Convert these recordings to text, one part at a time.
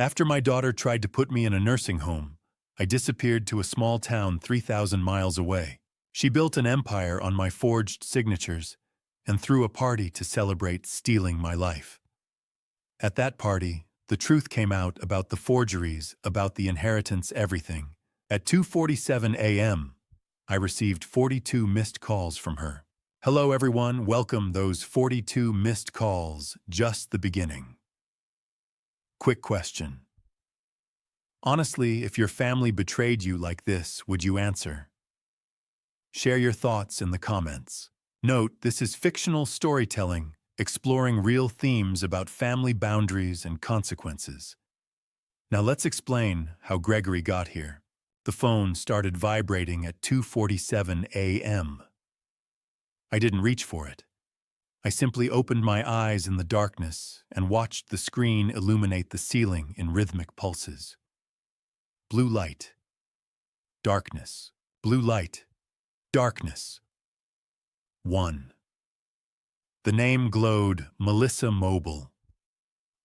After my daughter tried to put me in a nursing home, I disappeared to a small town 3,000 miles away. She built an empire on my forged signatures and threw a party to celebrate stealing my life. At that party, the truth came out about the forgeries, about the inheritance, everything. At 2:47 a.m., I received 42 missed calls from her. Hello everyone, welcome. Those 42 missed calls, just the beginning. Quick question. Honestly, if your family betrayed you like this, would you answer? Share your thoughts in the comments. Note, this is fictional storytelling, exploring real themes about family boundaries and consequences. Now let's explain how Gregory got here. The phone started vibrating at 2:47 a.m. I didn't reach for it. I simply opened my eyes in the darkness and watched the screen illuminate the ceiling in rhythmic pulses. Blue light. Darkness. Blue light. Darkness. 1. The name glowed, Melissa Mobile.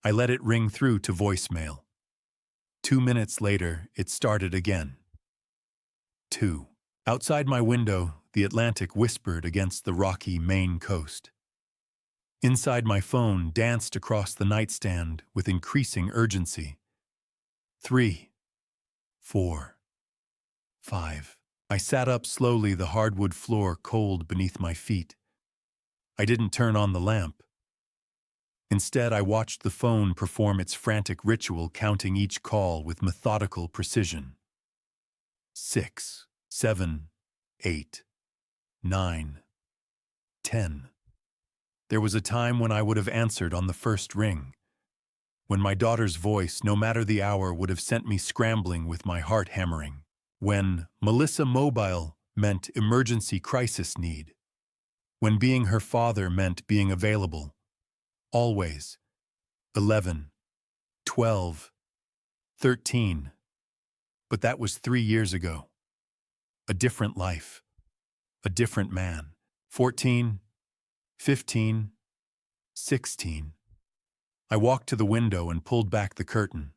I let it ring through to voicemail. 2 minutes later, it started again. 2. Outside my window, the Atlantic whispered against the rocky Maine coast. Inside my phone danced across the nightstand with increasing urgency. 3. 4. 5. I sat up slowly, the hardwood floor cold beneath my feet. I didn't turn on the lamp. Instead, I watched the phone perform its frantic ritual, counting each call with methodical precision. 6, 7, 8, 9, 10. There was a time when I would have answered on the first ring, when my daughter's voice, no matter the hour, would have sent me scrambling with my heart hammering. When Melissa Mobile meant emergency crisis need. When being her father meant being available. Always. 11, 12, 13. But that was 3 years ago. A different life. A different man. 14, 15, 16. I walked to the window and pulled back the curtain.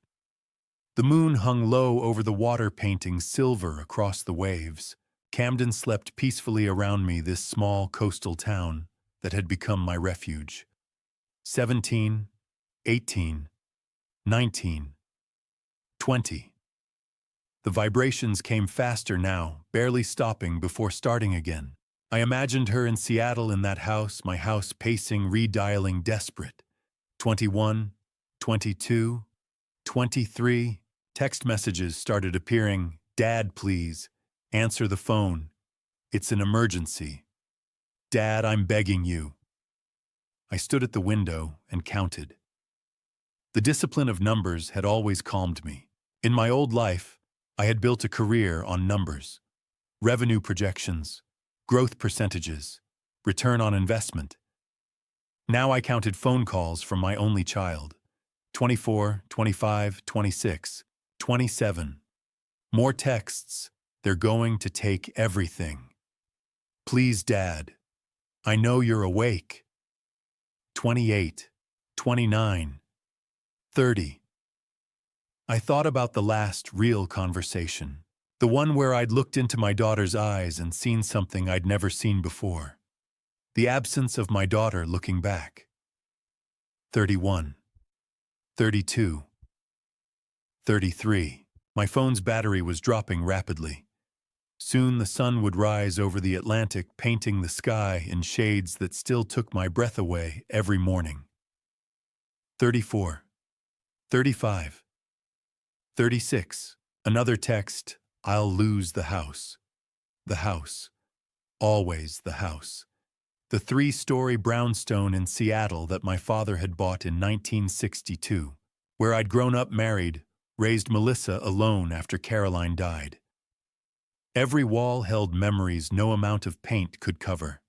The moon hung low over the water, painting silver across the waves. Camden slept peacefully around me, this small coastal town that had become my refuge. 17, 18, 19, 20. The vibrations came faster now, barely stopping before starting again. I imagined her in Seattle, in that house, my house, pacing, redialing, desperate. 21, 22, 23. Text messages started appearing. Dad, please, answer the phone. It's an emergency. Dad, I'm begging you. I stood at the window and counted. The discipline of numbers had always calmed me. In my old life, I had built a career on numbers. Revenue projections, growth percentages, return on investment. Now I counted phone calls from my only child. 24, 25, 26, 27. More texts. They're going to take everything. Please, Dad. I know you're awake. 28, 29, 30. I thought about the last real conversation. The one where I'd looked into my daughter's eyes and seen something I'd never seen before. The absence of my daughter looking back. 31, 32, 33. My phone's battery was dropping rapidly. Soon the sun would rise over the Atlantic, painting the sky in shades that still took my breath away every morning. 34, 35, 36. Another text. I'll lose the house. The house. Always the house. The 3-story brownstone in Seattle that my father had bought in 1962, where I'd grown up, married, raised Melissa alone after Caroline died. Every wall held memories no amount of paint could cover.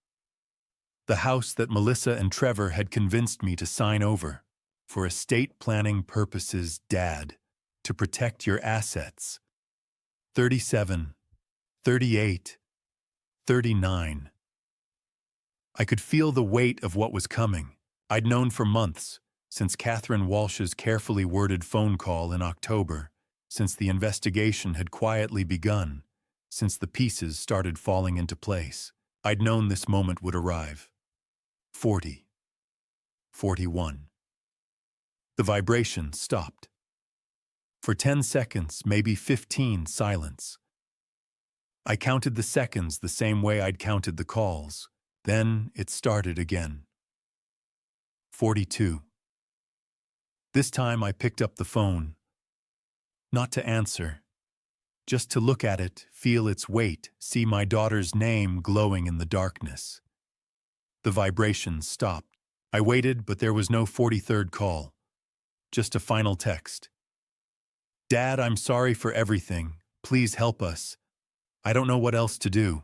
The house that Melissa and Trevor had convinced me to sign over, for estate planning purposes, Dad, to protect your assets. 37, 38, 39. I could feel the weight of what was coming. I'd known for months. Since Catherine Walsh's carefully worded phone call in October, since the investigation had quietly begun, since the pieces started falling into place, I'd known this moment would arrive. 40. 41. The vibration stopped. For 10 seconds, maybe 15, silence. I counted the seconds the same way I'd counted the calls. Then it started again. 42. This time I picked up the phone. Not to answer. Just to look at it, feel its weight, see my daughter's name glowing in the darkness. The vibration stopped. I waited, but there was no 43rd call. Just a final text. Dad, I'm sorry for everything. Please help us. I don't know what else to do.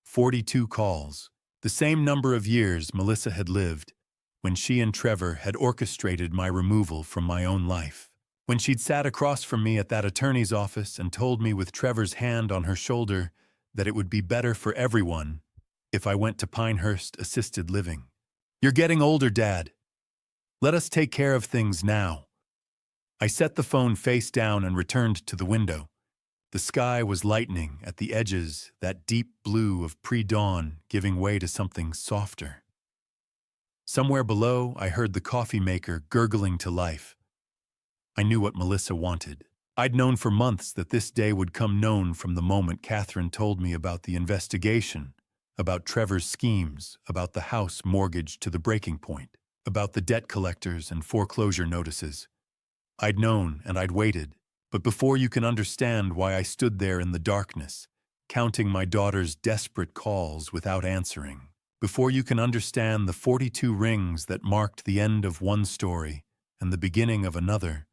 42 calls. The same number of years Melissa had lived, when she and Trevor had orchestrated my removal from my own life. When she'd sat across from me at that attorney's office and told me with Trevor's hand on her shoulder that it would be better for everyone if I went to Pinehurst Assisted Living. You're getting older, Dad. Let us take care of things now. I set the phone face down and returned to the window. The sky was lightening at the edges, that deep blue of pre-dawn giving way to something softer. Somewhere below, I heard the coffee maker gurgling to life. I knew what Melissa wanted. I'd known for months that this day would come, known from the moment Catherine told me about the investigation, about Trevor's schemes, about the house mortgaged to the breaking point, about the debt collectors and foreclosure notices. I'd known and I'd waited, but before you can understand why I stood there in the darkness, counting my daughter's desperate calls without answering, before you can understand the 42 rings that marked the end of one story and the beginning of another,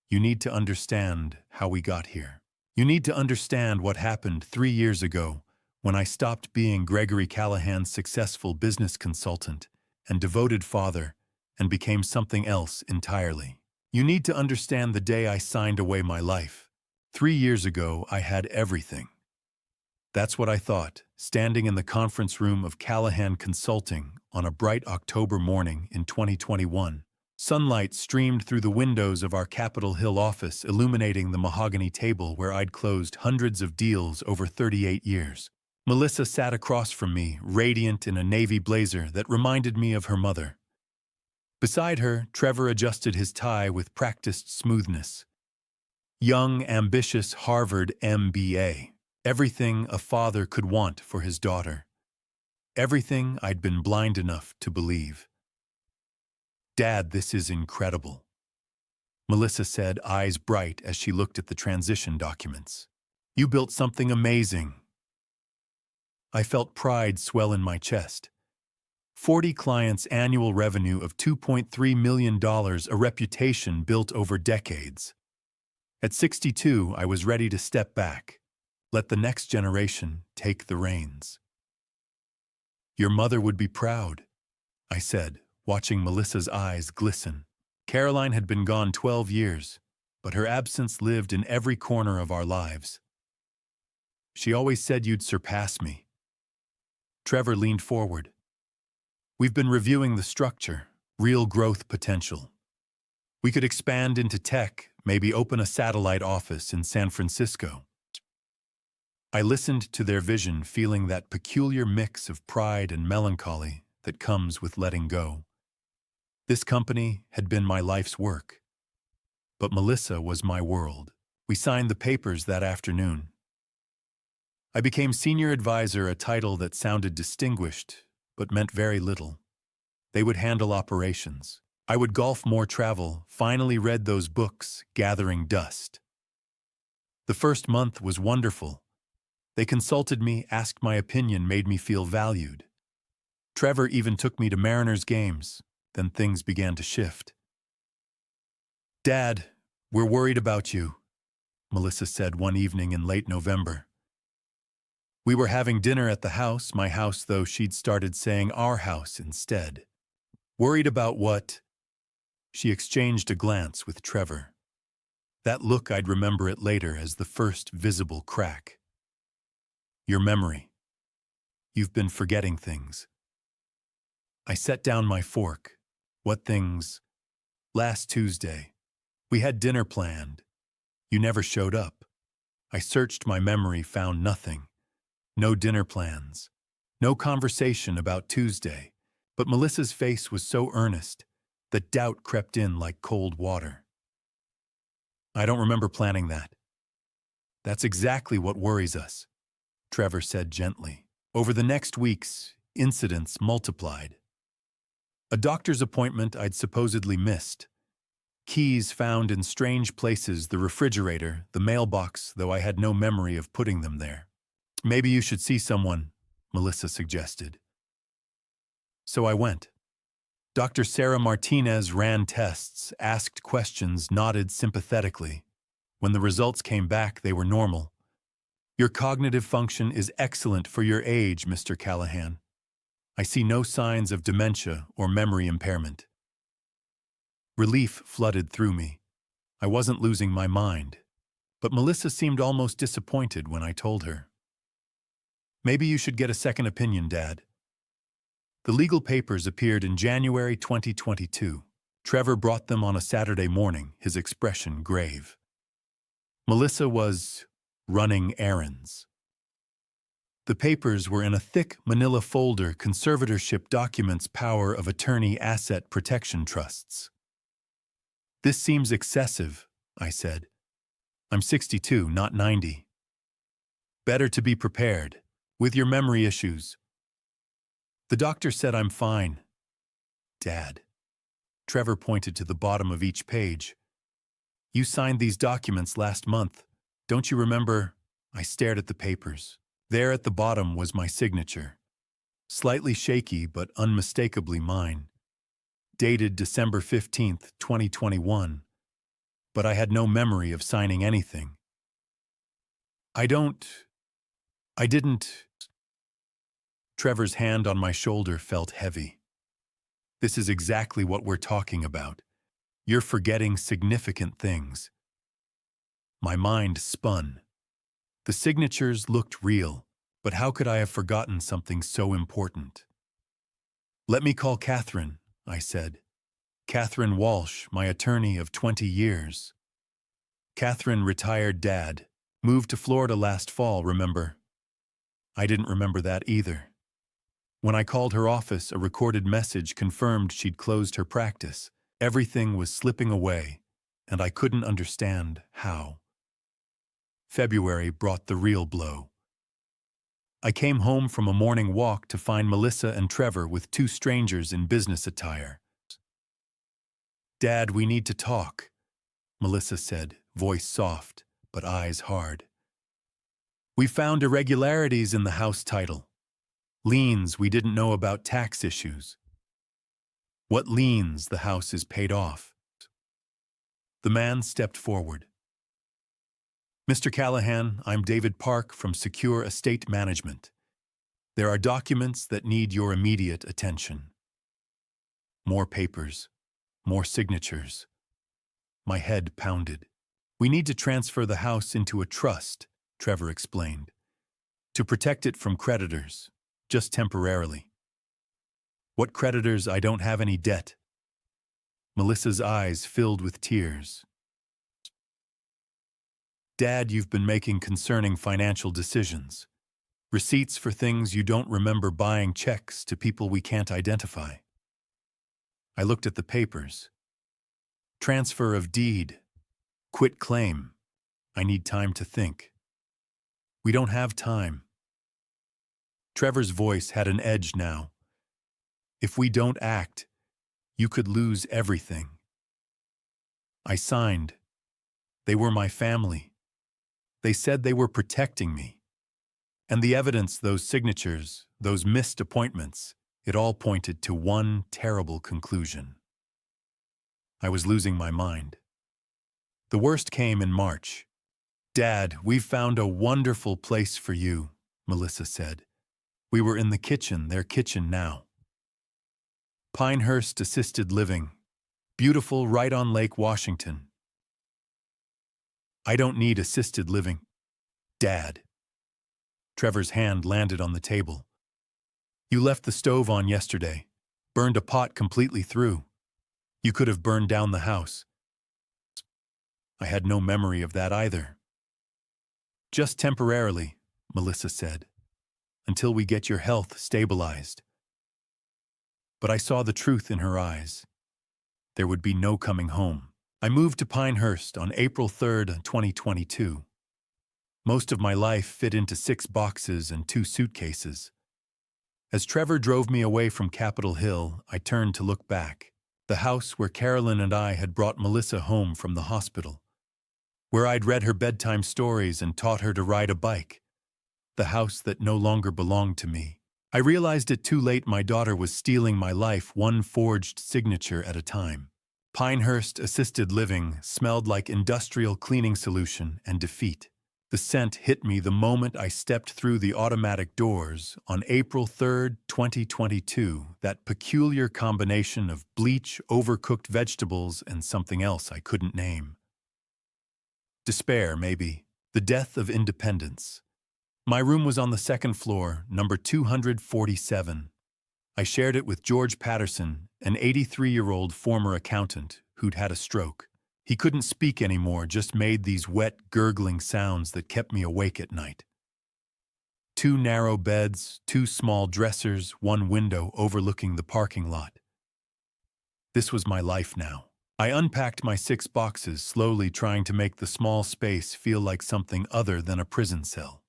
you need to understand how we got here. You need to understand what happened 3 years ago when I stopped being Gregory Callahan's successful business consultant and devoted father and became something else entirely. You need to understand the day I signed away my life. 3 years ago, I had everything. That's what I thought, standing in the conference room of Callahan Consulting on a bright October morning in 2021. Sunlight streamed through the windows of our Capitol Hill office, illuminating the mahogany table where I'd closed hundreds of deals over 38 years. Melissa sat across from me, radiant in a navy blazer that reminded me of her mother. Beside her, Trevor adjusted his tie with practiced smoothness. Young, ambitious Harvard MBA. Everything a father could want for his daughter. Everything I'd been blind enough to believe. Dad, this is incredible, Melissa said, eyes bright as she looked at the transition documents. You built something amazing. I felt pride swell in my chest. 40 clients' annual revenue of $2.3 million, a reputation built over decades. At 62, I was ready to step back. Let the next generation take the reins. Your mother would be proud, I said, watching Melissa's eyes glisten. Caroline had been gone 12 years, but her absence lived in every corner of our lives. She always said you'd surpass me. Trevor leaned forward. We've been reviewing the structure, real growth potential. We could expand into tech, maybe open a satellite office in San Francisco. I listened to their vision, feeling that peculiar mix of pride and melancholy that comes with letting go. This company had been my life's work, but Melissa was my world. We signed the papers that afternoon. I became senior advisor, a title that sounded distinguished, but meant very little. They would handle operations. I would golf more, travel, finally read those books, gathering dust. The first month was wonderful. They consulted me, asked my opinion, made me feel valued. Trevor even took me to Mariners games. Then things began to shift. Dad, we're worried about you, Melissa said one evening in late November. We were having dinner at the house, my house, though she'd started saying our house instead. Worried about what? She exchanged a glance with Trevor. That look, I'd remember it later as the first visible crack. Your memory. You've been forgetting things. I set down my fork. What things? Last Tuesday. We had dinner planned. You never showed up. I searched my memory, found nothing. No dinner plans. No conversation about Tuesday. But Melissa's face was so earnest that doubt crept in like cold water. I don't remember planning that. That's exactly what worries us, Trevor said gently. Over the next weeks, incidents multiplied. A doctor's appointment I'd supposedly missed. Keys found in strange places, the refrigerator, the mailbox, though I had no memory of putting them there. Maybe you should see someone, Melissa suggested. So I went. Dr. Sarah Martinez ran tests, asked questions, nodded sympathetically. When the results came back, they were normal. Your cognitive function is excellent for your age, Mr. Callahan. I see no signs of dementia or memory impairment. Relief flooded through me. I wasn't losing my mind. But Melissa seemed almost disappointed when I told her. Maybe you should get a second opinion, Dad. The legal papers appeared in January 2022. Trevor brought them on a Saturday morning, his expression grave. Melissa was running errands. The papers were in a thick manila folder, conservatorship documents, power of attorney, asset protection trusts. This seems excessive, I said. I'm 62, not 90. Better to be prepared, with your memory issues. The doctor said I'm fine. Dad. Trevor pointed to the bottom of each page. You signed these documents last month. Don't you remember? I stared at the papers. There at the bottom was my signature. Slightly shaky, but unmistakably mine. Dated December 15th, 2021. But I had no memory of signing anything. I didn't. Trevor's hand on my shoulder felt heavy. This is exactly what we're talking about. You're forgetting significant things. My mind spun. The signatures looked real, but how could I have forgotten something so important? Let me call Catherine, I said. Catherine Walsh, my attorney of 20 years. Catherine, retired dad, moved to Florida last fall, remember? I didn't remember that either. When I called her office, a recorded message confirmed she'd closed her practice. Everything was slipping away, and I couldn't understand how. February brought the real blow. I came home from a morning walk to find Melissa and Trevor with two strangers in business attire. Dad, we need to talk, Melissa said, voice soft, but eyes hard. We found irregularities in the house title. Liens we didn't know about, tax issues. What liens? The house is paid off. The man stepped forward. Mr. Callahan, I'm David Park from Secure Estate Management. There are documents that need your immediate attention. More papers, more signatures. My head pounded. We need to transfer the house into a trust, Trevor explained, to protect it from creditors. Just temporarily. What creditors? I don't have any debt. Melissa's eyes filled with tears. Dad, you've been making concerning financial decisions. Receipts for things you don't remember, buying checks to people we can't identify. I looked at the papers. Transfer of deed. Quit claim. I need time to think. We don't have time. Trevor's voice had an edge now. If we don't act, you could lose everything. I signed. They were my family. They said they were protecting me. And the evidence, those signatures, those missed appointments, it all pointed to one terrible conclusion. I was losing my mind. The worst came in March. Dad, we've found a wonderful place for you, Melissa said. We were in the kitchen, their kitchen now. Pinehurst Assisted Living. Beautiful, right on Lake Washington. I don't need assisted living. Dad. Trevor's hand landed on the table. You left the stove on yesterday. Burned a pot completely through. You could have burned down the house. I had no memory of that either. Just temporarily, Melissa said, until we get your health stabilized. But I saw the truth in her eyes. There would be no coming home. I moved to Pinehurst on April 3rd, 2022. Most of my life fit into 6 boxes and 2 suitcases. As Trevor drove me away from Capitol Hill, I turned to look back. The house where Carolyn and I had brought Melissa home from the hospital. Where I'd read her bedtime stories and taught her to ride a bike. The house that no longer belonged to me. I realized it too late my daughter was stealing my life one forged signature at a time. Pinehurst assisted living smelled like industrial cleaning solution and defeat. The scent hit me the moment I stepped through the automatic doors on April 3rd, 2022, that peculiar combination of bleach, overcooked vegetables, and something else I couldn't name. Despair, maybe. The death of independence. My room was on the 2nd floor, number 247. I shared it with George Patterson, an 83-year-old former accountant who'd had a stroke. He couldn't speak anymore, just made these wet, gurgling sounds that kept me awake at night. 2 narrow beds, 2 small dressers, 1 window overlooking the parking lot. This was my life now. I unpacked my 6 boxes, slowly trying to make the small space feel like something other than a prison cell.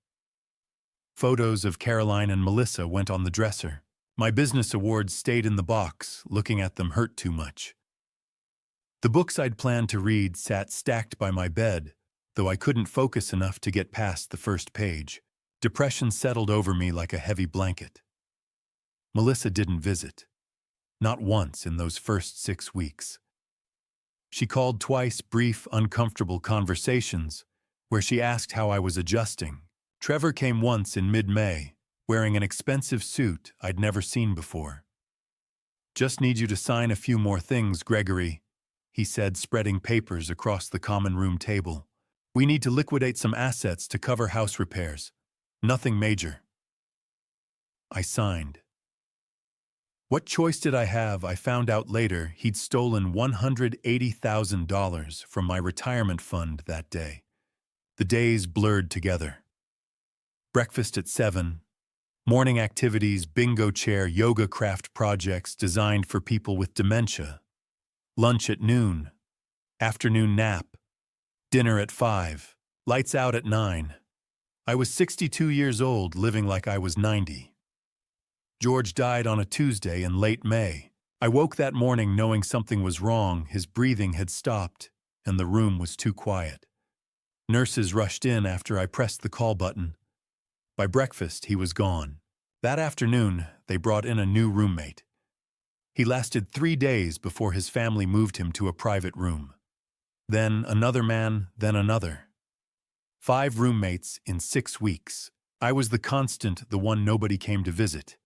Photos of Caroline and Melissa went on the dresser. My business awards stayed in the box, looking at them hurt too much. The books I'd planned to read sat stacked by my bed, though I couldn't focus enough to get past the first page. Depression settled over me like a heavy blanket. Melissa didn't visit. Not once in those first 6 weeks. She called twice, brief, uncomfortable conversations, where she asked how I was adjusting. Trevor came once in mid-May, wearing an expensive suit I'd never seen before. "Just need you to sign a few more things, Gregory," he said, spreading papers across the common room table. "We need to liquidate some assets to cover house repairs. Nothing major." I signed. What choice did I have? I found out later he'd stolen $180,000 from my retirement fund that day. The days blurred together. Breakfast at 7, morning activities, bingo chair, yoga craft projects designed for people with dementia. Lunch at noon, afternoon nap, dinner at 5, lights out at 9. I was 62 years old, living like I was 90. George died on a Tuesday in late May. I woke that morning knowing something was wrong. His breathing had stopped, and the room was too quiet. Nurses rushed in after I pressed the call button. By breakfast, he was gone. That afternoon, they brought in a new roommate. He lasted 3 days before his family moved him to a private room. Then another man, then another. 5 roommates in 6 weeks. I was the constant, the one nobody came to visit.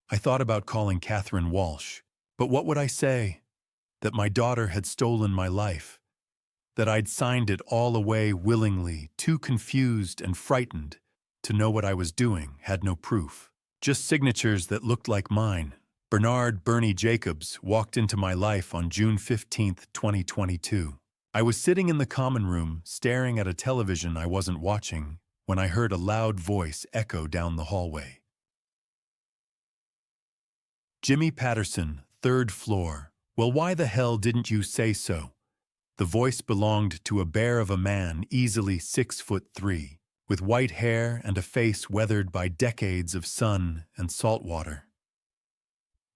I thought about calling Catherine Walsh, but what would I say? That my daughter had stolen my life. That I'd signed it all away willingly, too confused and frightened to know what I was doing, had no proof. Just signatures that looked like mine. Bernard Bernie Jacobs walked into my life on June 15, 2022. I was sitting in the common room, staring at a television I wasn't watching, when I heard a loud voice echo down the hallway. "Jimmy Patterson, 3rd floor. Well, why the hell didn't you say so?" The voice belonged to a bear of a man, easily 6'3", with white hair and a face weathered by decades of sun and salt water.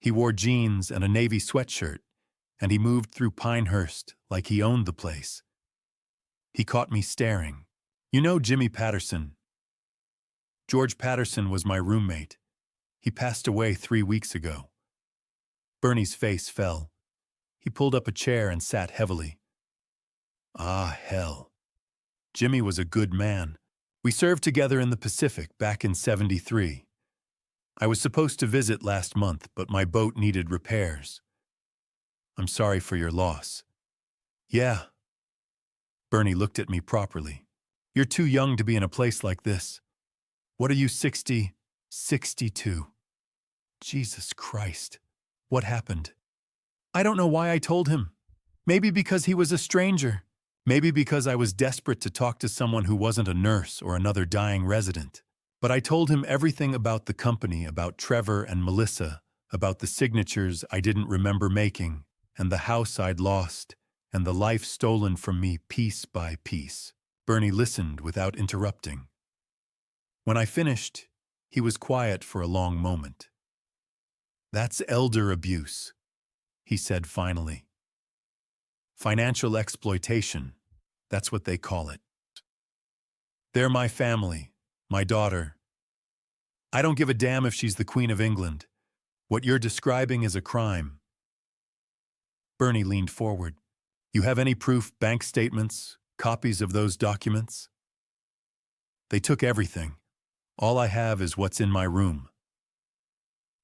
He wore jeans and a navy sweatshirt, and he moved through Pinehurst like he owned the place. He caught me staring. "You know Jimmy Patterson?" "George Patterson was my roommate. He passed away 3 weeks ago." Bernie's face fell. He pulled up a chair and sat heavily. "Ah, hell. Jimmy was a good man. We served together in the Pacific back in '73. I was supposed to visit last month, but my boat needed repairs. I'm sorry for your loss." "Yeah." Bernie looked at me properly. "You're too young to be in a place like this. What are you, 60? 62. Jesus Christ. What happened?" I don't know why I told him. Maybe because he was a stranger. Maybe because I was desperate to talk to someone who wasn't a nurse or another dying resident. But I told him everything about the company, about Trevor and Melissa, about the signatures I didn't remember making, and the house I'd lost, and the life stolen from me piece by piece. Bernie listened without interrupting. When I finished, he was quiet for a long moment. "That's elder abuse," he said finally. "Financial exploitation, that's what they call it. They're my family, my daughter. I don't give a damn if she's the Queen of England. What you're describing is a crime." Bernie leaned forward. "You have any proof, bank statements, copies of those documents?" "They took everything. All I have is what's in my room."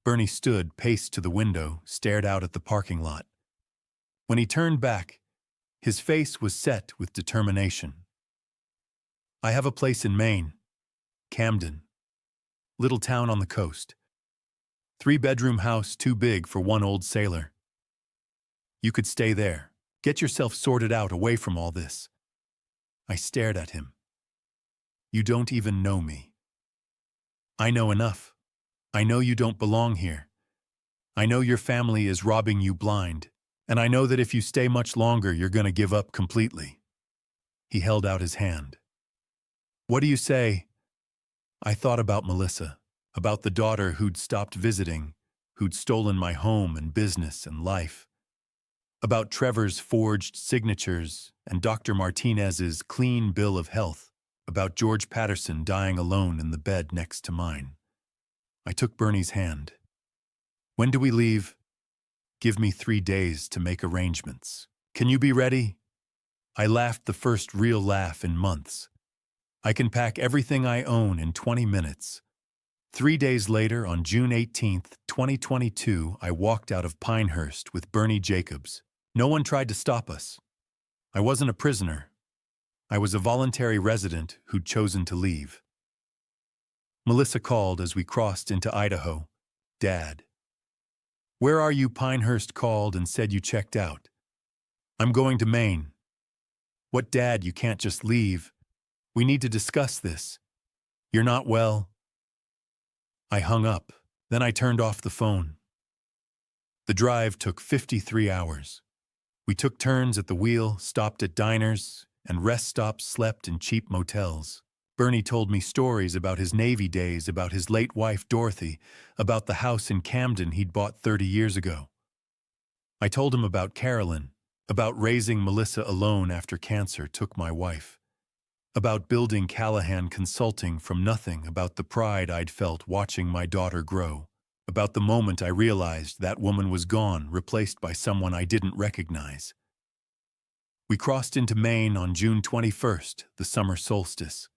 Bernie stood, paced to the window, stared out at the parking lot. When he turned back, his face was set with determination. "I have a place in Maine, Camden. Little town on the coast. 3-bedroom house too big for one old sailor. You could stay there. Get yourself sorted out away from all this." I stared at him. "You don't even know me." "I know enough. I know you don't belong here. I know your family is robbing you blind, and I know that if you stay much longer, you're going to give up completely." He held out his hand. "What do you say?" I thought about Melissa, about the daughter who'd stopped visiting, who'd stolen my home and business and life, about Trevor's forged signatures and Dr. Martinez's clean bill of health, about George Patterson dying alone in the bed next to mine. I took Bernie's hand. "When do we leave?" "Give me 3 days to make arrangements. Can you be ready?" I laughed the first real laugh in months. "I can pack everything I own in 20 minutes. 3 days later, on June 18th, 2022, I walked out of Pinehurst with Bernie Jacobs. No one tried to stop us. I wasn't a prisoner. I was a voluntary resident who'd chosen to leave. Melissa called as we crossed into Idaho. "Dad." "Where are you?" Pinehurst called and said you checked out. "I'm going to Maine." "What, Dad? You can't just leave. We need to discuss this. You're not well." I hung up. Then I turned off the phone. The drive took 53 hours. We took turns at the wheel, stopped at diners, and rest stops, slept in cheap motels. Bernie told me stories about his Navy days, about his late wife Dorothy, about the house in Camden he'd bought 30 years ago. I told him about Carolyn, about raising Melissa alone after cancer took my wife, about building Callahan Consulting from nothing, about the pride I'd felt watching my daughter grow, about the moment I realized that woman was gone, replaced by someone I didn't recognize. We crossed into Maine on June 21st, the summer solstice.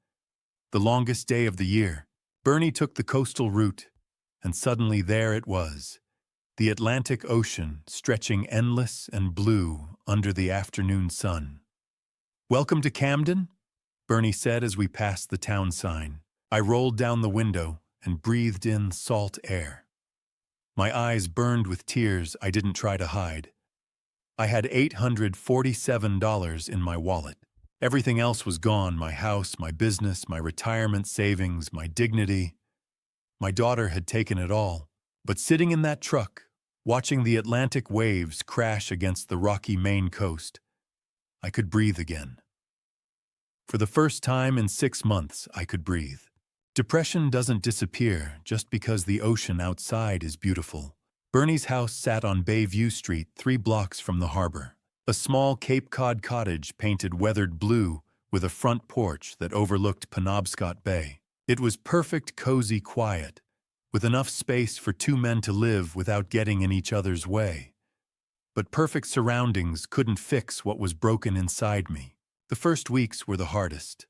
The longest day of the year. Bernie took the coastal route, and suddenly there it was, the Atlantic Ocean stretching endless and blue under the afternoon sun. "Welcome to Camden," Bernie said as we passed the town sign. I rolled down the window and breathed in salt air. My eyes burned with tears I didn't try to hide. I had $847 in my wallet. Everything else was gone: my house, my business, my retirement savings, my dignity. My daughter had taken it all. But sitting in that truck, watching the Atlantic waves crash against the rocky Maine coast, I could breathe again. For the first time in 6 months, I could breathe. Depression doesn't disappear just because the ocean outside is beautiful. Bernie's house sat on Bayview Street, 3 blocks from the harbor. A small Cape Cod cottage painted weathered blue with a front porch that overlooked Penobscot Bay. It was perfect, cozy quiet, with enough space for 2 men to live without getting in each other's way. But perfect surroundings couldn't fix what was broken inside me. The first weeks were the hardest.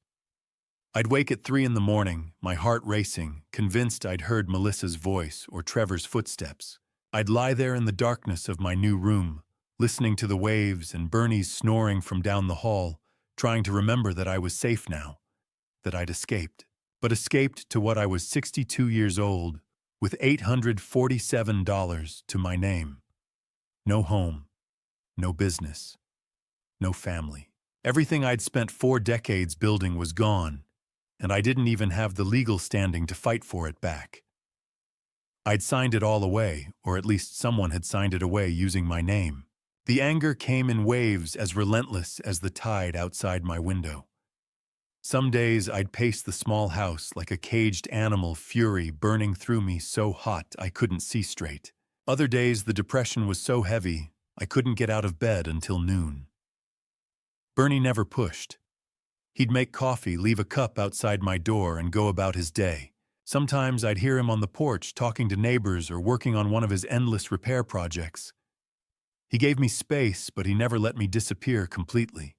I'd wake at 3 in the morning, my heart racing, convinced I'd heard Melissa's voice or Trevor's footsteps. I'd lie there in the darkness of my new room, listening to the waves and Bernie's snoring from down the hall, trying to remember that I was safe now, that I'd escaped. But escaped to what I was 62 years old, with $847 to my name. No home, no business, no family. Everything I'd spent 4 decades building was gone, and I didn't even have the legal standing to fight for it back. I'd signed it all away, or at least someone had signed it away using my name. The anger came in waves as relentless as the tide outside my window. Some days I'd pace the small house like a caged animal, fury burning through me so hot I couldn't see straight. Other days the depression was so heavy I couldn't get out of bed until noon. Bernie never pushed. He'd make coffee, leave a cup outside my door, and go about his day. Sometimes I'd hear him on the porch talking to neighbors or working on one of his endless repair projects. He gave me space, but he never let me disappear completely.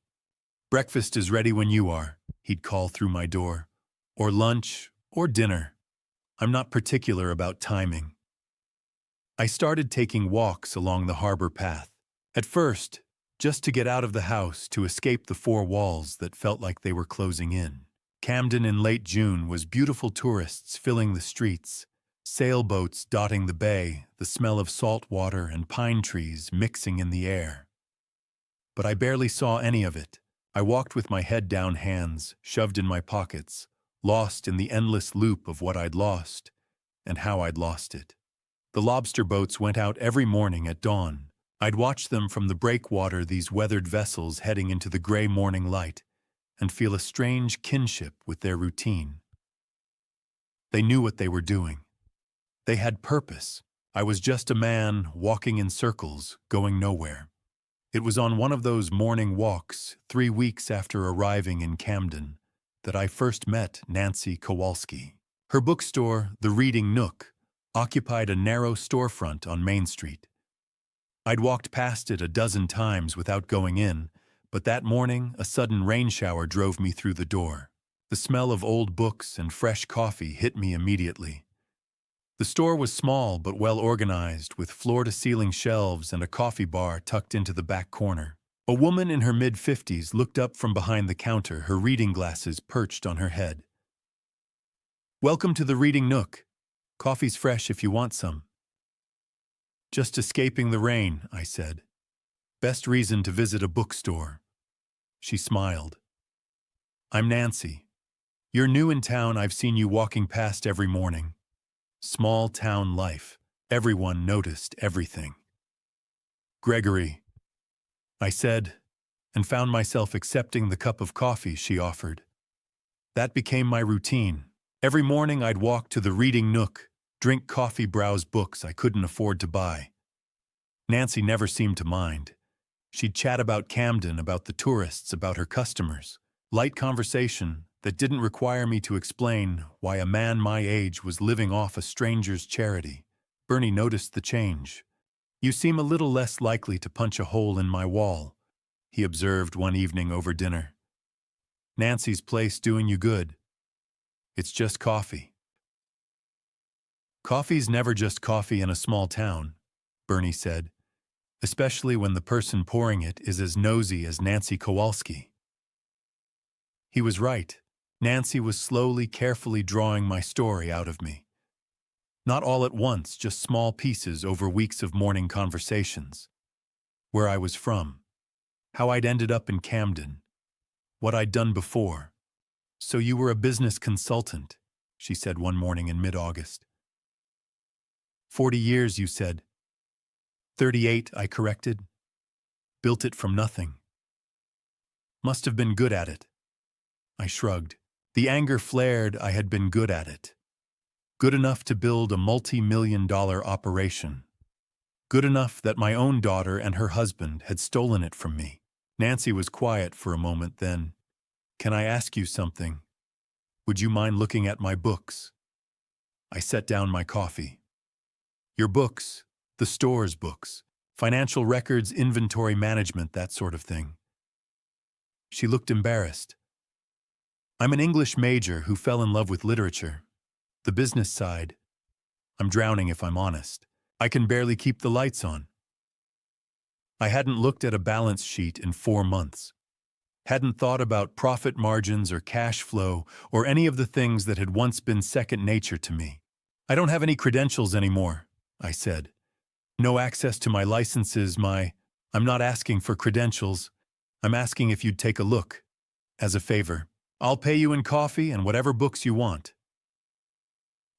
"Breakfast is ready when you are," he'd call through my door. "Or lunch, or dinner. I'm not particular about timing." I started taking walks along the harbor path. At first, just to get out of the house, to escape the four walls that felt like they were closing in. Camden in late June was beautiful, tourists filling the streets, sailboats dotting the bay, the smell of salt water and pine trees mixing in the air. But I barely saw any of it. I walked with my head down, hands shoved in my pockets, lost in the endless loop of what I'd lost and how I'd lost it. The lobster boats went out every morning at dawn. I'd watch them from the breakwater, these weathered vessels heading into the gray morning light, and feel a strange kinship with their routine. They knew what they were doing. They had purpose. I was just a man walking in circles, going nowhere. It was on one of those morning walks, 3 weeks after arriving in Camden, that I first met Nancy Kowalski. Her bookstore, The Reading Nook, occupied a narrow storefront on Main Street. I'd walked past it a dozen times without going in, but that morning a sudden rain shower drove me through the door. The smell of old books and fresh coffee hit me immediately. The store was small but well organized, with floor-to-ceiling shelves and a coffee bar tucked into the back corner. A woman in her mid-50s looked up from behind the counter, her reading glasses perched on her head. "Welcome to the Reading Nook. Coffee's fresh if you want some." "Just escaping the rain," I said. "Best reason to visit a bookstore." She smiled. "I'm Nancy. You're new in town. I've seen you walking past every morning. Small town life. Everyone noticed everything." "Gregory," I said, and found myself accepting the cup of coffee she offered. That became my routine. Every morning I'd walk to the Reading Nook, drink coffee, browse books I couldn't afford to buy. Nancy never seemed to mind. She'd chat about Camden, about the tourists, about her customers. Light conversation that didn't require me to explain why a man my age was living off a stranger's charity. Bernie noticed the change. "You seem a little less likely to punch a hole in my wall," he observed one evening over dinner. "Nancy's place doing you good." "It's just coffee." "Coffee's never just coffee in a small town," Bernie said, "especially when the person pouring it is as nosy as Nancy Kowalski." He was right. Nancy was slowly, carefully drawing my story out of me. Not all at once, just small pieces over weeks of morning conversations. Where I was from, how I'd ended up in Camden, what I'd done before. "So you were a business consultant," she said one morning in mid-August. 40 years, you said." 38, I corrected. "Built it from nothing." "Must have been good at it." I shrugged. The anger flared. I had been good at it. Good enough to build a multi-million-dollar operation. Good enough that my own daughter and her husband had stolen it from me. Nancy was quiet for a moment, then, "Can I ask you something? Would you mind looking at my books?" I set down my coffee. "Your books, the store's books, financial records, inventory management, that sort of thing." She looked embarrassed. "I'm an English major who fell in love with literature. The business side, I'm drowning if I'm honest. I can barely keep the lights on." I hadn't looked at a balance sheet in 4 months. Hadn't thought about profit margins or cash flow or any of the things that had once been second nature to me. "I don't have any credentials anymore," I said. "No access to my licenses, my..." I'm not asking for credentials. I'm asking if you'd take a look. As a favor, I'll pay you in coffee and whatever books you want."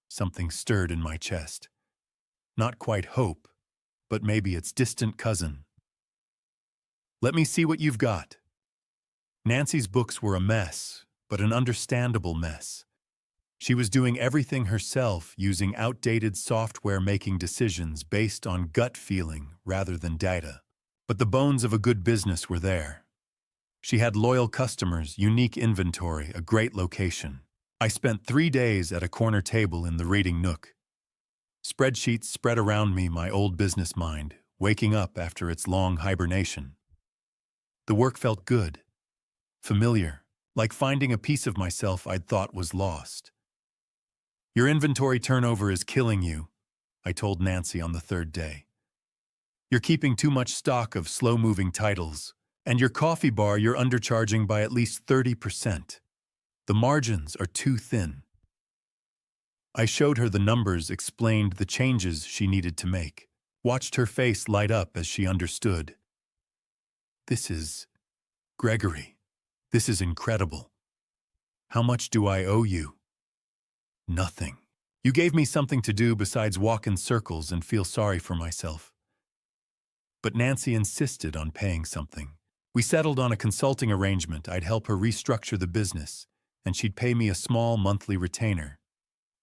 Something stirred in my chest. Not quite hope, but maybe its distant cousin. "Let me see what you've got." Nancy's books were a mess, but an understandable mess. She was doing everything herself, using outdated software, making decisions based on gut feeling rather than data. But the bones of a good business were there. She had loyal customers, unique inventory, a great location. I spent 3 days at a corner table in the reading nook. Spreadsheets spread around me, my old business mind, waking up after its long hibernation. The work felt good, familiar, like finding a piece of myself I'd thought was lost. "Your inventory turnover is killing you," I told Nancy on the 3rd day. "You're keeping too much stock of slow-moving titles, and your coffee bar you're undercharging by at least 30%. The margins are too thin." I showed her the numbers, explained the changes she needed to make, watched her face light up as she understood. Gregory, this is incredible. How much do I owe you?" "Nothing. You gave me something to do besides walk in circles and feel sorry for myself." But Nancy insisted on paying something. We settled on a consulting arrangement. I'd help her restructure the business, and she'd pay me a small monthly retainer.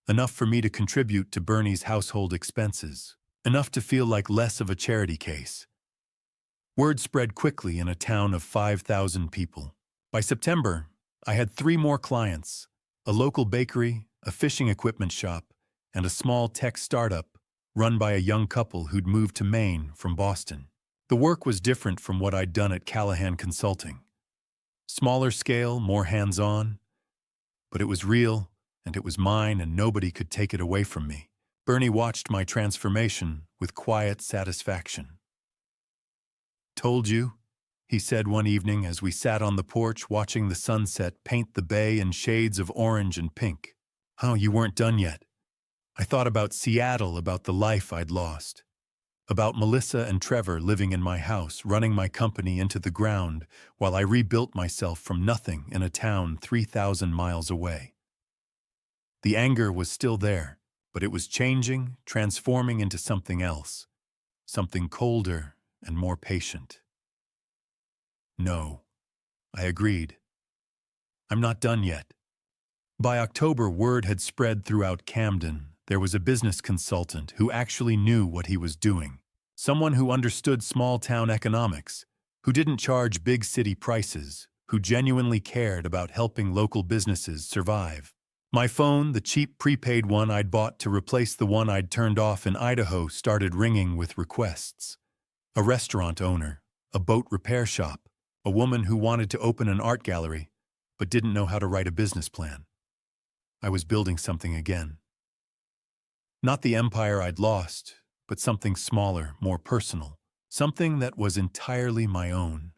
Enough for me to contribute to Bernie's household expenses. Enough to feel like less of a charity case. Word spread quickly in a town of 5,000 people. By September, I had 3 more clients: a local bakery, a fishing equipment shop, and a small tech startup run by a young couple who'd moved to Maine from Boston. The work was different from what I'd done at Callahan Consulting. Smaller scale, more hands-on, but it was real, and it was mine, and nobody could take it away from me. Bernie watched my transformation with quiet satisfaction. "Told you," he said one evening as we sat on the porch watching the sunset paint the bay in shades of orange and pink. "Oh, you weren't done yet." I thought about Seattle, about the life I'd lost. About Melissa and Trevor living in my house, running my company into the ground while I rebuilt myself from nothing in a town 3,000 miles away. The anger was still there, but it was changing, transforming into something else, something colder and more patient. "No," I agreed. "I'm not done yet." By October, word had spread throughout Camden. There was a business consultant who actually knew what he was doing. Someone who understood small-town economics, who didn't charge big city prices, who genuinely cared about helping local businesses survive. My phone, the cheap prepaid one I'd bought to replace the one I'd turned off in Idaho, started ringing with requests. A restaurant owner, a boat repair shop, a woman who wanted to open an art gallery but didn't know how to write a business plan. I was building something again. Not the empire I'd lost, but something smaller, more personal, something that was entirely my own.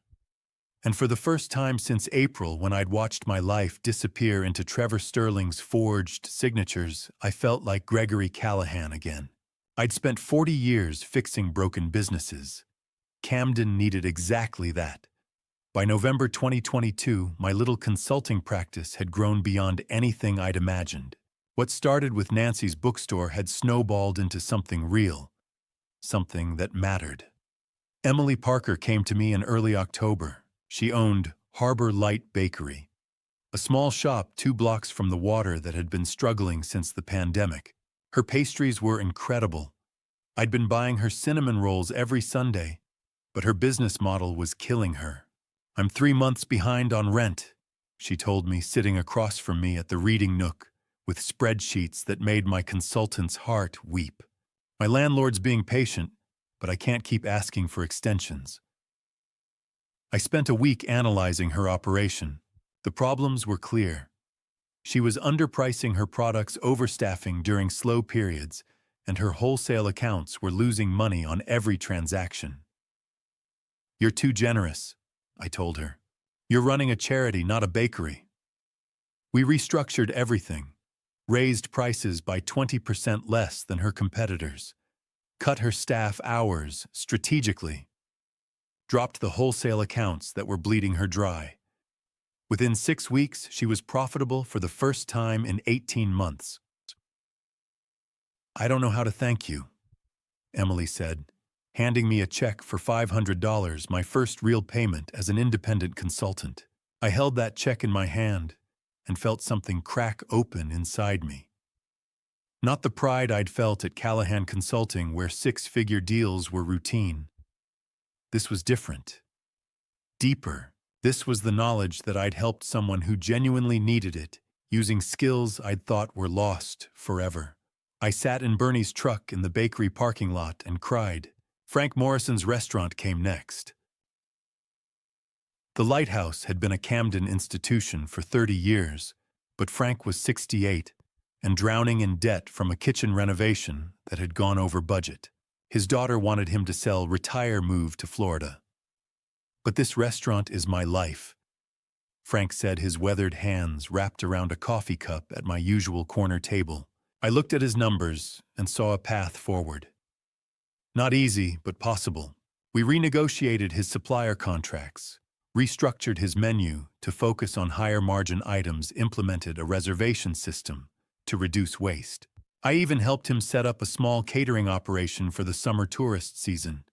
And for the first time since April, when I'd watched my life disappear into Trevor Sterling's forged signatures, I felt like Gregory Callahan again. I'd spent 40 years fixing broken businesses. Camden needed exactly that. By November 2022, my little consulting practice had grown beyond anything I'd imagined. What started with Nancy's bookstore had snowballed into something real, something that mattered. Emily Parker came to me in early October. She owned Harbor Light Bakery, a small shop 2 blocks from the water that had been struggling since the pandemic. Her pastries were incredible. I'd been buying her cinnamon rolls every Sunday, but her business model was killing her. "I'm 3 months behind on rent," she told me, sitting across from me at the reading nook, with spreadsheets that made my consultant's heart weep. "My landlord's being patient, but I can't keep asking for extensions." I spent a week analyzing her operation. The problems were clear. She was underpricing her products, overstaffing during slow periods, and her wholesale accounts were losing money on every transaction. "You're too generous," I told her. "You're running a charity, not a bakery." We restructured everything. Raised prices by 20% less than her competitors, cut her staff hours strategically, dropped the wholesale accounts that were bleeding her dry. Within 6 weeks, she was profitable for the first time in 18 months. "I don't know how to thank you," Emily said, handing me a check for $500, my first real payment as an independent consultant. I held that check in my hand and felt something crack open inside me. Not the pride I'd felt at Callahan Consulting, where six-figure deals were routine. This was different. Deeper. This was the knowledge that I'd helped someone who genuinely needed it, using skills I'd thought were lost forever. I sat in Bernie's truck in the bakery parking lot and cried. Frank Morrison's restaurant came next. The Lighthouse had been a Camden institution for 30 years, but Frank was 68 and drowning in debt from a kitchen renovation that had gone over budget. His daughter wanted him to sell, retire, move to Florida. "But this restaurant is my life," Frank said, his weathered hands wrapped around a coffee cup at my usual corner table. I looked at his numbers and saw a path forward. Not easy, but possible. We renegotiated his supplier contracts, restructured his menu to focus on higher margin items, implemented a reservation system to reduce waste. I even helped him set up a small catering operation for the summer tourist season.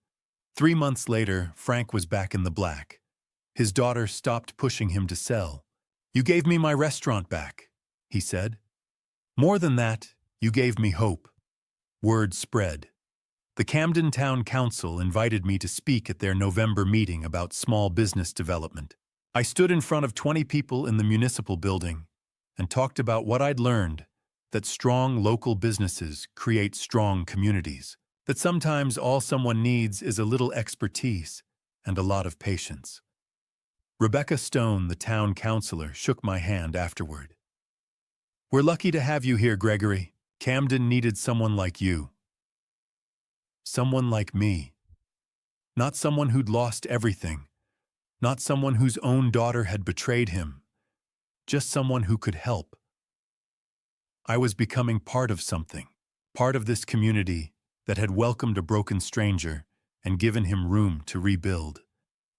3 months later, Frank was back in the black. His daughter stopped pushing him to sell. "You gave me my restaurant back," he said. "More than that, you gave me hope." Word spread. The Camden Town Council invited me to speak at their November meeting about small business development. I stood in front of 20 people in the municipal building and talked about what I'd learned, that strong local businesses create strong communities, that sometimes all someone needs is a little expertise and a lot of patience. Rebecca Stone, the town councilor, shook my hand afterward. "We're lucky to have you here, Gregory. Camden needed someone like you." Someone like me. Not someone who'd lost everything. Not someone whose own daughter had betrayed him. Just someone who could help. I was becoming part of something, part of this community that had welcomed a broken stranger and given him room to rebuild.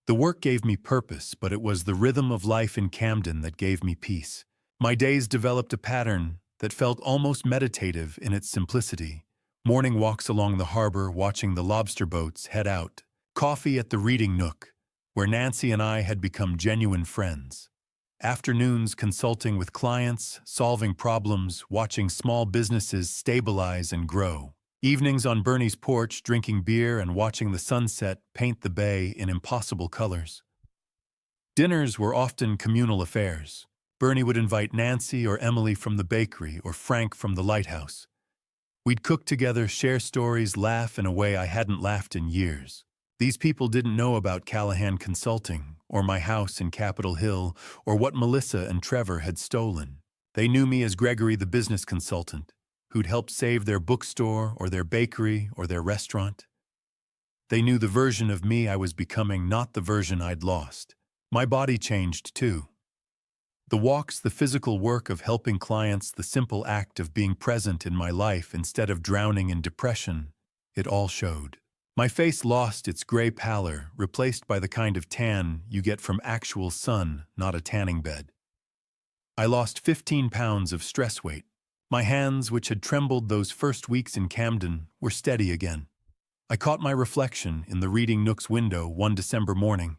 The work gave me purpose, but it was the rhythm of life in Camden that gave me peace. My days developed a pattern that felt almost meditative in its simplicity. Morning walks along the harbor, watching the lobster boats head out. Coffee at the reading nook, where Nancy and I had become genuine friends. Afternoons consulting with clients, solving problems, watching small businesses stabilize and grow. Evenings on Bernie's porch, drinking beer and watching the sunset paint the bay in impossible colors. Dinners were often communal affairs. Bernie would invite Nancy or Emily from the bakery or Frank from the Lighthouse. We'd cook together, share stories, laugh in a way I hadn't laughed in years. These people didn't know about Callahan Consulting, or my house in Capitol Hill, or what Melissa and Trevor had stolen. They knew me as Gregory, the business consultant, who'd helped save their bookstore or their bakery or their restaurant. They knew the version of me I was becoming, not the version I'd lost. My body changed too. The walks, the physical work of helping clients, the simple act of being present in my life instead of drowning in depression, it all showed. My face lost its gray pallor, replaced by the kind of tan you get from actual sun, not a tanning bed. I lost 15 pounds of stress weight. My hands, which had trembled those first weeks in Camden, were steady again. I caught my reflection in the reading nook's window one December morning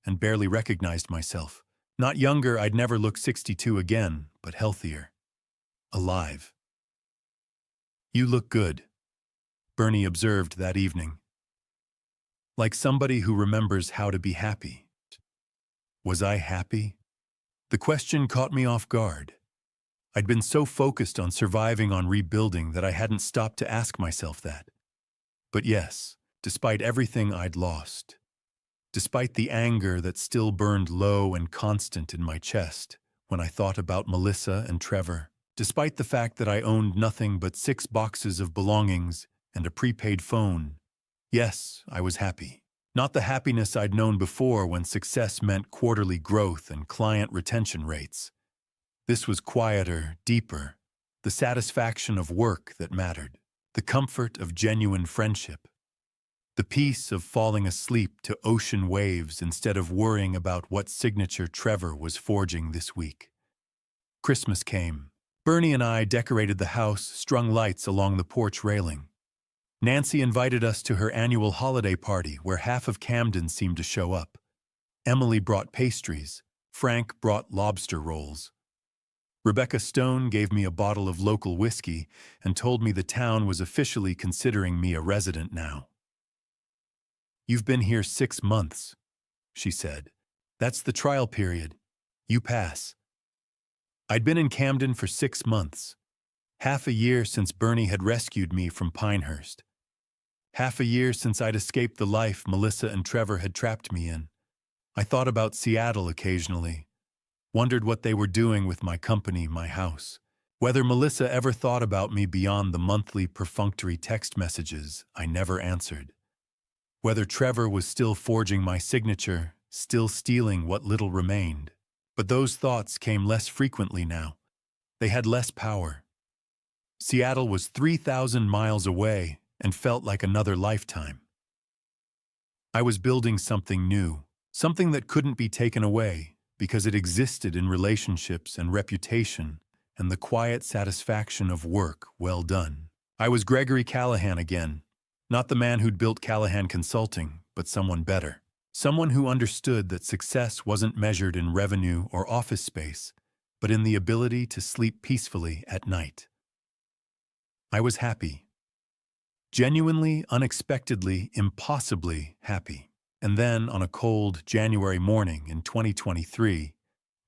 and barely recognized myself. Not younger, I'd never look 62 again, but healthier. Alive. "You look good," Bernie observed that evening. Like somebody who remembers how to be happy. Was I happy? The question caught me off guard. I'd been so focused on surviving, on rebuilding, that I hadn't stopped to ask myself that. But yes, despite everything I'd lost, despite the anger that still burned low and constant in my chest when I thought about Melissa and Trevor, despite the fact that I owned nothing but 6 boxes of belongings and a prepaid phone, yes, I was happy. Not the happiness I'd known before when success meant quarterly growth and client retention rates. This was quieter, deeper, the satisfaction of work that mattered, the comfort of genuine friendship. The peace of falling asleep to ocean waves instead of worrying about what signature Trevor was forging this week. Christmas came. Bernie and I decorated the house, strung lights along the porch railing. Nancy invited us to her annual holiday party where half of Camden seemed to show up. Emily brought pastries. Frank brought lobster rolls. Rebecca Stone gave me a bottle of local whiskey and told me the town was officially considering me a resident now. "You've been here 6 months," she said. "That's the trial period. You pass." I'd been in Camden for 6 months. Half a year since Bernie had rescued me from Pinehurst. Half a year since I'd escaped the life Melissa and Trevor had trapped me in. I thought about Seattle occasionally, wondered what they were doing with my company, my house. Whether Melissa ever thought about me beyond the monthly perfunctory text messages I never answered. Whether Trevor was still forging my signature, still stealing what little remained. But those thoughts came less frequently now. They had less power. Seattle was 3,000 miles away and felt like another lifetime. I was building something new, something that couldn't be taken away because it existed in relationships and reputation and the quiet satisfaction of work well done. I was Gregory Callahan again, not the man who'd built Callahan Consulting, but someone better. Someone who understood that success wasn't measured in revenue or office space, but in the ability to sleep peacefully at night. I was happy. Genuinely, unexpectedly, impossibly happy. And then, on a cold January morning in 2023,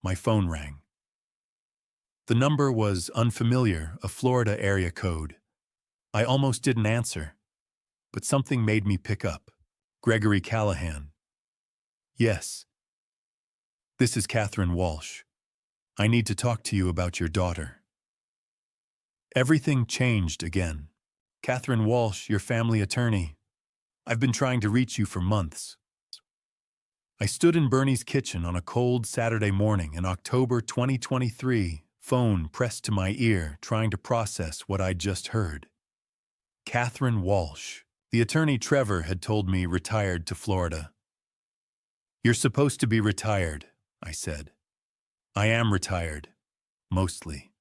my phone rang. The number was unfamiliar, a Florida area code. I almost didn't answer, but something made me pick up. Gregory Callahan. "Yes. This is Catherine Walsh. I need to talk to you about your daughter." Everything changed again. "Catherine Walsh, your family attorney. I've been trying to reach you for months." I stood in Bernie's kitchen on a cold Saturday morning in October 2023, phone pressed to my ear, trying to process what I'd just heard. Catherine Walsh. The attorney Trevor had told me retired to Florida. "You're supposed to be retired," I said. "I am retired. Mostly.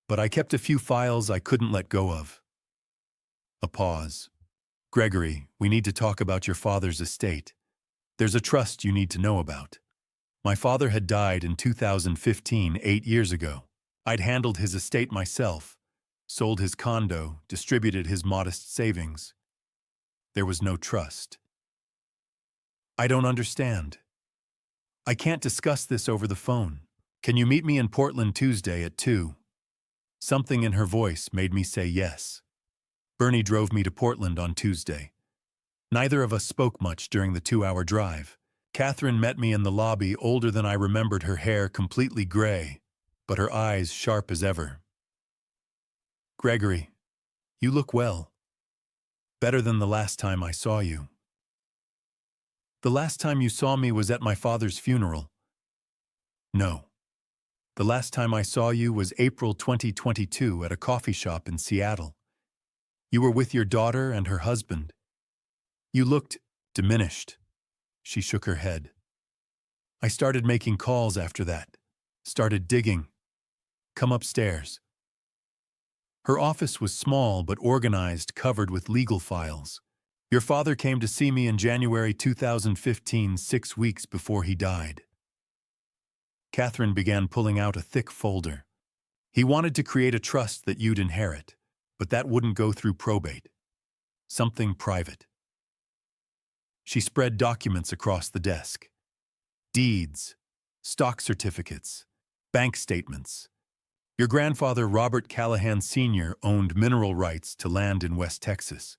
But I kept a few files I couldn't let go of." A pause. "Gregory, we need to talk about your father's estate. There's a trust you need to know about. My father had died in 2015, 8 years ago. I'd handled his estate myself, sold his condo, distributed his modest savings. There was no trust." "I don't understand. I can't discuss this over the phone. Can you meet me in Portland Tuesday at 2? Something in her voice made me say yes. Bernie drove me to Portland on Tuesday. Neither of us spoke much during the 2-hour drive. Catherine met me in the lobby, older than I remembered, her hair completely gray, but her eyes sharp as ever. "Gregory, you look well. Better than the last time I saw you." "The last time you saw me was at my father's funeral." "No. The last time I saw you was April 2022 at a coffee shop in Seattle. You were with your daughter and her husband. You looked diminished." She shook her head. "I started making calls after that. Started digging. Come upstairs." Her office was small but organized, covered with legal files. "Your father came to see me in January 2015, 6 weeks before he died." Catherine began pulling out a thick folder. "He wanted to create a trust that you'd inherit, but that wouldn't go through probate. Something private." She spread documents across the desk. Deeds, stock certificates, bank statements. "Your grandfather, Robert Callahan Sr., owned mineral rights to land in West Texas.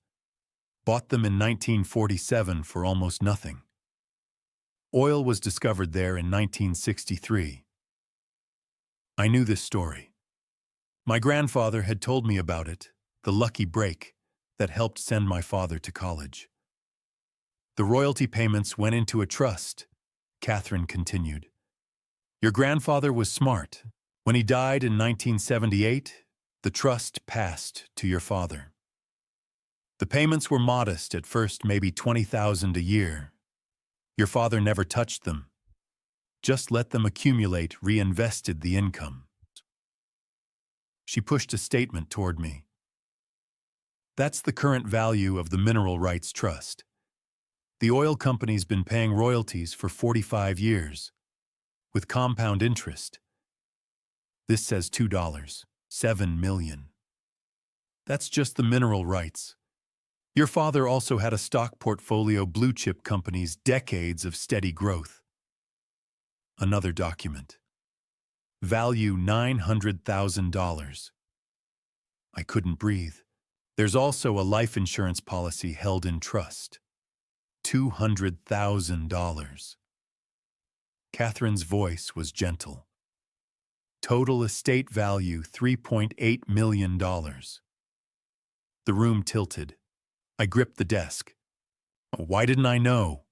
Bought them in 1947 for almost nothing. Oil was discovered there in 1963. I knew this story. My grandfather had told me about it, the lucky break that helped send my father to college. The royalty payments went into a trust," Catherine continued. "Your grandfather was smart. When he died in 1978, the trust passed to your father. The payments were modest at first, maybe $20,000 a year. Your father never touched them. Just let them accumulate, reinvested the income. She pushed a statement toward me. That's the current value of the Mineral Rights Trust. The oil company's been paying royalties for 45 years, with compound interest. This says $2, $7 million. That's just the mineral rights. Your father also had a stock portfolio, blue chip companies, decades of steady growth. Another document. Value $900,000. I couldn't breathe. There's also a life insurance policy held in trust. $200,000. Catherine's voice was gentle. Total estate value $3.8 million. The room tilted. I gripped the desk. Why didn't I know?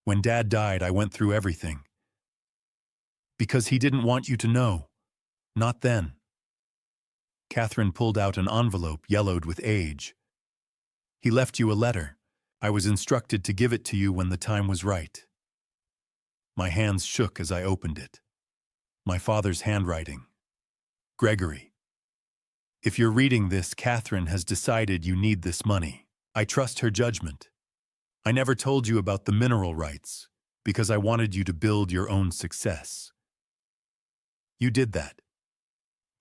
When Dad died, I went through everything. Because he didn't want you to know. Not then. Catherine pulled out an envelope yellowed with age. He left you a letter. I was instructed to give it to you when the time was right. My hands shook as I opened it. My father's handwriting. Gregory. If you're reading this, Catherine has decided you need this money. I trust her judgment. I never told you about the mineral rights because I wanted you to build your own success. You did that.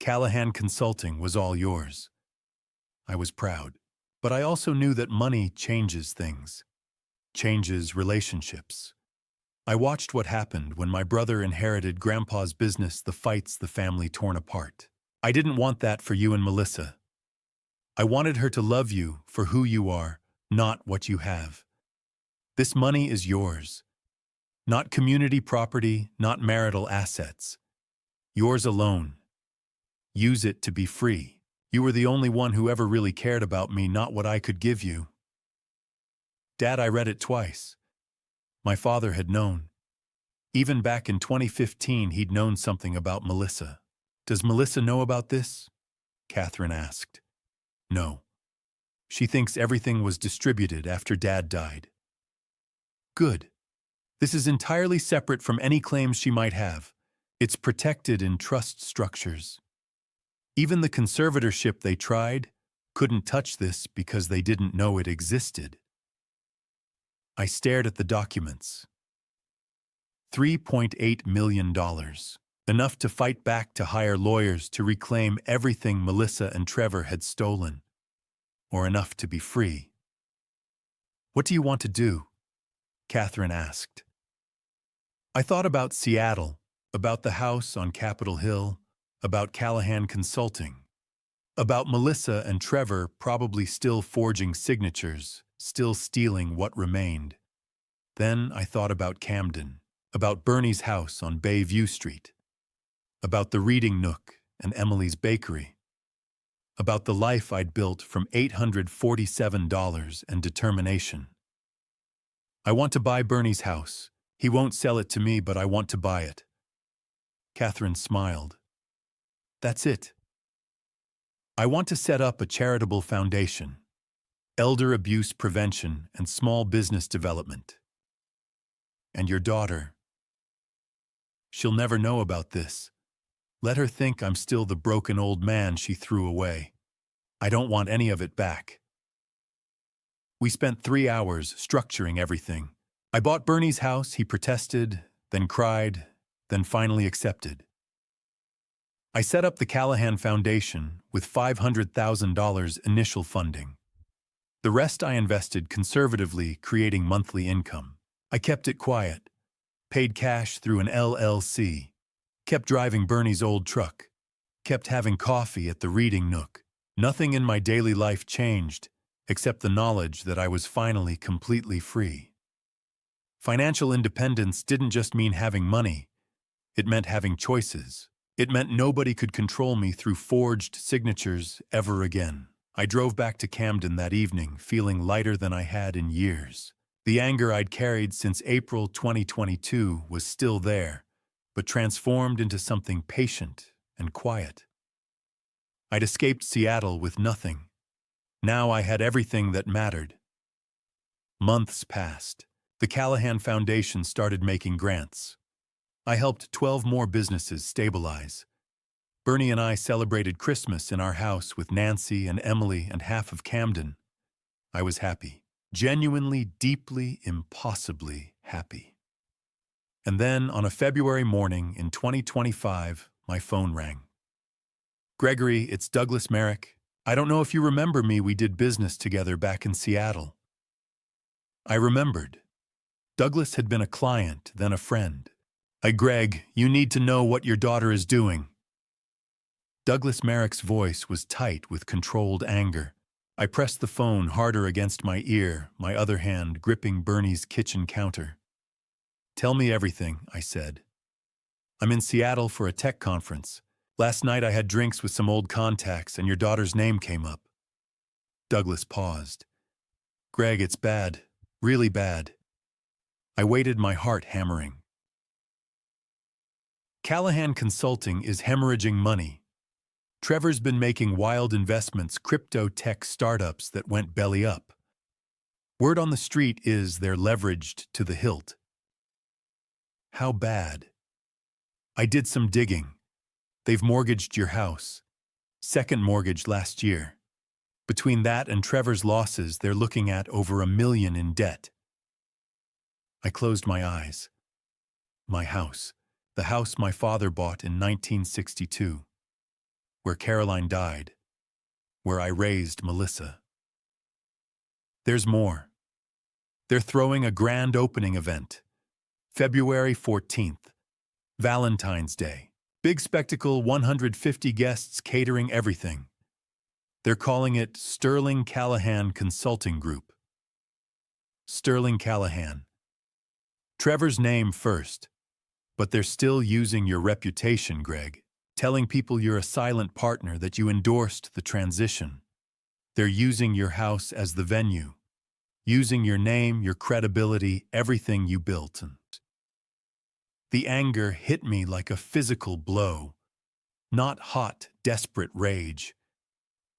Callahan Consulting was all yours. I was proud, but I also knew that money changes things, changes relationships. I watched what happened when my brother inherited Grandpa's business, the fights the family torn apart. I didn't want that for you and Melissa. I wanted her to love you for who you are, not what you have. This money is yours. Not community property, not marital assets. Yours alone. Use it to be free. You were the only one who ever really cared about me, not what I could give you. Dad, I read it twice. My father had known. Even back in 2015, he'd known something about Melissa. Does Melissa know about this? Catherine asked. No. She thinks everything was distributed after Dad died. Good. This is entirely separate from any claims she might have. It's protected in trust structures. Even the conservatorship they tried couldn't touch this because they didn't know it existed. I stared at the documents. $3.8 million. Enough to fight back, to hire lawyers to reclaim everything Melissa and Trevor had stolen. Or enough to be free. What do you want to do? Catherine asked. I thought about Seattle, about the house on Capitol Hill, about Callahan Consulting, about Melissa and Trevor probably still forging signatures, still stealing what remained. Then I thought about Camden, about Bernie's house on Bayview Street, about the Reading Nook and Emily's Bakery, about the life I'd built from $847 and determination. I want to buy Bernie's house. He won't sell it to me, but I want to buy it. Catherine smiled. That's it. I want to set up a charitable foundation, elder abuse prevention and small business development. And your daughter, she'll never know about this. Let her think I'm still the broken old man she threw away. I don't want any of it back. We spent 3 hours structuring everything. I bought Bernie's house, he protested, then cried, then finally accepted. I set up the Callahan Foundation with $500,000 initial funding. The rest I invested conservatively, creating monthly income. I kept it quiet, paid cash through an LLC, kept driving Bernie's old truck, kept having coffee at the Reading Nook. Nothing in my daily life changed, except the knowledge that I was finally completely free. Financial independence didn't just mean having money. It meant having choices. It meant nobody could control me through forged signatures ever again. I drove back to Camden that evening, feeling lighter than I had in years. The anger I'd carried since April 2022 was still there, but transformed into something patient and quiet. I'd escaped Seattle with nothing. Now I had everything that mattered. Months passed. The Callahan Foundation started making grants. I helped 12 more businesses stabilize. Bernie and I celebrated Christmas in our house with Nancy and Emily and half of Camden. I was happy. Genuinely, deeply, impossibly happy. And then, on a February morning in 2025, my phone rang. Gregory, it's Douglas Merrick. I don't know if you remember me, we did business together back in Seattle. I remembered. Douglas had been a client, then a friend. Greg, you need to know what your daughter is doing. Douglas Merrick's voice was tight with controlled anger. I pressed the phone harder against my ear, my other hand gripping Bernie's kitchen counter. Tell me everything, I said. I'm in Seattle for a tech conference. Last night I had drinks with some old contacts and your daughter's name came up. Douglas paused. Greg, it's bad. Really bad. I waited, my heart hammering. Callahan Consulting is hemorrhaging money. Trevor's been making wild investments, crypto tech startups that went belly up. Word on the street is they're leveraged to the hilt. How bad? I did some digging. They've mortgaged your house. Second mortgage last year. Between that and Trevor's losses, they're looking at over $1 million in debt. I closed my eyes. My house. The house my father bought in 1962. Where Caroline died. Where I raised Melissa. There's more. They're throwing a grand opening event. February 14th. Valentine's Day. Big spectacle, 150 guests, catering, everything. They're calling it Sterling Callahan Consulting Group. Sterling Callahan. Trevor's name first. But they're still using your reputation, Greg. Telling people you're a silent partner, that you endorsed the transition. They're using your house as the venue. Using your name, your credibility, everything you built. The anger hit me like a physical blow. Not hot, desperate rage.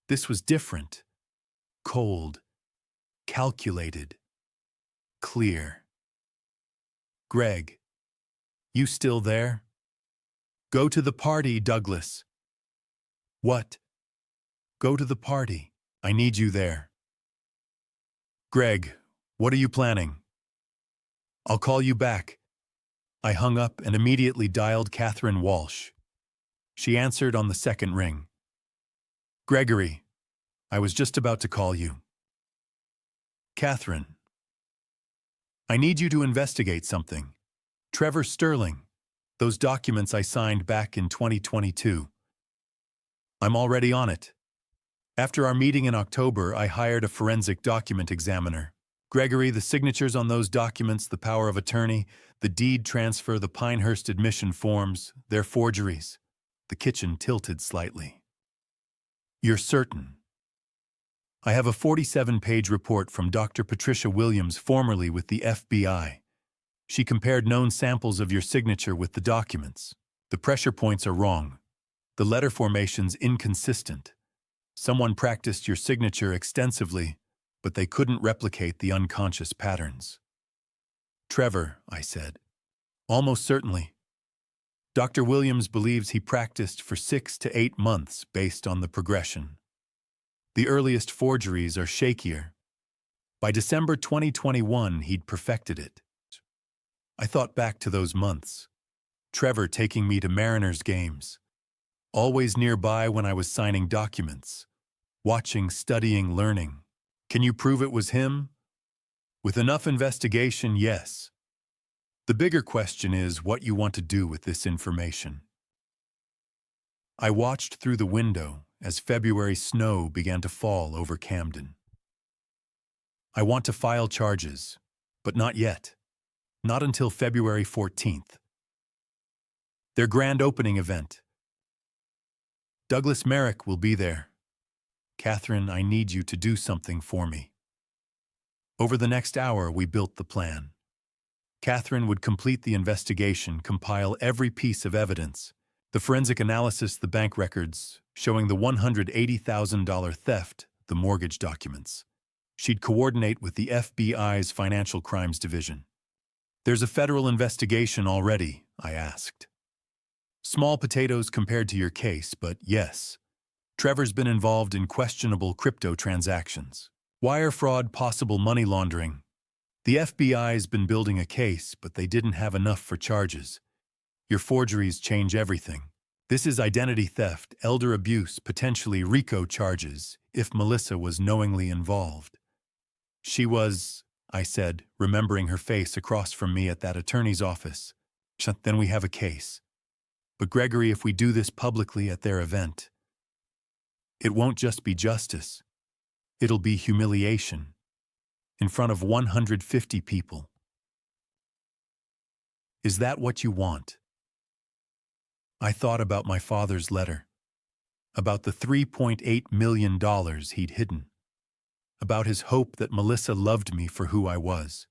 This was different. Cold. Calculated. Clear. Greg, you still there? Go to the party, Douglas. What? Go to the party. I need you there. Greg, what are you planning? I'll call you back. I hung up and immediately dialed Catherine Walsh. She answered on the second ring. Gregory, I was just about to call you. Catherine, I need you to investigate something. Trevor Sterling. Those documents I signed back in 2022. I'm already on it. After our meeting in October, I hired a forensic document examiner. Gregory, the signatures on those documents, the power of attorney, the deed transfer, the Pinehurst admission forms, they're forgeries. The kitchen tilted slightly. You're certain? I have a 47-page report from Dr. Patricia Williams, formerly with the FBI. She compared known samples of your signature with the documents. The pressure points are wrong. The letter formation's inconsistent. Someone practiced your signature extensively, but they couldn't replicate the unconscious patterns. Trevor, I said. Almost certainly. Dr. Williams believes he practiced for 6 to 8 months based on the progression. The earliest forgeries are shakier. By December 2021, he'd perfected it. I thought back to those months. Trevor taking me to Mariners games. Always nearby when I was signing documents. Watching, studying, learning. Can you prove it was him? With enough investigation, yes. The bigger question is what you want to do with this information. I watched through the window as February snow began to fall over Camden. I want to file charges, but not yet. Not until February 14th. Their grand opening event. Douglas Merrick will be there. Catherine, I need you to do something for me. Over the next hour, we built the plan. Catherine would complete the investigation, compile every piece of evidence, the forensic analysis, the bank records, showing the $180,000 theft, the mortgage documents. She'd coordinate with the FBI's Financial Crimes Division. "There's a federal investigation already," I asked. "Small potatoes compared to your case, but yes. Trevor's been involved in questionable crypto transactions. Wire fraud, possible money laundering. The FBI's been building a case, but they didn't have enough for charges. Your forgeries change everything. This is identity theft, elder abuse, potentially RICO charges, if Melissa was knowingly involved." "She was," I said, remembering her face across from me at that attorney's office. "Then we have a case. But Gregory, if we do this publicly at their event, it won't just be justice. It'll be humiliation. In front of 150 people. Is that what you want?" I thought about my father's letter, about the $3.8 million he'd hidden, about his hope that Melissa loved me for who I was.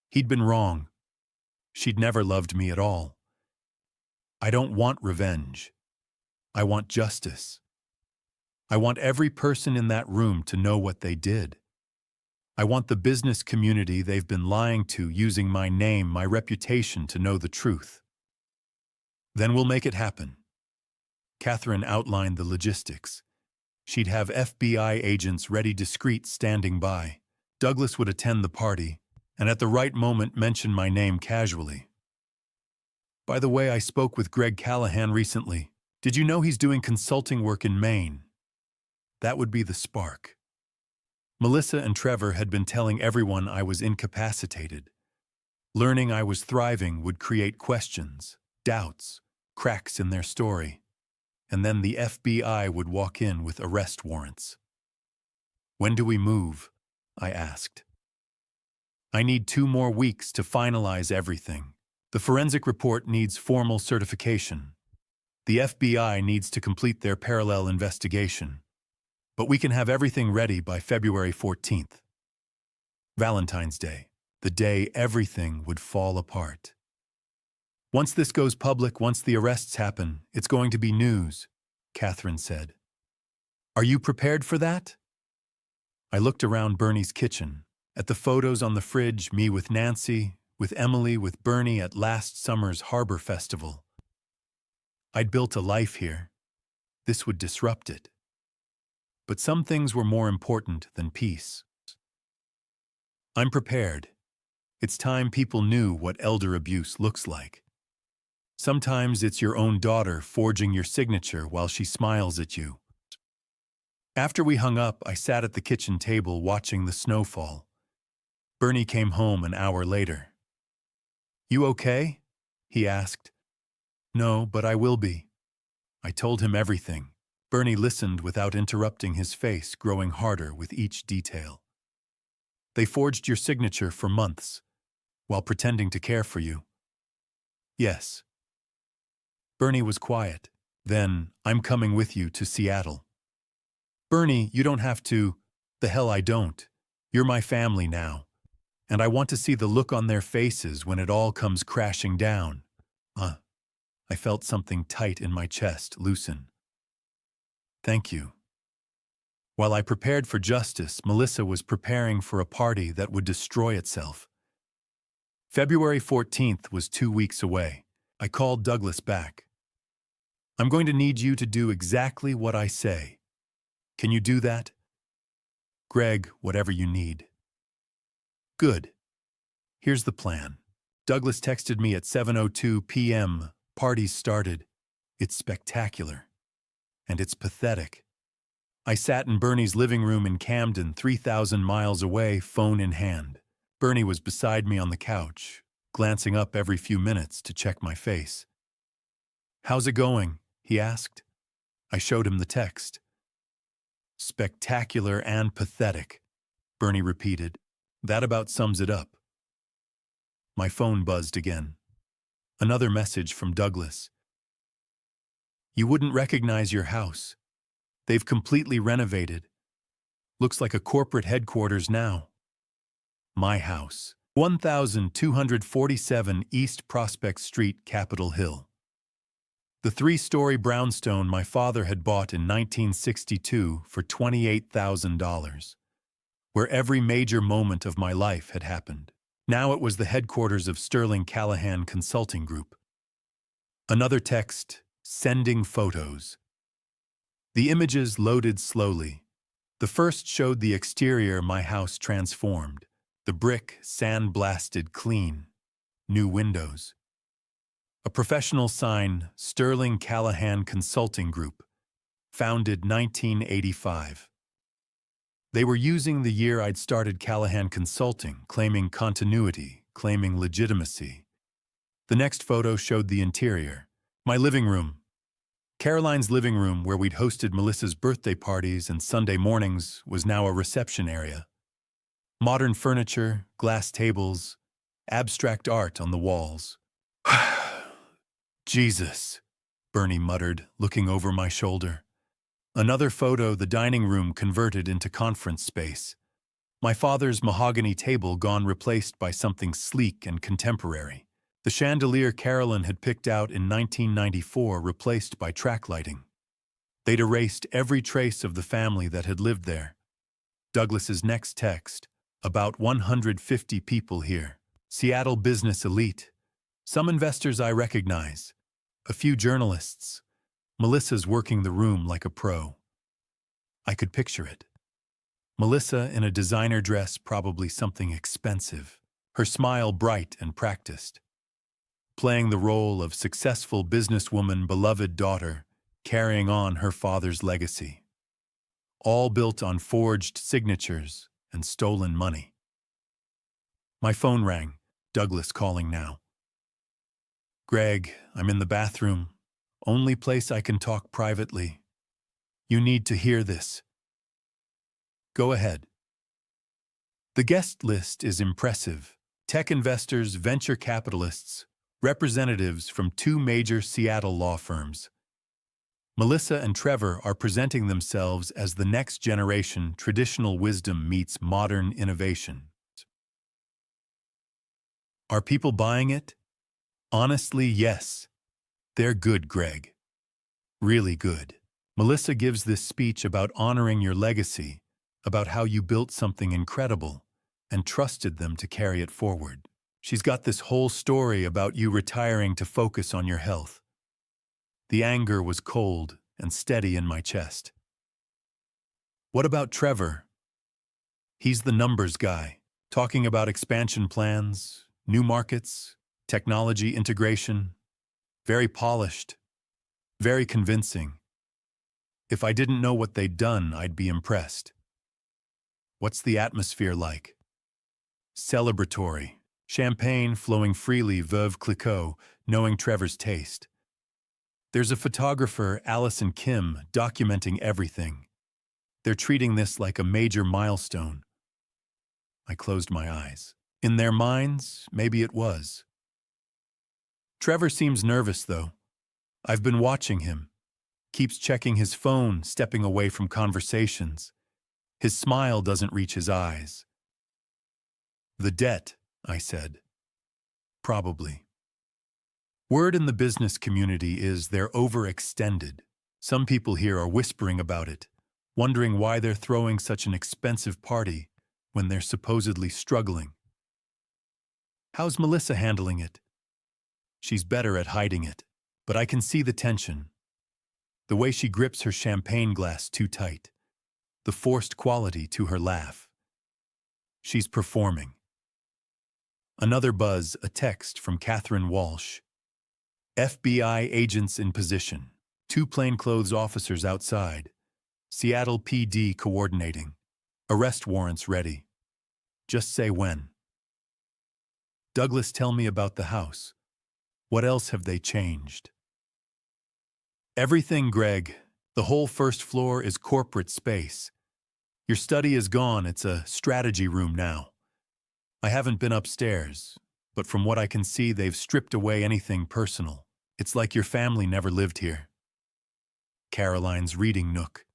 He'd been wrong. She'd never loved me at all. I don't want revenge. I want justice. I want every person in that room to know what they did. I want the business community they've been lying to, using my name, my reputation, to know the truth. Then we'll make it happen. Catherine outlined the logistics. She'd have FBI agents ready, discreet, standing by. Douglas would attend the party, and at the right moment mention my name casually. "By the way, I spoke with Greg Callahan recently. Did you know he's doing consulting work in Maine?" That would be the spark. Melissa and Trevor had been telling everyone I was incapacitated. Learning I was thriving would create questions, doubts, cracks in their story, and then the FBI would walk in with arrest warrants. "When do we move?" I asked. "I need 2 more weeks to finalize everything. The forensic report needs formal certification. The FBI needs to complete their parallel investigation. But we can have everything ready by February 14th. Valentine's Day, the day everything would fall apart. Once this goes public, once the arrests happen, it's going to be news," Catherine said. "Are you prepared for that?" I looked around Bernie's kitchen, at the photos on the fridge, me with Nancy, with Emily, with Bernie at last summer's Harbor Festival. I'd built a life here. This would disrupt it. But some things were more important than peace. "I'm prepared. It's time people knew what elder abuse looks like. Sometimes it's your own daughter forging your signature while she smiles at you." After we hung up, I sat at the kitchen table watching the snowfall. Bernie came home an hour later. "You okay?" he asked. "No, but I will be." I told him everything. Bernie listened without interrupting, his face growing harder with each detail. "They forged your signature for months, while pretending to care for you." "Yes." Bernie was quiet. Then, "I'm coming with you to Seattle." "Bernie, you don't have to." "The hell I don't. You're my family now. And I want to see the look on their faces when it all comes crashing down." I felt something tight in my chest loosen. "Thank you." While I prepared for justice, Melissa was preparing for a party that would destroy itself. February 14th was 2 weeks away. I called Douglas back. "I'm going to need you to do exactly what I say. Can you do that?" "Greg, whatever you need." "Good. Here's the plan." Douglas texted me at 7:02 p.m. "Party's started. It's spectacular. And it's pathetic." I sat in Bernie's living room in Camden, 3,000 miles away, phone in hand. Bernie was beside me on the couch, glancing up every few minutes to check my face. "How's it going?" he asked. I showed him the text. "Spectacular and pathetic," Bernie repeated. "That about sums it up." My phone buzzed again. Another message from Douglas. "You wouldn't recognize your house. They've completely renovated. Looks like a corporate headquarters now. My house. 1247 East Prospect Street, Capitol Hill." The three-story brownstone my father had bought in 1962 for $28,000, where every major moment of my life had happened. Now it was the headquarters of Sterling Callahan Consulting Group. Another text, sending photos. The images loaded slowly. The first showed the exterior my house transformed. The brick sandblasted clean. New windows. A professional sign, Sterling Callahan Consulting Group, founded 1985. They were using the year I'd started Callahan Consulting, claiming continuity, claiming legitimacy. The next photo showed the interior. My living room. Caroline's living room, where we'd hosted Melissa's birthday parties and Sunday mornings, was now a reception area. Modern furniture, glass tables, abstract art on the walls. Jesus, Bernie muttered, looking over my shoulder. Another photo, the dining room converted into conference space. My father's mahogany table gone, replaced by something sleek and contemporary. The chandelier Carolyn had picked out in 1994 replaced by track lighting. They'd erased every trace of the family that had lived there. Douglas's next text, about 150 people here. Seattle business elite. Some investors I recognize. A few journalists. Melissa's working the room like a pro. I could picture it. Melissa in a designer dress, probably something expensive. Her smile bright and practiced. Playing the role of successful businesswoman, beloved daughter, carrying on her father's legacy. All built on forged signatures and stolen money. My phone rang. Douglas calling now. Greg, I'm in the bathroom. Only place I can talk privately. You need to hear this. Go ahead. The guest list is impressive. Tech investors, venture capitalists, representatives from two major Seattle law firms. Melissa and Trevor are presenting themselves as the next generation. Traditional wisdom meets modern innovation. Are people buying it? Honestly, yes. They're good, Greg. Really good. Melissa gives this speech about honoring your legacy, about how you built something incredible and trusted them to carry it forward. She's got this whole story about you retiring to focus on your health. The anger was cold and steady in my chest. What about Trevor? He's the numbers guy, talking about expansion plans, new markets, technology integration. Very polished, very convincing. If I didn't know what they'd done, I'd be impressed. What's the atmosphere like? Celebratory. Champagne flowing freely, Veuve Clicquot, knowing Trevor's taste. There's a photographer, Allison Kim, documenting everything. They're treating this like a major milestone. I closed my eyes. In their minds, maybe it was. Trevor seems nervous, though. I've been watching him. Keeps checking his phone, stepping away from conversations. His smile doesn't reach his eyes. The debt, I said. Probably. Word in the business community is they're overextended. Some people here are whispering about it, wondering why they're throwing such an expensive party when they're supposedly struggling. How's Melissa handling it? She's better at hiding it, but I can see the tension. The way she grips her champagne glass too tight. The forced quality to her laugh. She's performing. Another buzz, a text from Catherine Walsh. FBI agents in position. 2 plainclothes officers outside. Seattle PD coordinating. Arrest warrants ready. Just say when. Douglas, tell me about the house. What else have they changed? Everything, Greg. The whole first floor is corporate space. Your study is gone. It's a strategy room now. I haven't been upstairs, but from what I can see, they've stripped away anything personal. It's like your family never lived here. Caroline's reading nook.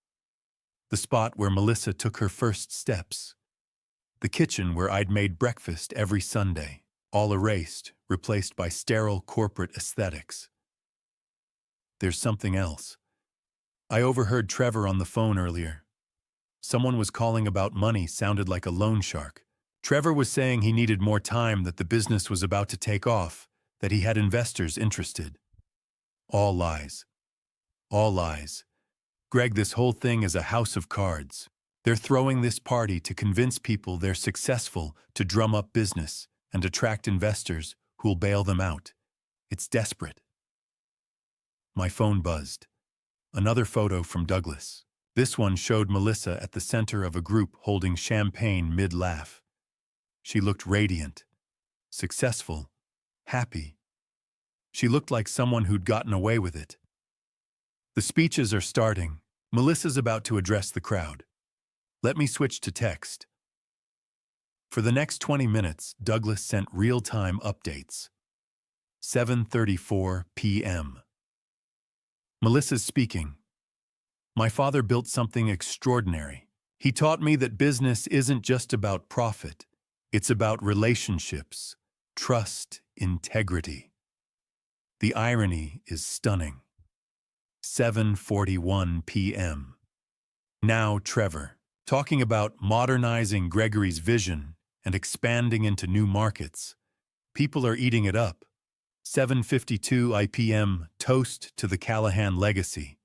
The spot where Melissa took her first steps. The kitchen where I'd made breakfast every Sunday. All erased, replaced by sterile corporate aesthetics. there's something else. I overheard Trevor on the phone earlier. Someone was calling about money, sounded like a loan shark. Trevor was saying he needed more time, that the business was about to take off, that he had investors interested. All lies. All lies. Greg, this whole thing is a house of cards. They're throwing this party to convince people they're successful, to drum up business and attract investors who'll bail them out. It's desperate. My phone buzzed. Another photo from Douglas. This one showed Melissa at the center of a group holding champagne mid-laugh. She looked radiant, successful, happy. She looked like someone who'd gotten away with it. The speeches are starting. Melissa's about to address the crowd. Let me switch to text. For the next 20 minutes, Douglas sent real-time updates. 7:34 p.m. Melissa's speaking. My father built something extraordinary. He taught me that business isn't just about profit. It's about relationships, trust, integrity. The irony is stunning. 7:41 p.m. Now Trevor, talking about modernizing Gregory's vision and expanding into new markets. People are eating it up. 7:52 p.m. Toast to the Callahan legacy.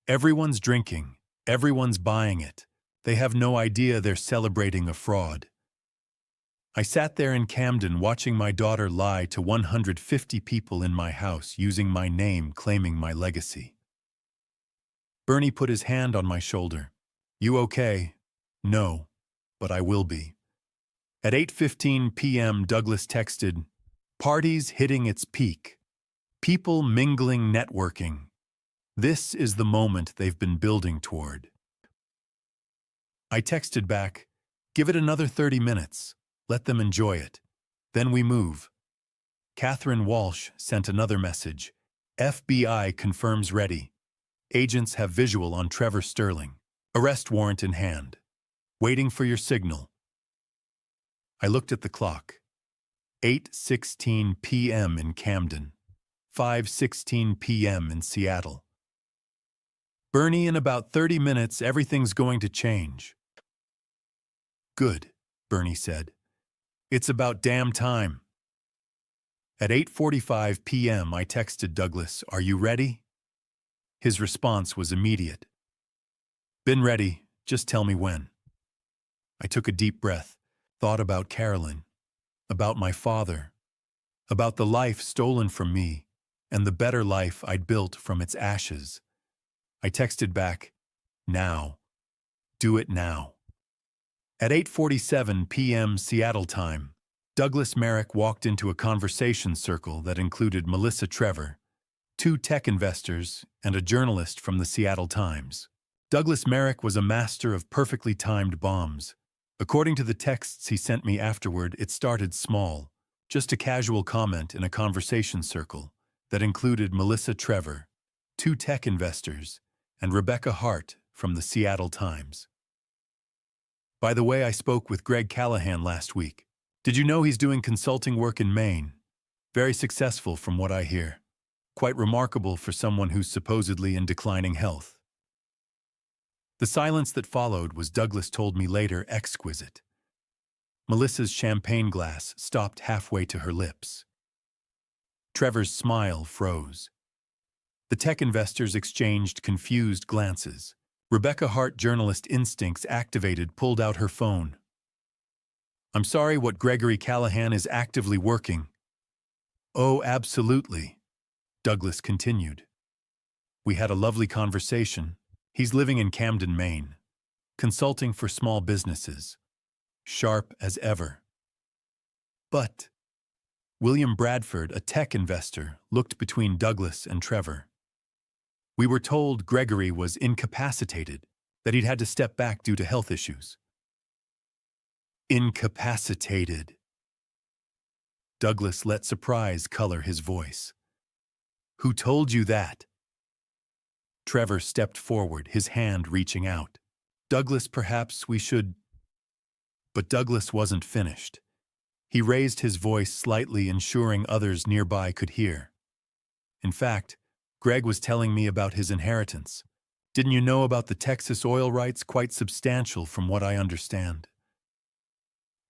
Everyone's drinking. Everyone's buying it. They have no idea they're celebrating a fraud. I sat there in Camden watching my daughter lie to 150 people in my house using my name, claiming my legacy. Bernie put his hand on my shoulder. You okay? No, but I will be. At 8:15 p.m. Douglas texted, parties hitting its peak. People mingling, networking. This is the moment they've been building toward. I texted back, give it another 30 minutes. Let them enjoy it. Then we move. Catherine Walsh sent another message. FBI confirms ready. Agents have visual on Trevor Sterling. Arrest warrant in hand. Waiting for your signal. I looked at the clock. 8:16 p.m. in Camden. 5:16 p.m. in Seattle. Bernie, in about 30 minutes, everything's going to change. Good, Bernie said. It's about damn time. At 8:45 p.m. I texted Douglas, are you ready? His response was immediate. Been ready, just tell me when. I took a deep breath, thought about Carolyn, about my father, about the life stolen from me, and the better life I'd built from its ashes. I texted back, now. Do it now. At 8:47 p.m. Seattle time, Douglas Merrick walked into a conversation circle that included Melissa Trevor, 2 tech investors, and a journalist from the Seattle Times. Douglas Merrick was a master of perfectly timed bombs. According to the texts he sent me afterward, it started small, just a casual comment in a conversation circle that included Melissa Trevor, 2 tech investors, and Rebecca Hart from the Seattle Times. By the way, I spoke with Greg Callahan last week. Did you know he's doing consulting work in Maine? Very successful from what I hear. Quite remarkable for someone who's supposedly in declining health. The silence that followed was, Douglas told me later, exquisite. Melissa's champagne glass stopped halfway to her lips. Trevor's smile froze. The tech investors exchanged confused glances. Rebecca Hart, journalist instincts activated, pulled out her phone. I'm sorry, what Gregory Callahan is actively working. Oh, absolutely, Douglas continued. We had a lovely conversation. He's living in Camden, Maine, consulting for small businesses, sharp as ever. But William Bradford, a tech investor, looked between Douglas and Trevor. We were told Gregory was incapacitated, that he'd had to step back due to health issues. Incapacitated. Douglas let surprise color his voice. Who told you that? Trevor stepped forward, his hand reaching out. Douglas, perhaps we should... But Douglas wasn't finished. He raised his voice slightly, ensuring others nearby could hear. In fact, Greg was telling me about his inheritance. Didn't you know about the Texas oil rights? Quite substantial from what I understand.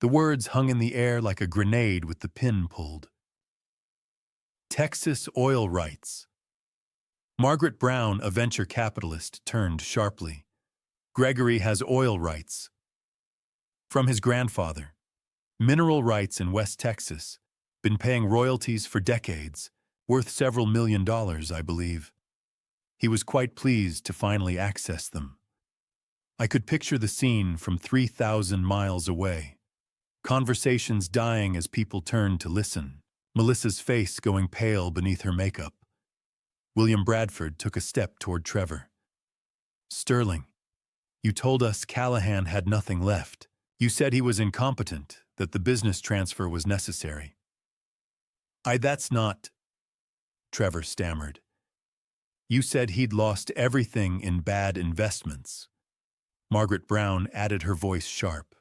The words hung in the air like a grenade with the pin pulled. Texas oil rights. Margaret Brown, a venture capitalist, turned sharply. Gregory has oil rights. From his grandfather. Mineral rights in West Texas. Been paying royalties for decades, worth several $1,000,000, I believe. He was quite pleased to finally access them. I could picture the scene from 3,000 miles away. Conversations dying as people turned to listen. Melissa's face going pale beneath her makeup. William Bradford took a step toward Trevor. Sterling, you told us Callahan had nothing left. You said he was incompetent, that the business transfer was necessary. That's not... Trevor stammered. You said he'd lost everything in bad investments. Margaret Brown added, her voice sharp.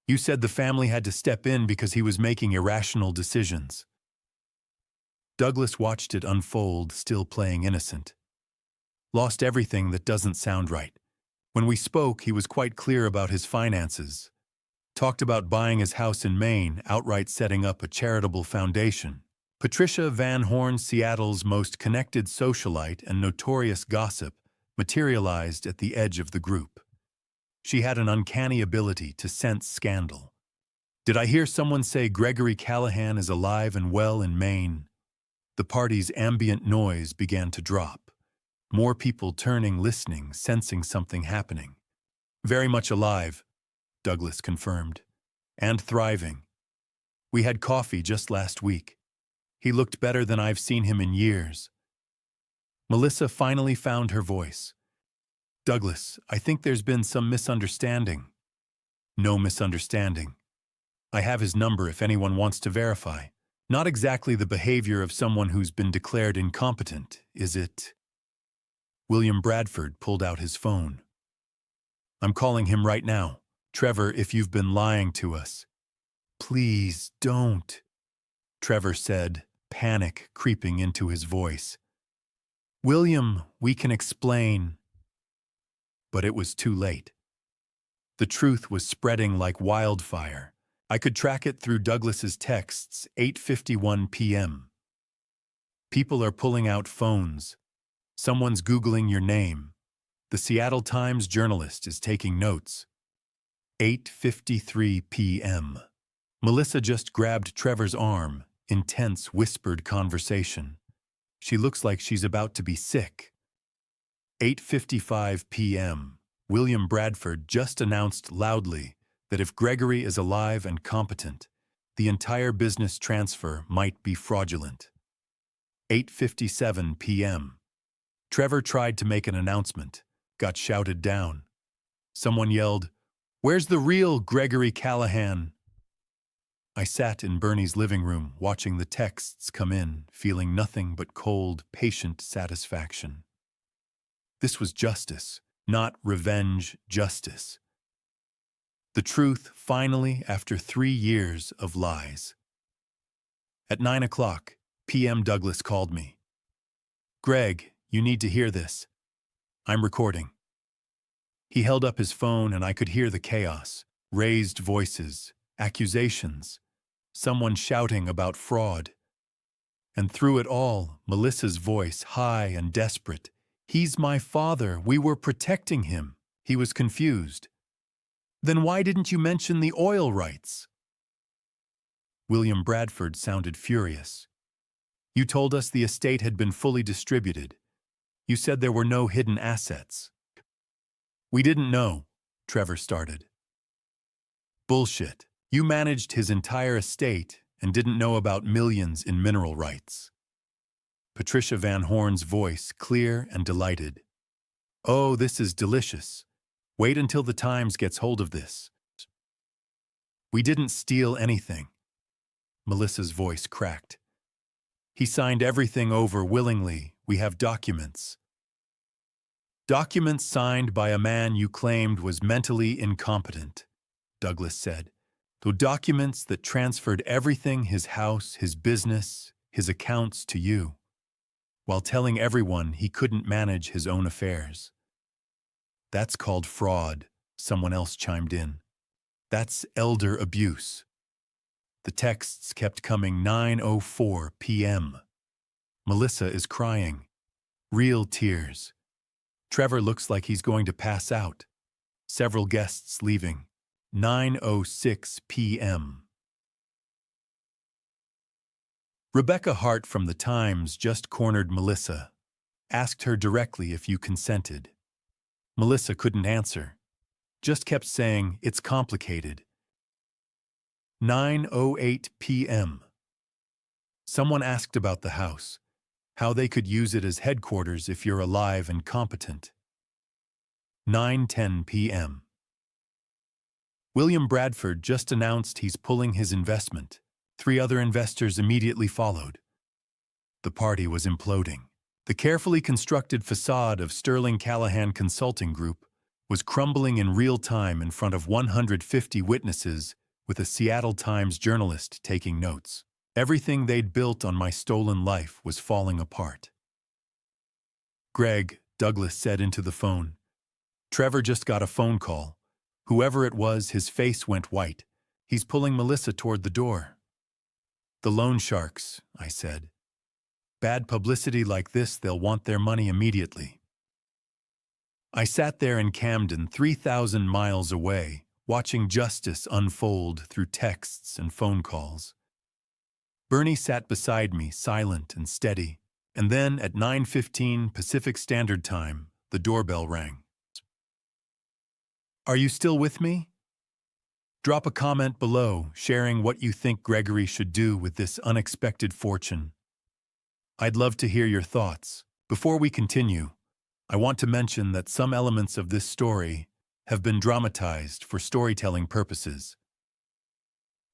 You said the family had to step in because he was making irrational decisions. Douglas watched it unfold, still playing innocent. Lost everything, that doesn't sound right. When we spoke, he was quite clear about his finances. Talked about buying his house in Maine, outright setting up a charitable foundation. Patricia Van Horn, Seattle's most connected socialite and notorious gossip, materialized at the edge of the group. She had an uncanny ability to sense scandal. Did I hear someone say Gregory Callahan is alive and well in Maine? The party's ambient noise began to drop. More people turning, listening, sensing something happening. Very much alive, Douglas confirmed. And thriving. We had coffee just last week. He looked better than I've seen him in years. Melissa finally found her voice. Douglas, I think there's been some misunderstanding. No misunderstanding. I have his number if anyone wants to verify. Not exactly the behavior of someone who's been declared incompetent, is it? William Bradford pulled out his phone. I'm calling him right now. Trevor, if you've been lying to us. Please don't, Trevor said, panic creeping into his voice. William, we can explain. But it was too late. The truth was spreading like wildfire. I could track it through Douglas's texts, 8:51 p.m. People are pulling out phones. Someone's Googling your name. The Seattle Times journalist is taking notes. 8:53 p.m. Melissa just grabbed Trevor's arm, intense whispered conversation. She looks like she's about to be sick. 8:55 p.m. William Bradford just announced loudly that if Gregory is alive and competent, the entire business transfer might be fraudulent. 8:57 p.m. Trevor tried to make an announcement, got shouted down. Someone yelled, "Where's the real Gregory Callahan?" I sat in Bernie's living room watching the texts come in, feeling nothing but cold, patient satisfaction. This was justice, not revenge justice. The truth, finally, after 3 years of lies. At 9:00 p.m. Douglas called me. Greg, you need to hear this. I'm recording. He held up his phone and I could hear the chaos, raised voices, accusations, someone shouting about fraud. And through it all, Melissa's voice, high and desperate. He's my father. We were protecting him. He was confused. Then why didn't you mention the oil rights? William Bradford sounded furious. You told us the estate had been fully distributed. You said there were no hidden assets. We didn't know, Trevor started. Bullshit. You managed his entire estate and didn't know about millions in mineral rights. Patricia Van Horn's voice, clear and delighted. Oh, this is delicious. Wait until the Times gets hold of this. We didn't steal anything. Melissa's voice cracked. He signed everything over willingly. We have documents. Documents signed by a man you claimed was mentally incompetent, Douglas said. The documents that transferred everything, his house, his business, his accounts to you. while telling everyone he couldn't manage his own affairs. That's called fraud, someone else chimed in. That's elder abuse. The texts kept coming. 9:04 p.m. Melissa is crying. Real tears. Trevor looks like he's going to pass out. Several guests leaving. 9:06 p.m. Rebecca Hart from The Times just cornered Melissa, asked her directly if you consented. Melissa couldn't answer, just kept saying, "It's complicated." 9:08 p.m. Someone asked about the house, how they could use it as headquarters if you're alive and competent. 9:10 p.m. William Bradford just announced he's pulling his investment. 3 other investors immediately followed. The party was imploding. The carefully constructed facade of Sterling Callahan Consulting Group was crumbling in real time in front of 150 witnesses, with a Seattle Times journalist taking notes. Everything they'd built on my stolen life was falling apart. "Greg," Douglas said into the phone. "Trevor just got a phone call. Whoever it was, his face went white. He's pulling Melissa toward the door." "The loan sharks," I said. "Bad publicity like this, they'll want their money immediately." I sat there in Camden, 3,000 miles away, watching justice unfold through texts and phone calls. Bernie sat beside me, silent and steady, and then at 9:15 Pacific Standard Time, the doorbell rang. "Are you still with me? Drop a comment below sharing what you think Gregory should do with this unexpected fortune. I'd love to hear your thoughts. Before we continue, I want to mention that some elements of this story have been dramatized for storytelling purposes.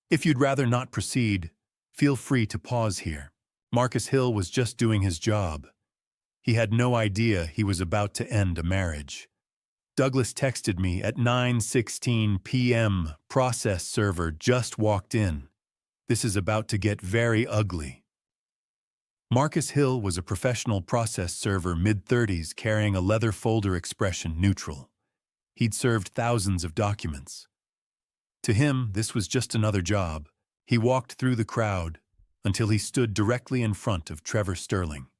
If you'd rather not proceed, feel free to pause here. Marcus Hill was just doing his job. He had no idea he was about to end a marriage. Douglas texted me at 9:16 p.m. Process server just walked in. This is about to get very ugly. Marcus Hill was a professional process server, mid-30s, carrying a leather folder, expression neutral. He'd served thousands of documents. To him, this was just another job. He walked through the crowd until he stood directly in front of Trevor Sterling.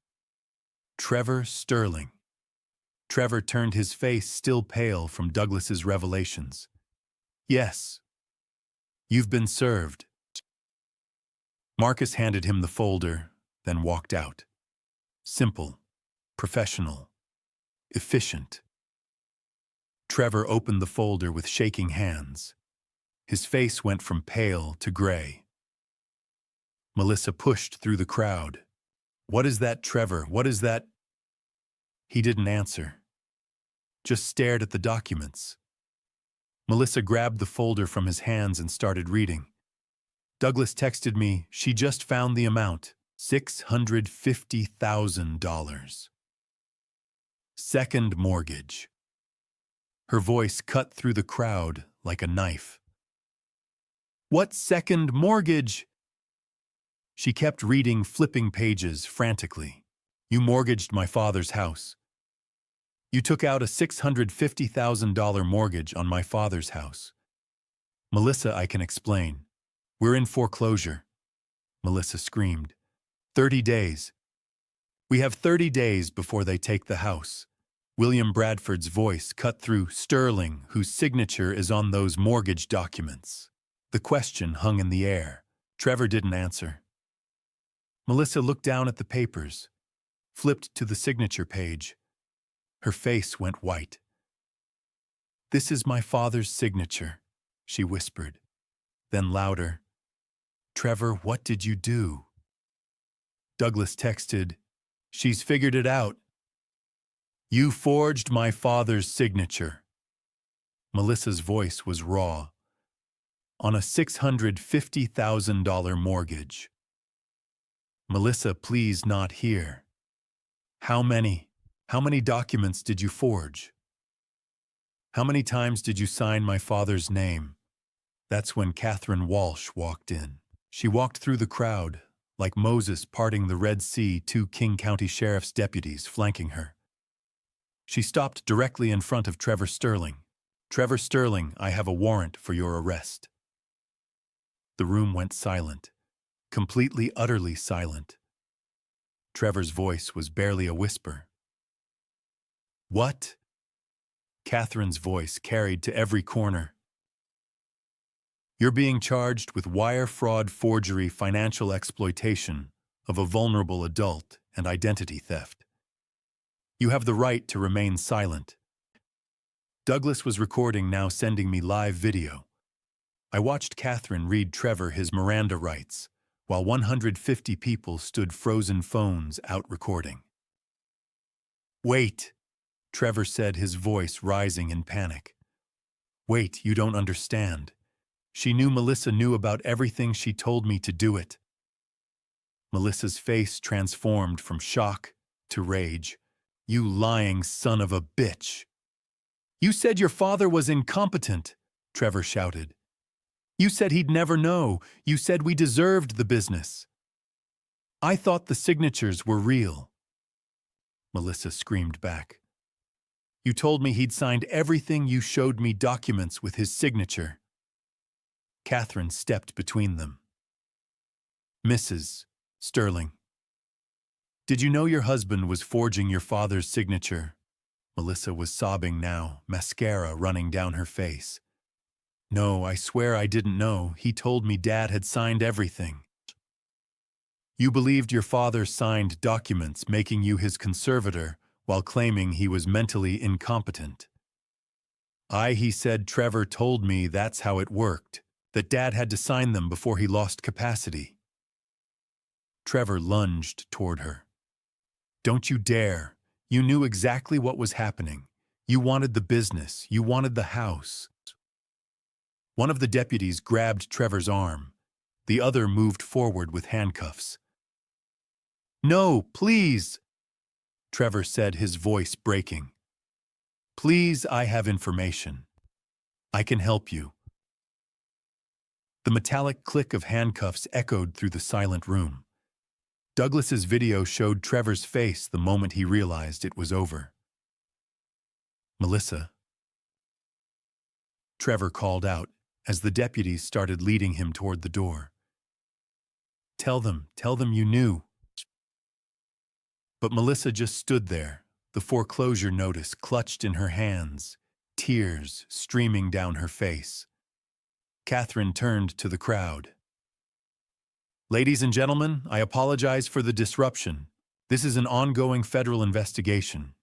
Trevor Sterling. Trevor turned, his face still pale from Douglas's revelations. "Yes. You've been served." Marcus handed him the folder, then walked out. Simple, professional, efficient. Trevor opened the folder with shaking hands. His face went from pale to gray. Melissa pushed through the crowd. "What is that, Trevor? What is that?" He didn't answer, just stared at the documents. Melissa grabbed the folder from his hands and started reading. Douglas texted me, "She just found the amount, $650,000. Second mortgage." Her voice cut through the crowd like a knife. "What second mortgage?" She kept reading, flipping pages frantically. "You mortgaged my father's house. You took out a $650,000 mortgage on my father's house." "Melissa, I can explain. We're in foreclosure." Melissa screamed. 30 days. We have 30 days before they take the house." William Bradford's voice cut through. "Sterling, whose signature is on those mortgage documents." The question hung in the air. Trevor didn't answer. Melissa looked down at the papers, flipped to the signature page. Her face went white. "This is my father's signature," she whispered. Then louder, "Trevor, what did you do?" Douglas texted, "She's figured it out. You forged my father's signature." Melissa's voice was raw. "On a $650,000 mortgage." "Melissa, please, not here." How many documents did you forge? How many times did you sign my father's name?" That's when Catherine Walsh walked in. She walked through the crowd like Moses parting the Red Sea, two King County Sheriff's deputies flanking her. She stopped directly in front of Trevor Sterling. "Trevor Sterling, I have a warrant for your arrest." The room went silent, completely, utterly silent. Trevor's voice was barely a whisper. "What?" Catherine's voice carried to every corner. "You're being charged with wire fraud, forgery, financial exploitation of a vulnerable adult, and identity theft. You have the right to remain silent." Douglas was recording, now sending me live video. I watched Catherine read Trevor his Miranda rights, while 150 people stood frozen, phones out recording. "Wait," Trevor said, his voice rising in panic. "Wait, you don't understand. She knew Melissa knew about everything. She told me to do it." Melissa's face transformed from shock to rage. "You lying son of a bitch! You said your father was incompetent," Trevor shouted. "You said he'd never know. You said we deserved the business. I thought the signatures were real." Melissa screamed back. "You told me he'd signed everything. You showed me documents with his signature." Catherine stepped between them. "Mrs. Sterling, did you know your husband was forging your father's signature?" Melissa was sobbing now, mascara running down her face. "No, I swear I didn't know. He told me Dad had signed everything." "You believed your father signed documents making you his conservator while claiming he was mentally incompetent." He said Trevor told me that's how it worked, that Dad had to sign them before he lost capacity." Trevor lunged toward her. "Don't you dare. You knew exactly what was happening. You wanted the business. You wanted the house." One of the deputies grabbed Trevor's arm. The other moved forward with handcuffs. "No, please," Trevor said, his voice breaking. "Please, I have information. I can help you." The metallic click of handcuffs echoed through the silent room. Douglas's video showed Trevor's face the moment he realized it was over. "Melissa," Trevor called out as the deputies started leading him toward the door. Tell them you knew." But Melissa just stood there, the foreclosure notice clutched in her hands, tears streaming down her face. Catherine turned to the crowd. "Ladies and gentlemen, I apologize for the disruption. This is an ongoing federal investigation.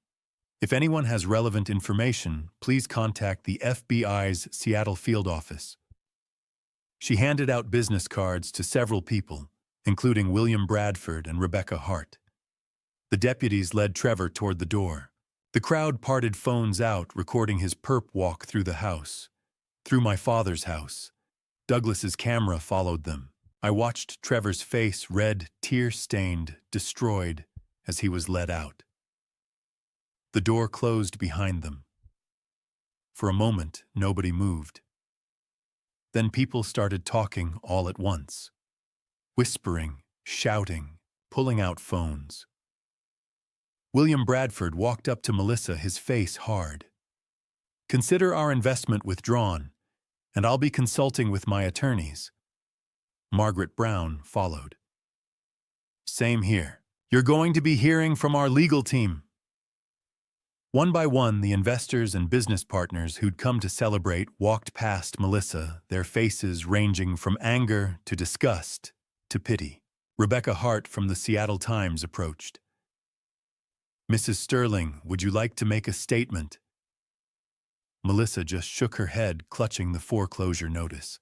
If anyone has relevant information, please contact the FBI's Seattle field office." She handed out business cards to several people, including William Bradford and Rebecca Hart. The deputies led Trevor toward the door. The crowd parted, phones out, recording his perp walk through the house. Through my father's house. Douglas's camera followed them. I watched Trevor's face, red, tear-stained, destroyed, as he was led out. The door closed behind them. For a moment, nobody moved. Then people started talking all at once. Whispering, shouting, pulling out phones. William Bradford walked up to Melissa, his face hard. "Consider our investment withdrawn, and I'll be consulting with my attorneys." Margaret Brown followed. "Same here. You're going to be hearing from our legal team." One by one, the investors and business partners who'd come to celebrate walked past Melissa, their faces ranging from anger to disgust to pity. Rebecca Hart from the Seattle Times approached. "Mrs. Sterling, would you like to make a statement?" Melissa just shook her head, clutching the foreclosure notice.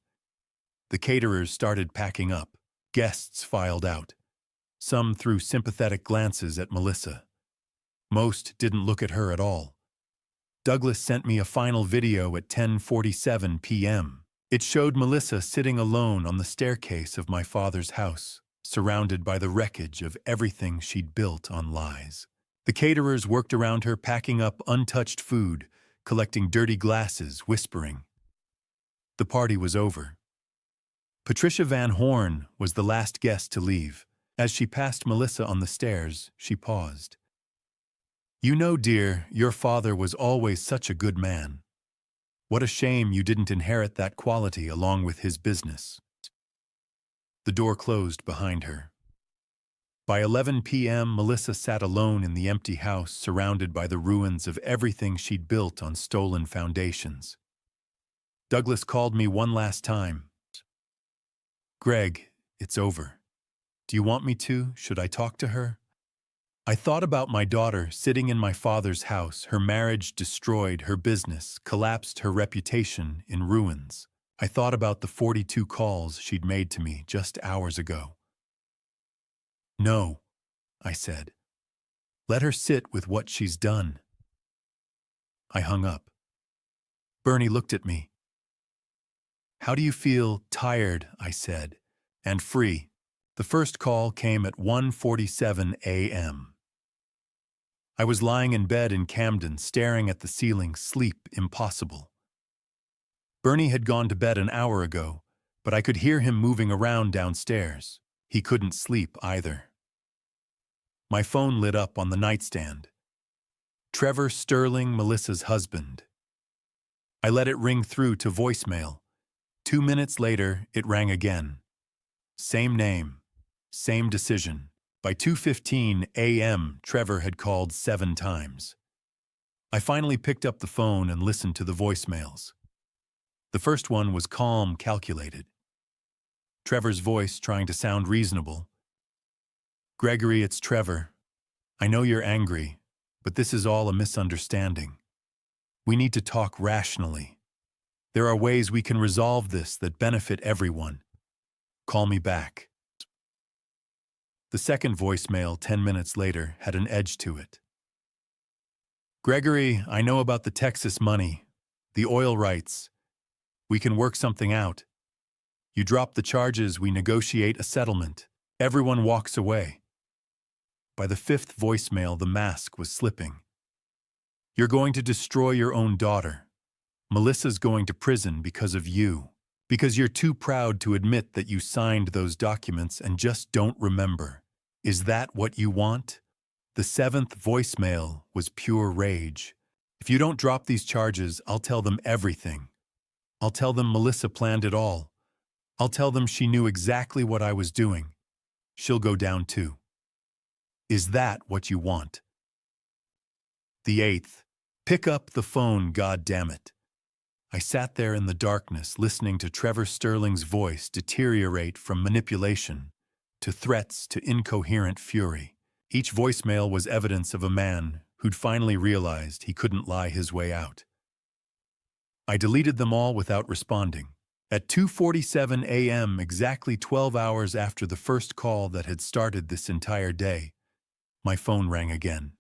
The caterers started packing up. Guests filed out. Some threw sympathetic glances at Melissa. Most didn't look at her at all. Douglas sent me a final video at 10:47 p.m. It showed Melissa sitting alone on the staircase of my father's house, surrounded by the wreckage of everything she'd built on lies. The caterers worked around her, packing up untouched food, collecting dirty glasses, whispering. The party was over. Patricia Van Horn was the last guest to leave. As she passed Melissa on the stairs, she paused. You know, dear, your father was always such a good man. What a shame you didn't inherit that quality along with his business. The door closed behind her. By 11 p.m., Melissa sat alone in the empty house, surrounded by the ruins of everything she'd built on stolen foundations. Douglas called me one last time. Greg, it's over. Do you want me to? Should I talk to her? I thought about my daughter sitting in my father's house, her marriage destroyed, her business collapsed, her reputation in ruins. I thought about the 42 calls she'd made to me just hours ago. No, I said. Let her sit with what she's done. I hung up. Bernie looked at me. How do you feel? Tired, I said, and free. The first call came at 1:47 a.m. I was lying in bed in Camden, staring at the ceiling, sleep impossible. Bernie had gone to bed an hour ago, but I could hear him moving around downstairs. He couldn't sleep either. My phone lit up on the nightstand. Trevor Sterling, Melissa's husband. I let it ring through to voicemail. 2 minutes later, it rang again. Same name, same decision. By 2:15 a.m., Trevor had called 7 times. I finally picked up the phone and listened to the voicemails. The first one was calm, calculated. Trevor's voice trying to sound reasonable. Gregory, it's Trevor. I know you're angry, but this is all a misunderstanding. We need to talk rationally. There are ways we can resolve this that benefit everyone. Call me back. The second voicemail 10 minutes later had an edge to it. Gregory, I know about the Texas money, the oil rights. We can work something out. You drop the charges, we negotiate a settlement. Everyone walks away. By the fifth voicemail, the mask was slipping. You're going to destroy your own daughter. Melissa's going to prison because of you. Because you're too proud to admit that you signed those documents and just don't remember. Is that what you want? The seventh voicemail was pure rage. If you don't drop these charges, I'll tell them everything. I'll tell them Melissa planned it all. I'll tell them she knew exactly what I was doing. She'll go down too. Is that what you want? The eighth. Pick up the phone, goddammit. I sat there in the darkness, listening to Trevor Sterling's voice deteriorate from manipulation to threats to incoherent fury. Each voicemail was evidence of a man who'd finally realized he couldn't lie his way out. I deleted them all without responding. At 2:47 a.m., exactly 12 hours after the first call that had started this entire day, my phone rang again.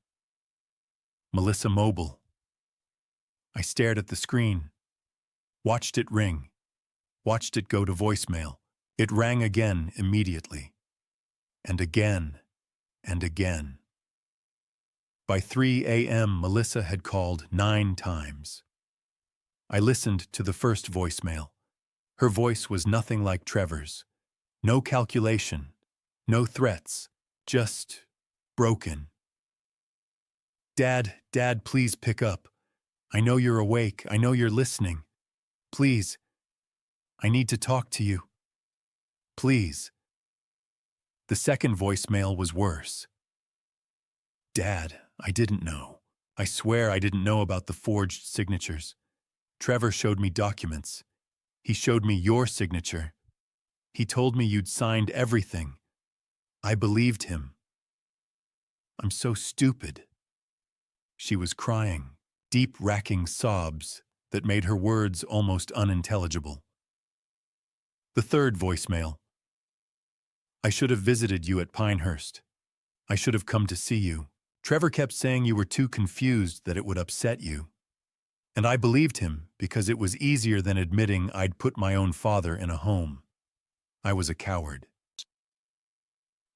Melissa Mobile. I stared at the screen. Watched it ring. Watched it go to voicemail. It rang again immediately. And again. And again. By 3 a.m., Melissa had called 9 times. I listened to the first voicemail. Her voice was nothing like Trevor's. No calculation. No threats. Just broken. Dad, please pick up. I know you're awake. I know you're listening. Please, I need to talk to you. Please. The second voicemail was worse. Dad, I didn't know. I swear I didn't know about the forged signatures. Trevor showed me documents. He showed me your signature. He told me you'd signed everything. I believed him. I'm so stupid. She was crying, deep racking sobs that made her words almost unintelligible. The third voicemail. I should have visited you at Pinehurst. I should have come to see you. Trevor kept saying you were too confused, that it would upset you. And I believed him because it was easier than admitting I'd put my own father in a home. I was a coward.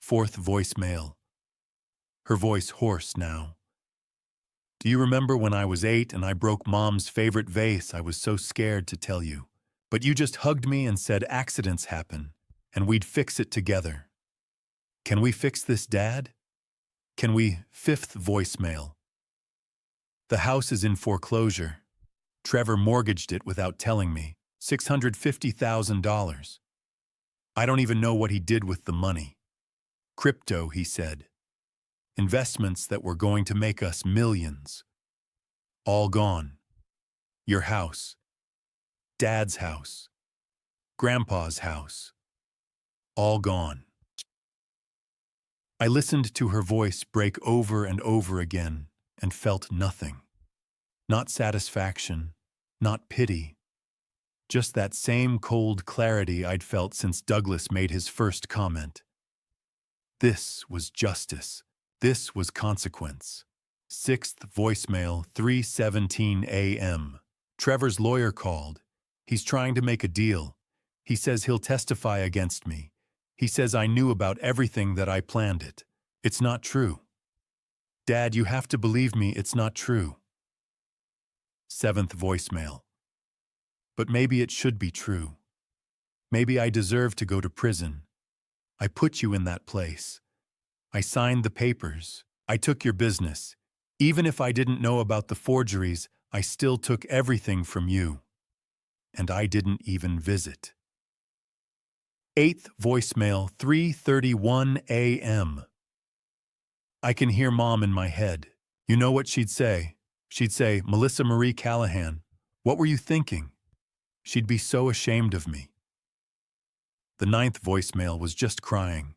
Fourth voicemail. Her voice hoarse now. Do you remember when I was 8 and I broke Mom's favorite vase? I was so scared to tell you. But you just hugged me and said accidents happen, and we'd fix it together. Can we fix this, Dad? Can we? Fifth voicemail. The house is in foreclosure. Trevor mortgaged it without telling me. $650,000. I don't even know what he did with the money. Crypto, he said. Investments that were going to make us millions. All gone. Your house. Dad's house. Grandpa's house. All gone. I listened to her voice break over and over again and felt nothing. Not satisfaction, not pity. Just that same cold clarity I'd felt since Douglas made his first comment. This was justice. This was consequence. Sixth voicemail, 3:17 a.m. Trevor's lawyer called. He's trying to make a deal. He says he'll testify against me. He says I knew about everything, that I planned it. It's not true. Dad, you have to believe me, it's not true. Seventh voicemail. But maybe it should be true. Maybe I deserve to go to prison. I put you in that place. I signed the papers. I took your business. Even if I didn't know about the forgeries, I still took everything from you. And I didn't even visit. Eighth voicemail, 3:31 a.m. I can hear Mom in my head. You know what she'd say? She'd say, Melissa Marie Callahan, what were you thinking? She'd be so ashamed of me. The ninth voicemail was just crying.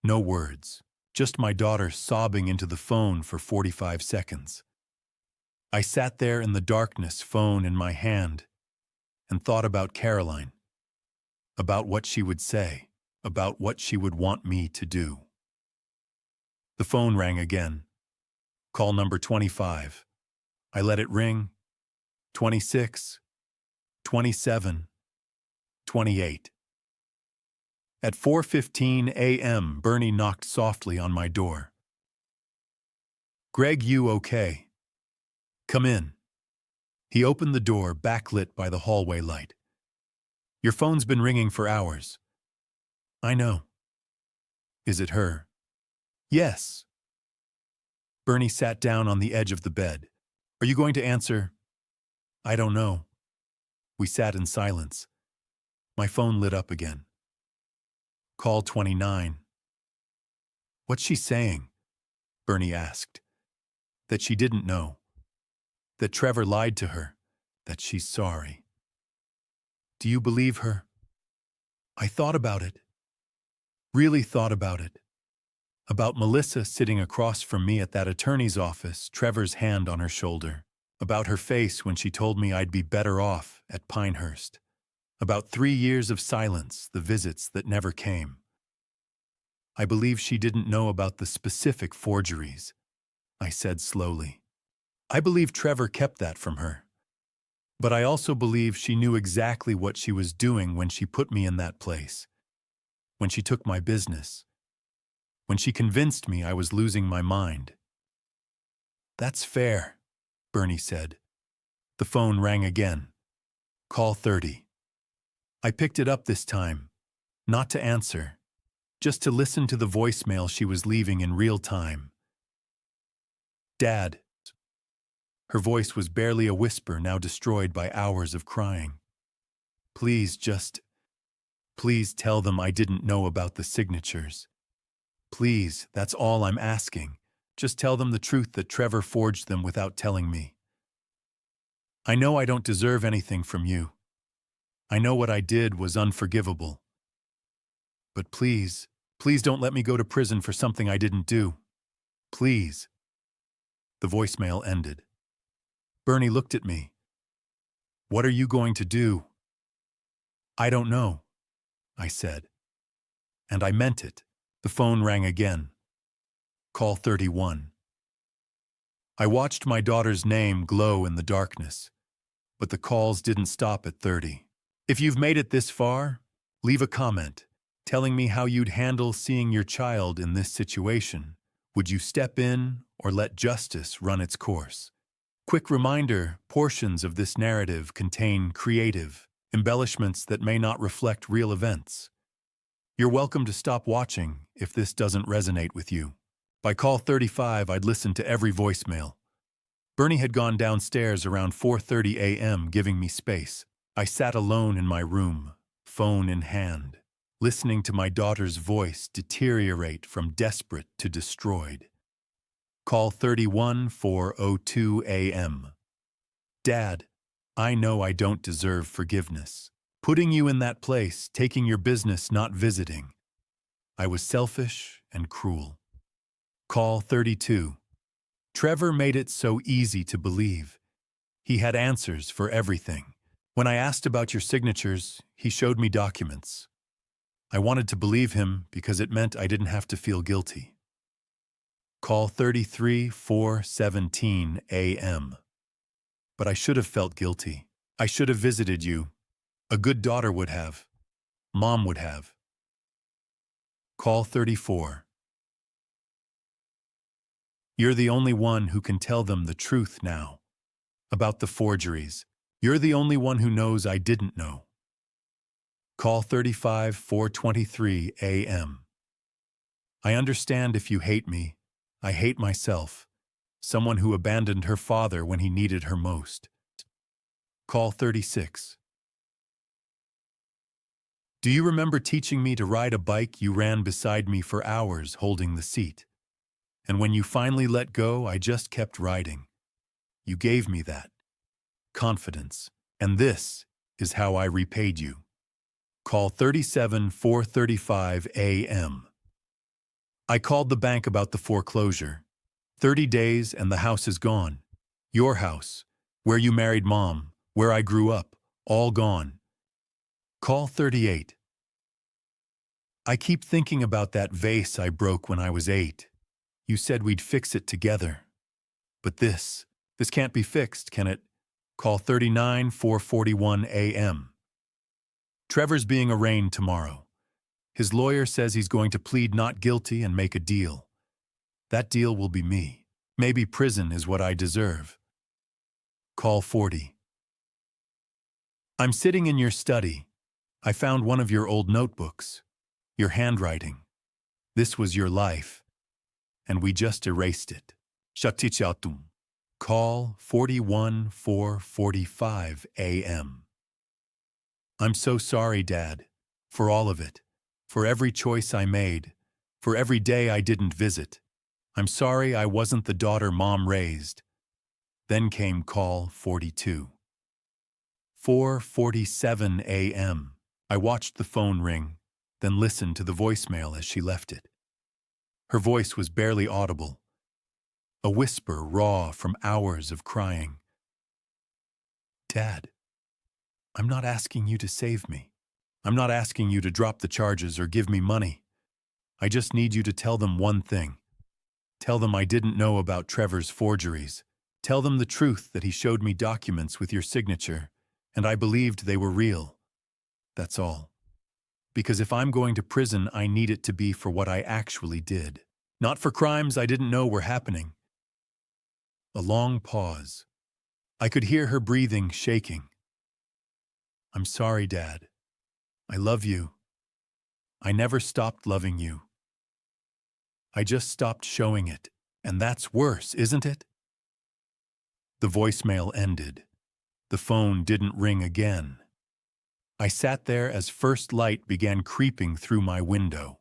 No words, just my daughter sobbing into the phone for 45 seconds. I sat there in the darkness, phone in my hand, and thought about Caroline, about what she would say, about what she would want me to do. The phone rang again. Call number 25. I let it ring. 26, 27, 28. At 4:15 a.m., Bernie knocked softly on my door. Greg, you okay? Come in. He opened the door, backlit by the hallway light. Your phone's been ringing for hours. I know. Is it her? Yes. Bernie sat down on the edge of the bed. Are you going to answer? I don't know. We sat in silence. My phone lit up again. Call 29. What's she saying? Bernie asked. That she didn't know. That Trevor lied to her. That she's sorry. Do you believe her? I thought about it. Really thought about it. About Melissa sitting across from me at that attorney's office, Trevor's hand on her shoulder. About her face when she told me I'd be better off at Pinehurst. About 3 years of silence, the visits that never came. I believe she didn't know about the specific forgeries, I said slowly. I believe Trevor kept that from her. But I also believe she knew exactly what she was doing when she put me in that place. When she took my business. When she convinced me I was losing my mind. That's fair, Bernie said. The phone rang again. Call 30. I picked it up this time, not to answer, just to listen to the voicemail she was leaving in real time. Dad. Her voice was barely a whisper, now destroyed by hours of crying. Please tell them I didn't know about the signatures. Please, that's all I'm asking. Just tell them the truth, that Trevor forged them without telling me. I know I don't deserve anything from you. I know what I did was unforgivable. But please don't let me go to prison for something I didn't do. Please. The voicemail ended. Bernie looked at me. What are you going to do? I don't know, I said. And I meant it. The phone rang again. Call 31. I watched my daughter's name glow in the darkness, but the calls didn't stop at 30. If you've made it this far, leave a comment telling me how you'd handle seeing your child in this situation. Would you step in or let justice run its course? Quick reminder, portions of this narrative contain creative embellishments that may not reflect real events. You're welcome to stop watching if this doesn't resonate with you. By call 35, I'd listened to every voicemail. Bernie had gone downstairs around 4:30 a.m., giving me space. I sat alone in my room, phone in hand, listening to my daughter's voice deteriorate from desperate to destroyed. Call 31, 4:02 a.m. Dad, I know I don't deserve forgiveness. Putting you in that place, taking your business, not visiting. I was selfish and cruel. Call 32. Trevor made it so easy to believe. He had answers for everything. When I asked about your signatures, he showed me documents. I wanted to believe him because it meant I didn't have to feel guilty. Call 33, 4:17 a.m. But I should have felt guilty. I should have visited you. A good daughter would have. Mom would have. Call 34. You're the only one who can tell them the truth now. About the forgeries. You're the only one who knows I didn't know. Call 35, 4:23 a.m. I understand if you hate me. I hate myself. Someone who abandoned her father when he needed her most. Call 36. Do you remember teaching me to ride a bike? You ran beside me for hours holding the seat. And when you finally let go, I just kept riding. You gave me that confidence. And this is how I repaid you. Call 37, 4:35 a.m. I called the bank about the foreclosure. 30 days and the house is gone. Your house, where you married Mom, where I grew up, all gone. Call 38. I keep thinking about that vase I broke when I was 8. You said we'd fix it together. But this can't be fixed, can it? Call 39, 4:41 a.m. Trevor's being arraigned tomorrow. His lawyer says he's going to plead not guilty and make a deal. That deal will be me. Maybe prison is what I deserve. Call 40. I'm sitting in your study. I found one of your old notebooks. Your handwriting. This was your life. And we just erased it. Shatichatum. Call 41, 4:45 a.m. I'm so sorry, Dad, for all of it, for every choice I made, for every day I didn't visit. I'm sorry I wasn't the daughter Mom raised. Then came call 42. 4:47 a.m. I watched the phone ring, then listened to the voicemail as she left it. Her voice was barely audible, a whisper raw from hours of crying. Dad, I'm not asking you to save me. I'm not asking you to drop the charges or give me money. I just need you to tell them one thing. Tell them I didn't know about Trevor's forgeries. Tell them the truth that he showed me documents with your signature, and I believed they were real. That's all. Because if I'm going to prison, I need it to be for what I actually did, not for crimes I didn't know were happening. A long pause. I could hear her breathing, shaking. I'm sorry, Dad. I love you. I never stopped loving you. I just stopped showing it, and that's worse, isn't it? The voicemail ended. The phone didn't ring again. I sat there as first light began creeping through my window.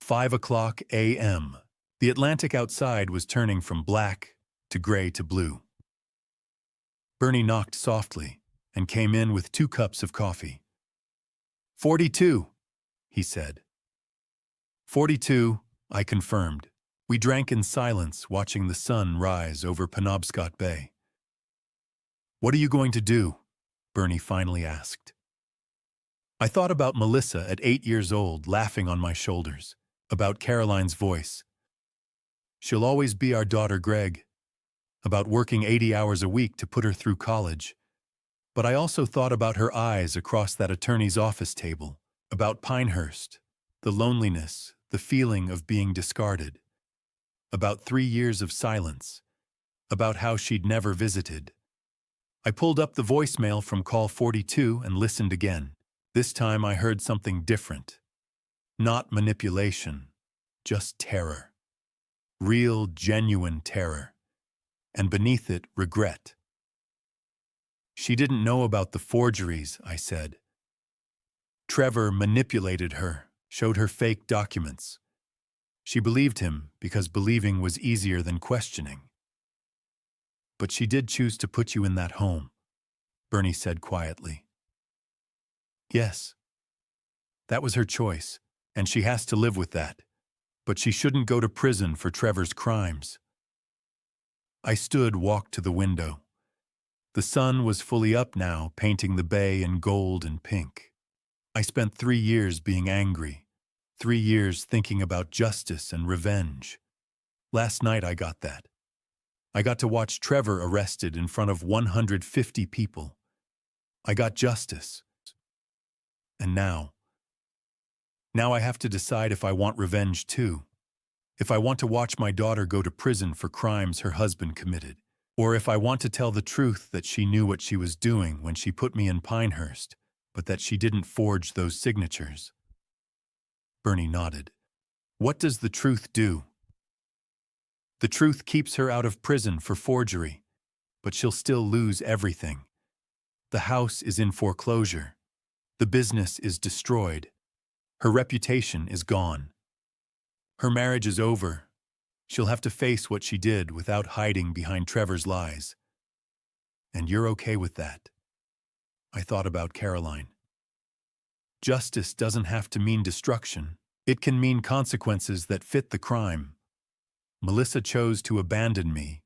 5:00 a.m. The Atlantic outside was turning from black to gray to blue. Bernie knocked softly and came in with 2 cups of coffee. 42, he said. 42, I confirmed. We drank in silence, watching the sun rise over Penobscot Bay. What are you going to do? Bernie finally asked. I thought about Melissa at 8 years old, laughing on my shoulders, about Caroline's voice. She'll always be our daughter, Greg. About working 80 hours a week to put her through college. But I also thought about her eyes across that attorney's office table, about Pinehurst, the loneliness, the feeling of being discarded, about 3 years of silence, about how she'd never visited. I pulled up the voicemail from call 42 and listened again. This time I heard something different. Not manipulation, just terror. Real, genuine terror. And beneath it, regret. She didn't know about the forgeries, I said. Trevor manipulated her, showed her fake documents. She believed him because believing was easier than questioning. But she did choose to put you in that home, Bernie said quietly. Yes. That was her choice, and she has to live with that. But she shouldn't go to prison for Trevor's crimes. I walked to the window. The sun was fully up now, painting the bay in gold and pink. I spent 3 years being angry, 3 years thinking about justice and revenge. Last night I got that. I got to watch Trevor arrested in front of 150 people. I got justice. And now I have to decide if I want revenge too. If I want to watch my daughter go to prison for crimes her husband committed. Or if I want to tell the truth that she knew what she was doing when she put me in Pinehurst, but that she didn't forge those signatures. Bernie nodded. What does the truth do? The truth keeps her out of prison for forgery, but she'll still lose everything. The house is in foreclosure. The business is destroyed. Her reputation is gone. Her marriage is over. She'll have to face what she did without hiding behind Trevor's lies. And you're okay with that? I thought about Caroline. Justice doesn't have to mean destruction. It can mean consequences that fit the crime. Melissa chose to abandon me,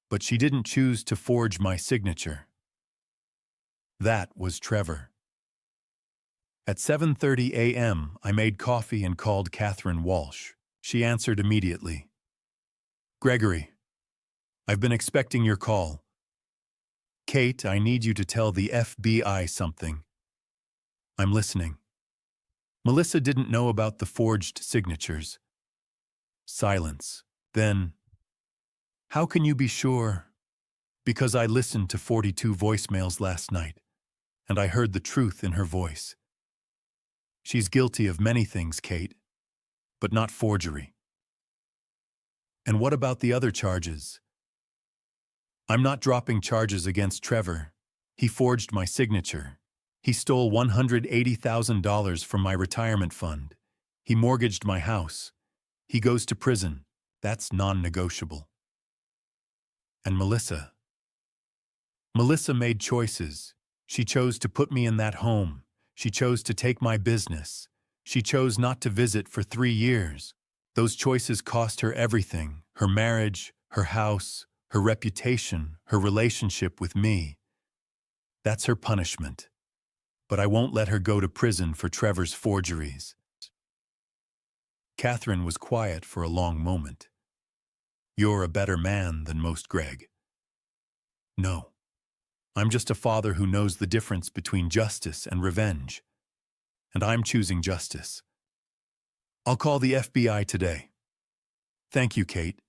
but she didn't choose to forge my signature. That was Trevor. At 7:30 a.m., I made coffee and called Catherine Walsh. She answered immediately. Gregory, I've been expecting your call. Kate, I need you to tell the FBI something. I'm listening. Melissa didn't know about the forged signatures. Silence. Then, how can you be sure? Because I listened to 42 voicemails last night, and I heard the truth in her voice. She's guilty of many things, Kate, but not forgery. And what about the other charges? I'm not dropping charges against Trevor. He forged my signature. He stole $180,000 from my retirement fund. He mortgaged my house. He goes to prison. That's non-negotiable. And Melissa? Melissa made choices. She chose to put me in that home. She chose to take my business. She chose not to visit for 3 years. Those choices cost her everything, her marriage, her house, her reputation, her relationship with me. That's her punishment. But I won't let her go to prison for Trevor's forgeries. Catherine was quiet for a long moment. You're a better man than most, Greg. No. I'm just a father who knows the difference between justice and revenge. And I'm choosing justice. I'll call the FBI today. Thank you, Kate.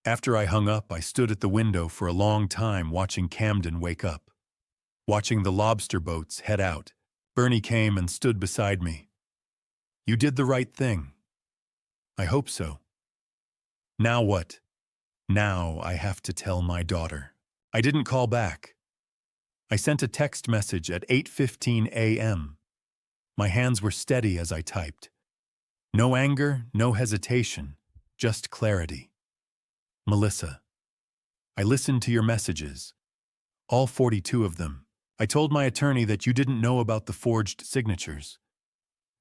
After I hung up, I stood at the window for a long time watching Camden wake up. Watching the lobster boats head out. Bernie came and stood beside me. You did the right thing. I hope so. Now what? Now I have to tell my daughter. I didn't call back. I sent a text message at 8:15 a.m. My hands were steady as I typed. No anger, no hesitation, just clarity. Melissa, I listened to your messages. All 42 of them. I told my attorney that you didn't know about the forged signatures.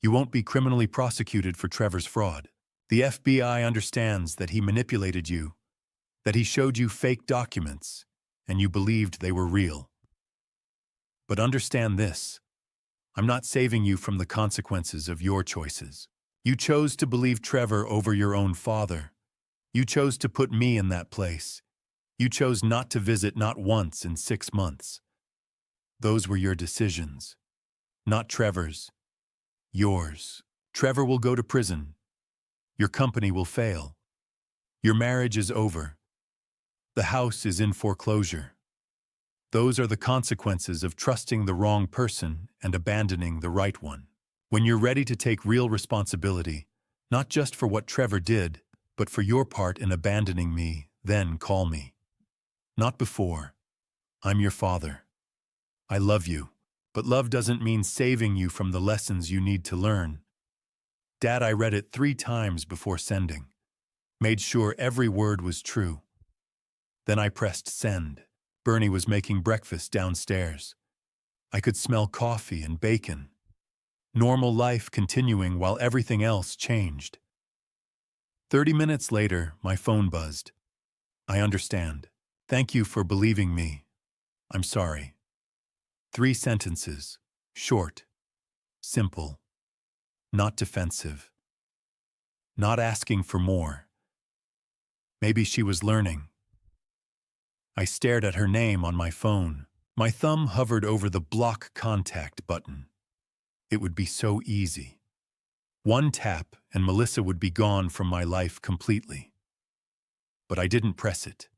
You won't be criminally prosecuted for Trevor's fraud. The FBI understands that he manipulated you, that he showed you fake documents, and you believed they were real. But understand this. I'm not saving you from the consequences of your choices. You chose to believe Trevor over your own father. You chose to put me in that place. You chose not to visit not once in 6 months. Those were your decisions. Not Trevor's. Yours. Trevor will go to prison. Your company will fail. Your marriage is over. The house is in foreclosure. Those are the consequences of trusting the wrong person and abandoning the right one. When you're ready to take real responsibility, not just for what Trevor did, but for your part in abandoning me, then call me. Not before. I'm your father. I love you, but love doesn't mean saving you from the lessons you need to learn. Dad, I read it 3 times before sending. Made sure every word was true. Then I pressed send. Bernie was making breakfast downstairs. I could smell coffee and bacon. Normal life continuing while everything else changed. 30 minutes later, my phone buzzed. I understand. Thank you for believing me. I'm sorry. 3 sentences. Short. Simple. Not defensive. Not asking for more. Maybe she was learning. I stared at her name on my phone. My thumb hovered over the block contact button. It would be so easy. 1 tap and Melissa would be gone from my life completely. But I didn't press it.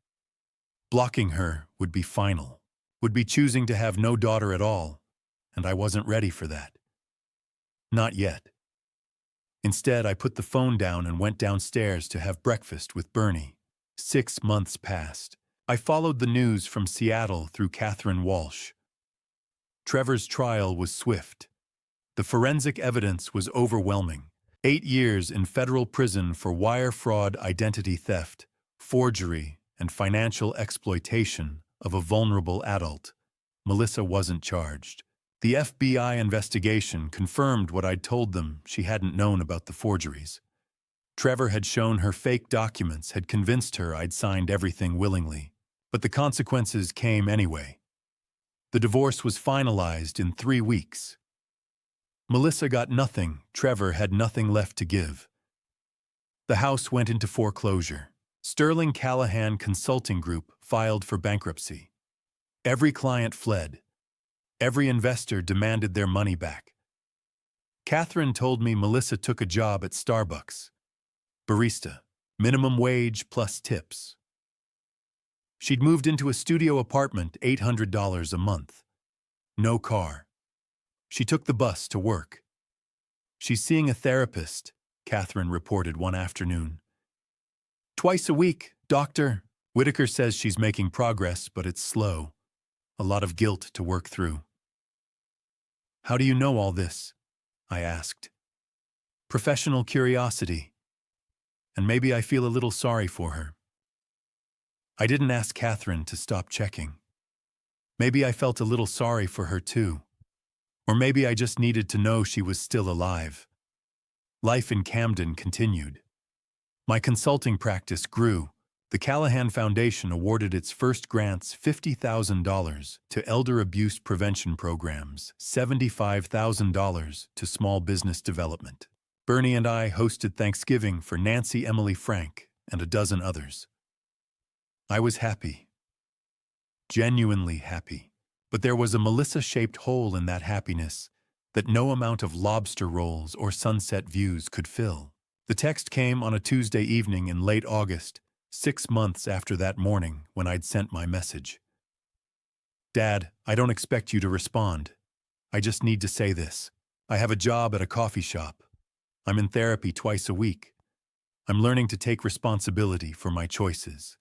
Blocking her would be final. Would be choosing to have no daughter at all, and I wasn't ready for that. Not yet. Instead, I put the phone down and went downstairs to have breakfast with Bernie. 6 months passed. I followed the news from Seattle through Catherine Walsh. Trevor's trial was swift. The forensic evidence was overwhelming. 8 years in federal prison for wire fraud, identity theft, forgery, and financial exploitation of a vulnerable adult. Melissa wasn't charged. The FBI investigation confirmed what I'd told them she hadn't known about the forgeries. Trevor had shown her fake documents, had convinced her I'd signed everything willingly. But the consequences came anyway. The divorce was finalized in 3 weeks. Melissa got nothing. Trevor had nothing left to give. The house went into foreclosure. Sterling Callahan Consulting Group filed for bankruptcy. Every client fled. Every investor demanded their money back. Catherine told me Melissa took a job at Starbucks. Barista, minimum wage plus tips. She'd moved into a studio apartment, $800 a month. No car. She took the bus to work. She's seeing a therapist, Catherine reported one afternoon. Twice a week, doctor. Whitaker says she's making progress, but it's slow. A lot of guilt to work through. How do you know all this? I asked. Professional curiosity. And maybe I feel a little sorry for her. I didn't ask Catherine to stop checking. Maybe I felt a little sorry for her too. Or maybe I just needed to know she was still alive. Life in Camden continued. My consulting practice grew. The Callahan Foundation awarded its first grants $50,000 to elder abuse prevention programs, $75,000 to small business development. Bernie and I hosted Thanksgiving for Nancy Emily Frank and a dozen others. I was happy. Genuinely happy. But there was a Melissa-shaped hole in that happiness that no amount of lobster rolls or sunset views could fill. The text came on a Tuesday evening in late August, 6 months after that morning when I'd sent my message. Dad, I don't expect you to respond. I just need to say this. I have a job at a coffee shop. I'm in therapy twice a week. I'm learning to take responsibility for my choices.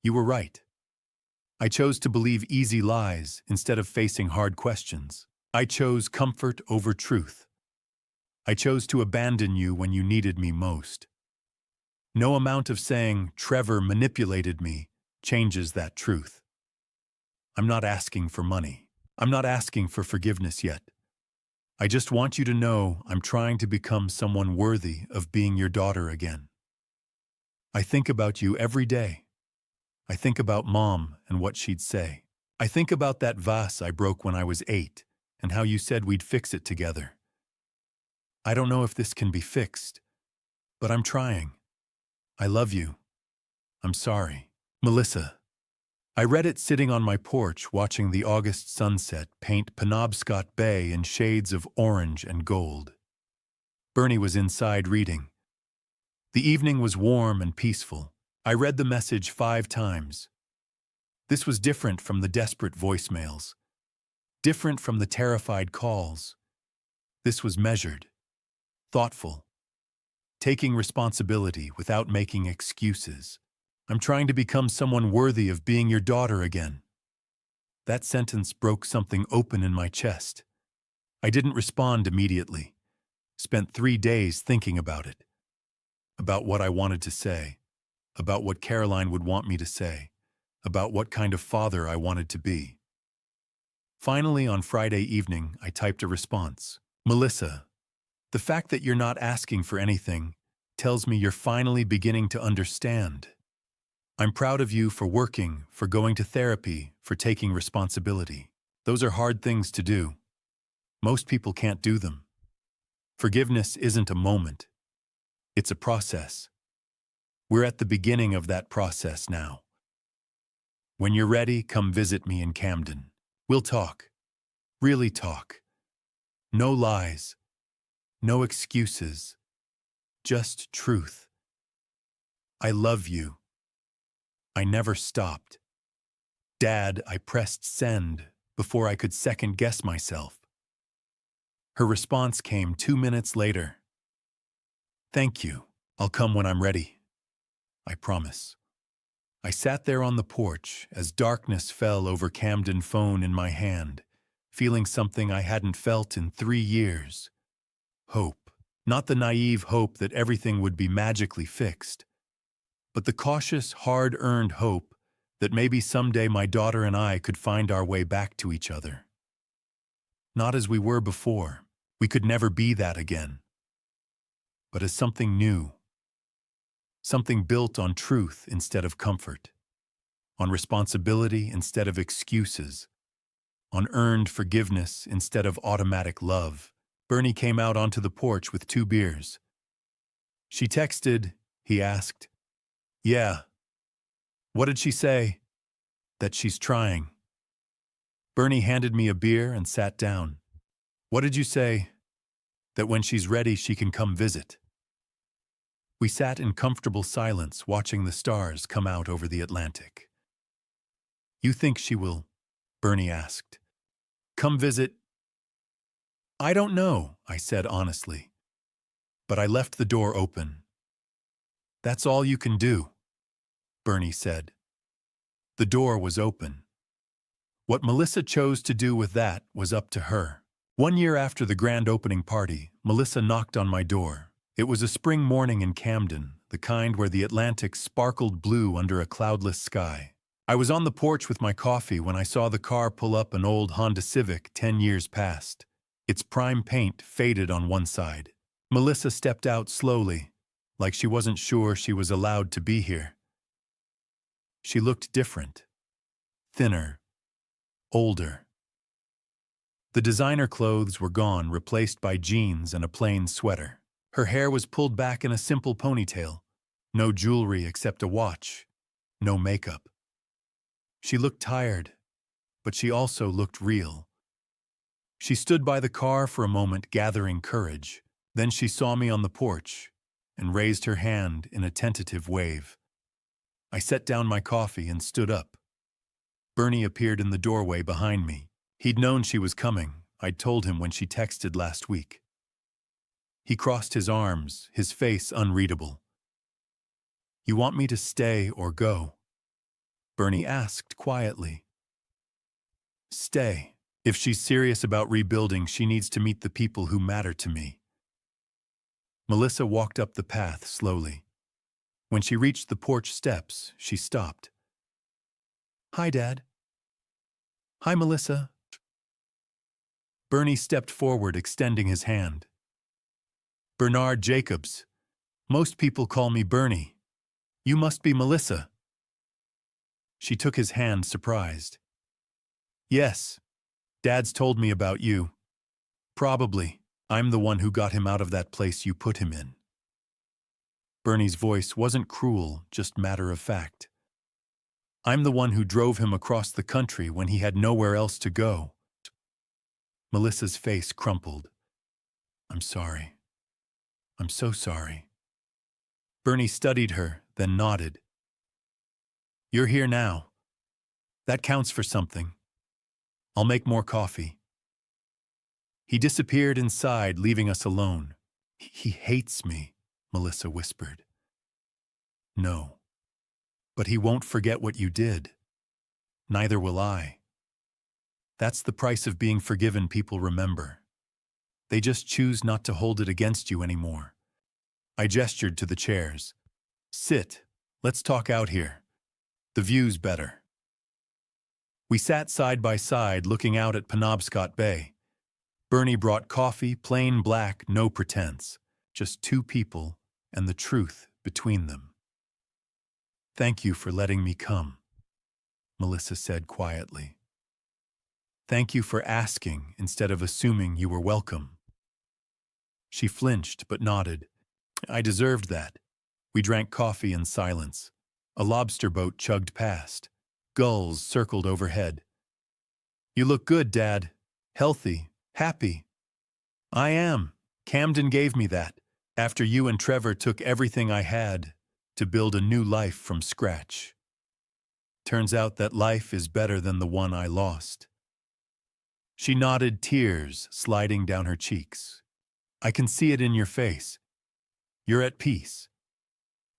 You were right. I chose to believe easy lies instead of facing hard questions. I chose comfort over truth. I chose to abandon you when you needed me most. No amount of saying Trevor manipulated me changes that truth. I'm not asking for money. I'm not asking for forgiveness yet. I just want you to know I'm trying to become someone worthy of being your daughter again. I think about you every day. I think about Mom and what she'd say. I think about that vase I broke when I was 8 and how you said we'd fix it together. I don't know if this can be fixed, but I'm trying. I love you. I'm sorry. Melissa. I read it sitting on my porch watching the August sunset paint Penobscot Bay in shades of orange and gold. Bernie was inside reading. The evening was warm and peaceful. I read the message 5 times. This was different from the desperate voicemails, different from the terrified calls. This was measured, thoughtful, taking responsibility without making excuses. I'm trying to become someone worthy of being your daughter again. That sentence broke something open in my chest. I didn't respond immediately. Spent 3 days thinking about it. About what I wanted to say. About what Caroline would want me to say. About what kind of father I wanted to be. Finally, on Friday evening, I typed a response. Melissa, the fact that you're not asking for anything tells me you're finally beginning to understand. I'm proud of you for working, for going to therapy, for taking responsibility. Those are hard things to do. Most people can't do them. Forgiveness isn't a moment. It's a process. We're at the beginning of that process now. When you're ready, come visit me in Camden. We'll talk. Really talk. No lies. No excuses. Just truth. I love you. I never stopped. Dad, I pressed send before I could second-guess myself. Her response came 2 minutes later. Thank you. I'll come when I'm ready. I promise. I sat there on the porch as darkness fell over Camden phone in my hand, feeling something I hadn't felt in 3 years. Hope. Not the naive hope that everything would be magically fixed, but the cautious, hard-earned hope that maybe someday my daughter and I could find our way back to each other. Not as we were before. We could never be that again. But as something new. Something built on truth instead of comfort. On responsibility instead of excuses. On earned forgiveness instead of automatic love. Bernie came out onto the porch with 2 beers. She texted, he asked. Yeah. What did she say? That she's trying. Bernie handed me a beer and sat down. What did you say? That when she's ready, she can come visit. We sat in comfortable silence, watching the stars come out over the Atlantic. You think she will? Bernie asked. Come visit? I don't know, I said honestly. But I left the door open. That's all you can do, Bernie said. The door was open. What Melissa chose to do with that was up to her. 1 year after the grand opening party, Melissa knocked on my door. It was a spring morning in Camden, the kind where the Atlantic sparkled blue under a cloudless sky. I was on the porch with my coffee when I saw the car pull up an old Honda Civic 10 years past. Its prime paint faded on one side. Melissa stepped out slowly, like she wasn't sure she was allowed to be here. She looked different. Thinner. Older. The designer clothes were gone, replaced by jeans and a plain sweater. Her hair was pulled back in a simple ponytail. No jewelry except a watch. No makeup. She looked tired, but she also looked real. She stood by the car for a moment, gathering courage. Then she saw me on the porch and raised her hand in a tentative wave. I set down my coffee and stood up. Bernie appeared in the doorway behind me. He'd known she was coming. I'd told him when she texted last week. He crossed his arms, his face unreadable. You want me to stay or go? Bernie asked quietly. Stay. If she's serious about rebuilding, she needs to meet the people who matter to me. Melissa walked up the path slowly. When she reached the porch steps, she stopped. Hi, Dad. Hi, Melissa. Bernie stepped forward, extending his hand. Bernard Jacobs. Most people call me Bernie. You must be Melissa. She took his hand, surprised. Yes. Dad's told me about you. Probably. I'm the one who got him out of that place you put him in. Bernie's voice wasn't cruel, just matter of fact. I'm the one who drove him across the country when he had nowhere else to go. Melissa's face crumpled. I'm sorry. I'm so sorry. Bernie studied her, then nodded. You're here now. That counts for something. I'll make more coffee. He disappeared inside, leaving us alone. He hates me, Melissa whispered. No. But he won't forget what you did. Neither will I. That's the price of being forgiven, people remember. They just choose not to hold it against you anymore. I gestured to the chairs. Sit. Let's talk out here. The view's better. We sat side by side, looking out at Penobscot Bay. Bernie brought coffee, plain black, no pretense. Just two people and the truth between them. Thank you for letting me come, Melissa said quietly. Thank you for asking instead of assuming you were welcome. She flinched but nodded. I deserved that. We drank coffee in silence. A lobster boat chugged past. Gulls circled overhead. You look good, Dad. Healthy. Happy. I am. Camden gave me that, after you and Trevor took everything I had to build a new life from scratch. Turns out that life is better than the one I lost. She nodded, tears sliding down her cheeks. I can see it in your face. You're at peace.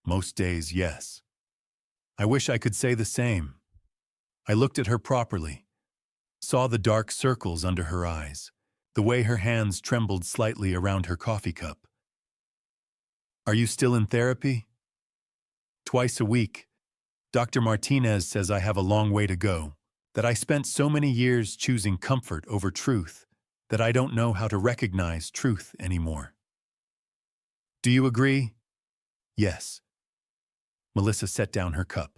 Most days, yes. I wish I could say the same. I looked at her properly, saw the dark circles under her eyes, the way her hands trembled slightly around her coffee cup. Are you still in therapy? Twice a week. Dr. Martinez says I have a long way to go, that I spent so many years choosing comfort over truth that I don't know how to recognize truth anymore. Do you agree? Yes. Melissa set down her cup.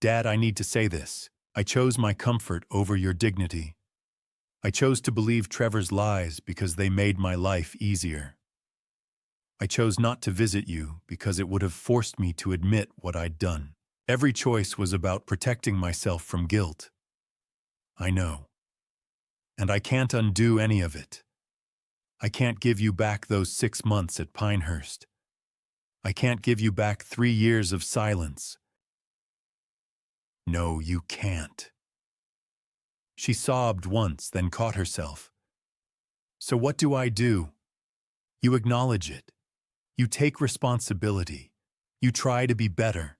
Dad, I need to say this. I chose my comfort over your dignity. I chose to believe Trevor's lies because they made my life easier. I chose not to visit you because it would have forced me to admit what I'd done. Every choice was about protecting myself from guilt. I know. And I can't undo any of it. I can't give you back those 6 months at Pinehurst. I can't give you back 3 years of silence. No, you can't. She sobbed once, then caught herself. So what do? You acknowledge it. You take responsibility. You try to be better.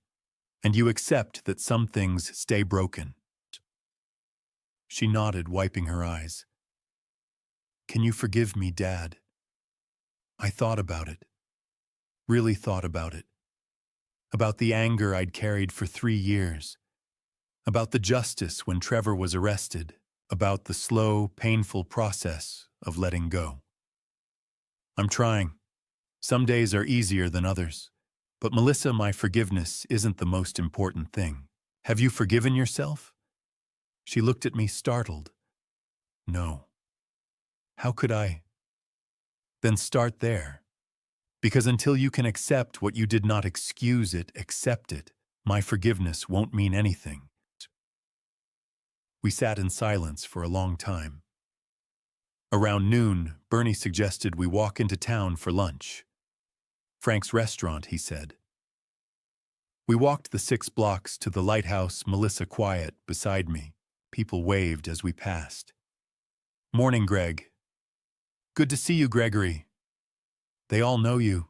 And you accept that some things stay broken. She nodded, wiping her eyes. Can you forgive me, Dad? I thought about it. Really thought about it. About the anger I'd carried for 3 years. About the justice when Trevor was arrested. About the slow, painful process of letting go. I'm trying. Some days are easier than others. But Melissa, my forgiveness isn't the most important thing. Have you forgiven yourself? She looked at me, startled. No. How could I? Then start there. Because until you can accept what you did not excuse it, accept it, my forgiveness won't mean anything. We sat in silence for a long time. Around noon, Bernie suggested we walk into town for lunch. Frank's Restaurant, he said. We walked the 6 blocks to the lighthouse, Melissa quiet beside me. People waved as we passed. Morning, Greg. Good to see you, Gregory. They all know you,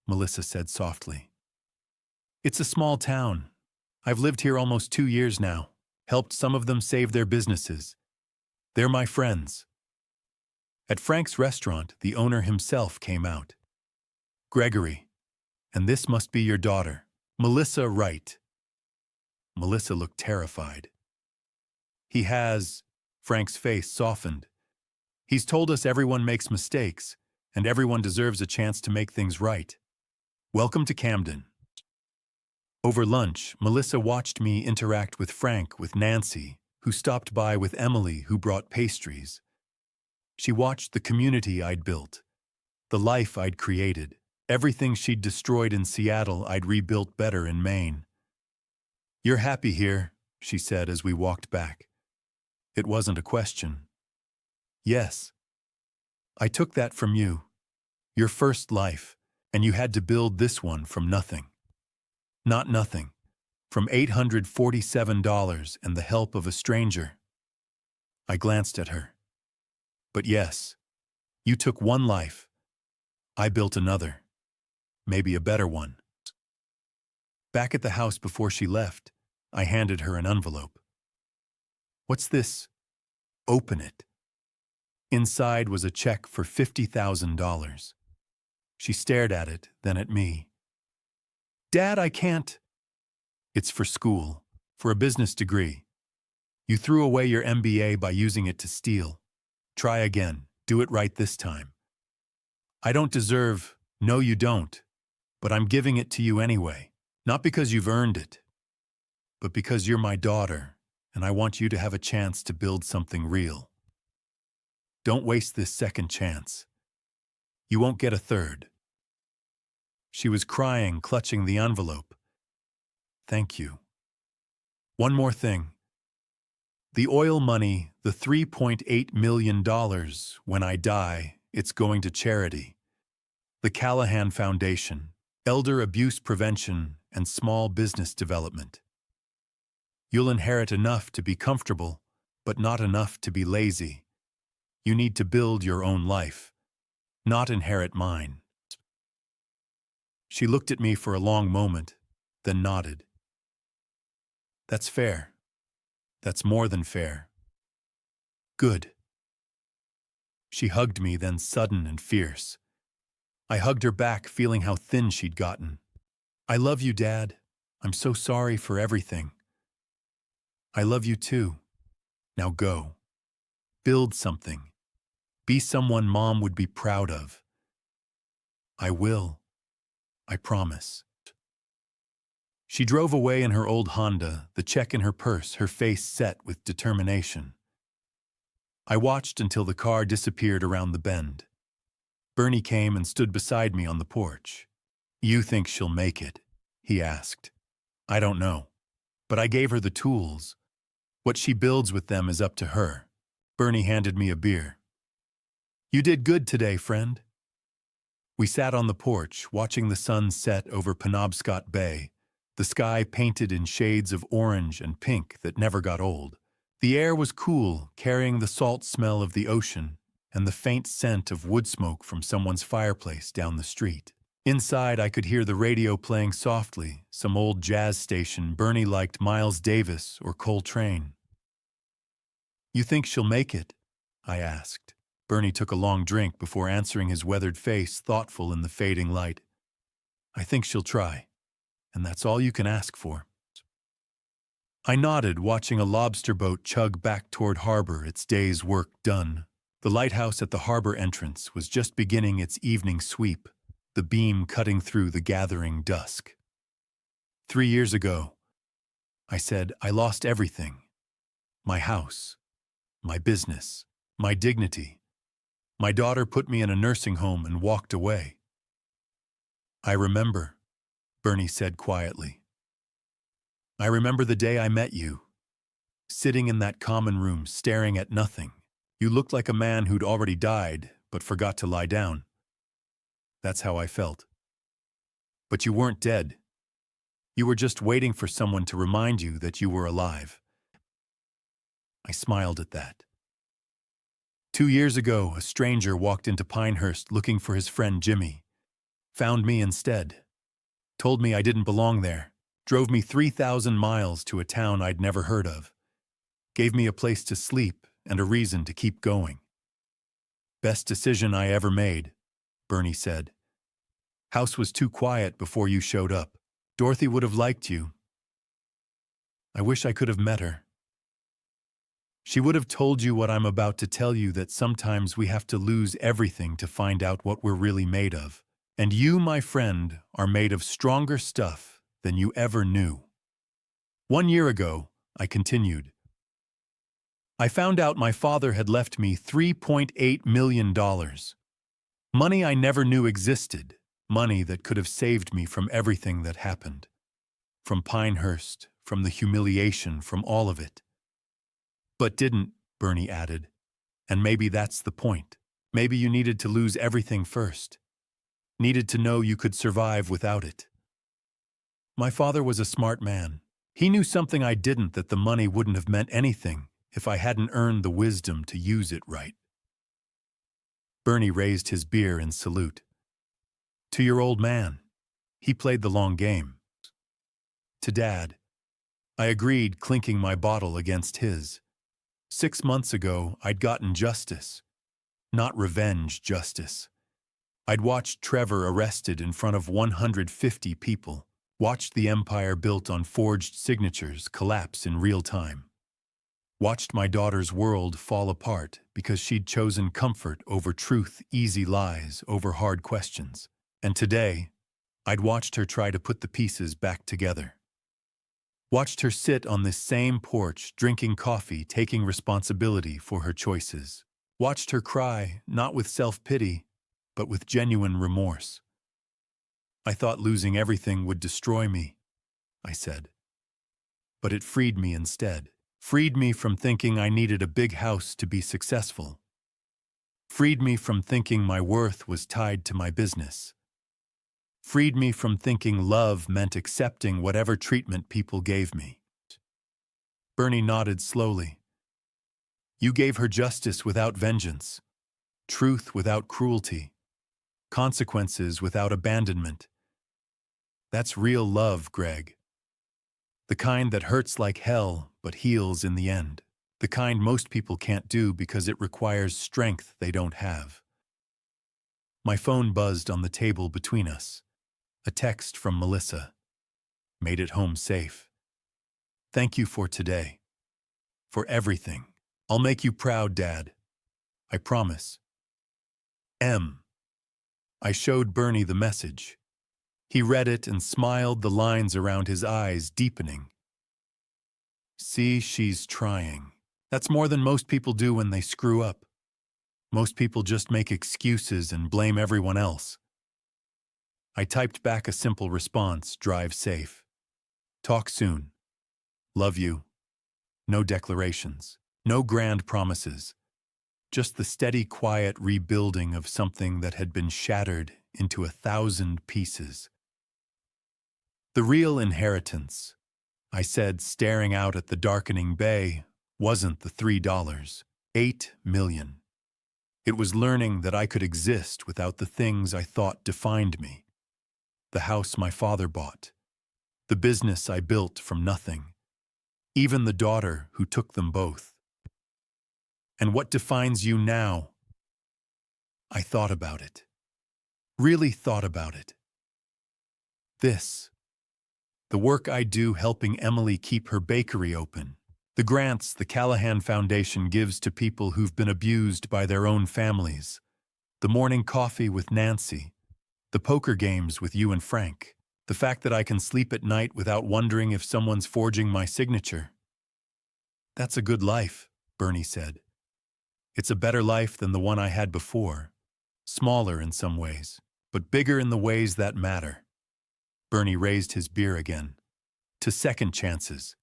Melissa said softly. It's a small town. I've lived here almost 2 years now, helped some of them save their businesses. They're my friends. At Frank's Restaurant, the owner himself came out. Gregory, and this must be your daughter, Melissa Wright. Melissa looked terrified. He has, Frank's face softened. He's told us everyone makes mistakes, and everyone deserves a chance to make things right. Welcome to Camden. Over lunch, Melissa watched me interact with Frank, with Nancy, who stopped by with Emily, who brought pastries. She watched the community I'd built, the life I'd created. Everything she'd destroyed in Seattle, I'd rebuilt better in Maine. You're happy here, she said as we walked back. It wasn't a question. Yes. I took that from you, your first life, and you had to build this one from nothing. Not nothing, from $847 and the help of a stranger. I glanced at her. But yes, you took one life. I built another. Maybe a better one. Back at the house before she left, I handed her an envelope. What's this? Open it. Inside was a check for $50,000. She stared at it, then at me. Dad, I can't. It's for school, for a business degree. You threw away your MBA by using it to steal. Try again. Do it right this time. I don't deserve, no you don't, but I'm giving it to you anyway. Not because you've earned it, but because you're my daughter, and I want you to have a chance to build something real. Don't waste this second chance. You won't get a third. She was crying, clutching the envelope. Thank you. One more thing. The oil money, the $3.8 million, when I die, it's going to charity. The Callahan Foundation, Elder Abuse Prevention, and Small Business Development. You'll inherit enough to be comfortable, but not enough to be lazy. You need to build your own life, not inherit mine. She looked at me for a long moment, then nodded. That's fair. That's more than fair. Good. She hugged me, then sudden and fierce. I hugged her back, feeling how thin she'd gotten. I love you, Dad. I'm so sorry for everything. I love you too. Now go. Build something. Be someone Mom would be proud of. I will. I promise. She drove away in her old Honda, the check in her purse, her face set with determination. I watched until the car disappeared around the bend. Bernie came and stood beside me on the porch. You think she'll make it? He asked. I don't know. But I gave her the tools. What she builds with them is up to her. Bernie handed me a beer. You did good today, friend. We sat on the porch, watching the sun set over Penobscot Bay, the sky painted in shades of orange and pink that never got old. The air was cool, carrying the salt smell of the ocean and the faint scent of wood smoke from someone's fireplace down the street. Inside, I could hear the radio playing softly, some old jazz station. Bernie liked Miles Davis or Coltrane. You think she'll make it? I asked. Bernie took a long drink before answering, his weathered face thoughtful in the fading light. I think she'll try, and that's all you can ask for. I nodded, watching a lobster boat chug back toward harbor, its day's work done. The lighthouse at the harbor entrance was just beginning its evening sweep, the beam cutting through the gathering dusk. 3 years ago, I said, I lost everything. My house, my business, my dignity. My daughter put me in a nursing home and walked away. I remember, Bernie said quietly. I remember the day I met you, sitting in that common room, staring at nothing. You looked like a man who'd already died, but forgot to lie down. That's how I felt. But you weren't dead. You were just waiting for someone to remind you that you were alive. I smiled at that. 2 years ago, a stranger walked into Pinehurst looking for his friend Jimmy. Found me instead. Told me I didn't belong there. Drove me 3,000 miles to a town I'd never heard of. Gave me a place to sleep and a reason to keep going. Best decision I ever made, Bernie said. House was too quiet before you showed up. Dorothy would have liked you. I wish I could have met her. She would have told you what I'm about to tell you, that sometimes we have to lose everything to find out what we're really made of. And you, my friend, are made of stronger stuff than you ever knew. 1 year ago, I continued, I found out my father had left me $3.8 million. Money I never knew existed, money that could have saved me from everything that happened. From Pinehurst, from the humiliation, from all of it. But didn't, Bernie added. And maybe that's the point. Maybe you needed to lose everything first. Needed to know you could survive without it. My father was a smart man, He knew something I didn't, that the money wouldn't have meant anything if I hadn't earned the wisdom to use it right. Bernie raised his beer in salute. To your old man. He played the long game. To Dad. I agreed, clinking my bottle against his. 6 months ago, I'd gotten justice. Not revenge justice. I'd watched Trevor arrested in front of 150 people, watched the empire built on forged signatures collapse in real time. Watched my daughter's world fall apart because she'd chosen comfort over truth, easy lies over hard questions. And today, I'd watched her try to put the pieces back together. Watched her sit on this same porch, drinking coffee, taking responsibility for her choices. Watched her cry, not with self-pity, but with genuine remorse. I thought losing everything would destroy me, I said. But it freed me instead. Freed me from thinking I needed a big house to be successful. Freed me from thinking my worth was tied to my business. Freed me from thinking love meant accepting whatever treatment people gave me. Bernie nodded slowly. You gave her justice without vengeance, truth without cruelty, consequences without abandonment. That's real love, Greg. The kind that hurts like hell but heals in the end. The kind most people can't do because it requires strength they don't have. My phone buzzed on the table between us. A text from Melissa. Made it home safe. Thank you for today. For everything. I'll make you proud, Dad. I promise. M. I showed Bernie the message. He read it and smiled, the lines around his eyes deepening. See, she's trying. That's more than most people do when they screw up. Most people just make excuses and blame everyone else. I typed back a simple response, drive safe. Talk soon. Love you. No declarations. No grand promises. Just the steady, quiet rebuilding of something that had been shattered into 1,000 pieces. The real inheritance, I said, staring out at the darkening bay, wasn't the $3, 8 million. It was learning that I could exist without the things I thought defined me. The house my father bought, the business I built from nothing, even the daughter who took them both. And what defines you now? I thought about it. Really thought about it. This. The work I do helping Emily keep her bakery open. The grants the Callahan Foundation gives to people who've been abused by their own families. The morning coffee with Nancy. The poker games with you and Frank. The fact that I can sleep at night without wondering if someone's forging my signature. That's a good life, Bernie said. It's a better life than the one I had before. Smaller in some ways, but bigger in the ways that matter. Bernie raised his beer again. To second chances.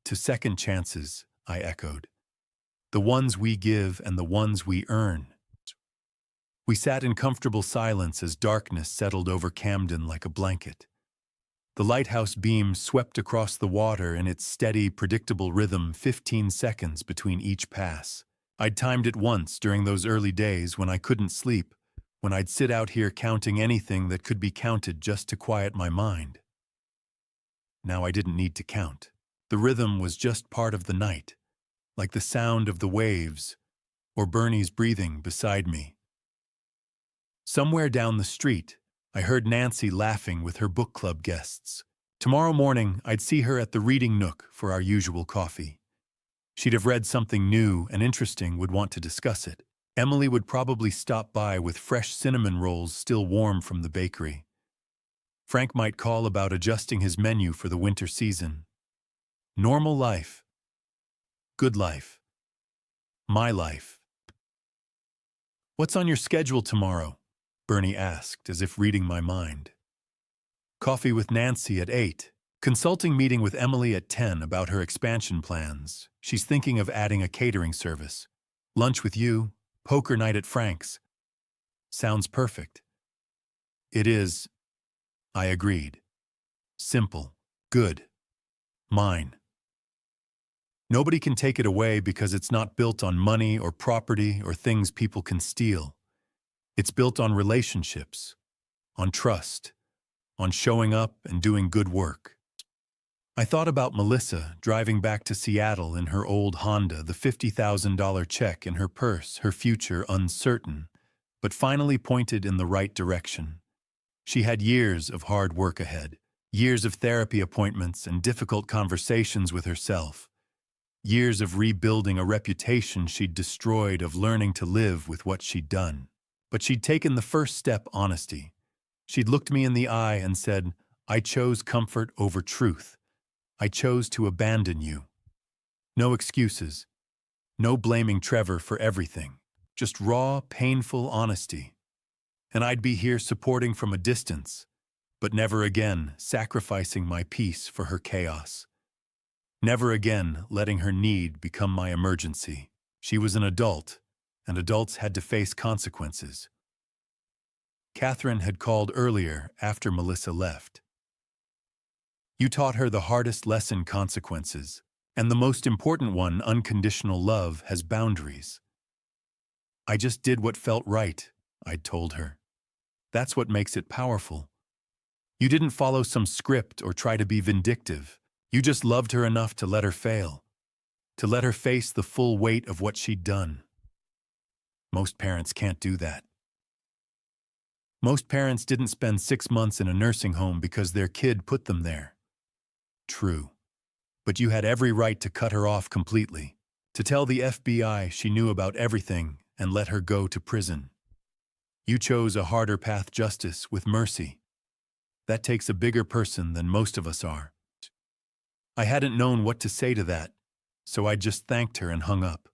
To second chances, I echoed. The ones we give and the ones we earn. We sat in comfortable silence as darkness settled over Camden like a blanket. The lighthouse beam swept across the water in its steady, predictable rhythm, 15 seconds between each pass. I'd timed it once during those early days when I couldn't sleep, when I'd sit out here counting anything that could be counted just to quiet my mind. Now I didn't need to count. The rhythm was just part of the night, like the sound of the waves or Bernie's breathing beside me. Somewhere down the street, I heard Nancy laughing with her book club guests. Tomorrow morning, I'd see her at the reading nook for our usual coffee. She'd have read something new and interesting, would want to discuss it. Emily would probably stop by with fresh cinnamon rolls still warm from the bakery. Frank might call about adjusting his menu for the winter season. Normal life. Good life. My life. What's on your schedule tomorrow? Bernie asked, as if reading my mind. Coffee with Nancy at 8. Consulting meeting with Emily at 10 about her expansion plans. She's thinking of adding a catering service. Lunch with you, poker night at Frank's. Sounds perfect. It is, I agreed. Simple, good, mine. Nobody can take it away because it's not built on money or property or things people can steal. It's built on relationships, on trust, on showing up and doing good work. I thought about Melissa driving back to Seattle in her old Honda, the $50,000 check in her purse, her future uncertain, but finally pointed in the right direction. She had years of hard work ahead, years of therapy appointments and difficult conversations with herself, years of rebuilding a reputation she'd destroyed, of learning to live with what she'd done. But she'd taken the first step, honesty. She'd looked me in the eye and said, "I chose comfort over truth. I chose to abandon you." No excuses. No blaming Trevor for everything. Just raw, painful honesty. And I'd be here supporting from a distance, but never again sacrificing my peace for her chaos. Never again letting her need become my emergency. She was an adult, and adults had to face consequences. Catherine had called earlier after Melissa left. "You taught her the hardest lesson, consequences, and the most important one, unconditional love, has boundaries." "I just did what felt right," I'd told her. "That's what makes it powerful. You didn't follow some script or try to be vindictive. You just loved her enough to let her fail, to let her face the full weight of what she'd done." Most parents can't do that. Most parents didn't spend 6 months in a nursing home because their kid put them there. True. But you had every right to cut her off completely, to tell the FBI she knew about everything and let her go to prison. You chose a harder path, justice with mercy. That takes a bigger person than most of us are. I hadn't known what to say to that, so I just thanked her and hung up.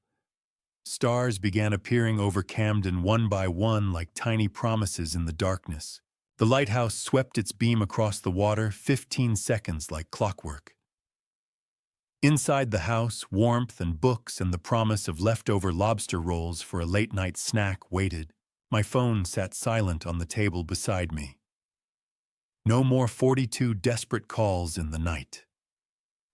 Stars began appearing over Camden one by one like tiny promises in the darkness. The lighthouse swept its beam across the water, 15 seconds like clockwork. Inside the house, warmth and books and the promise of leftover lobster rolls for a late-night snack waited. My phone sat silent on the table beside me. No more 42 desperate calls in the night.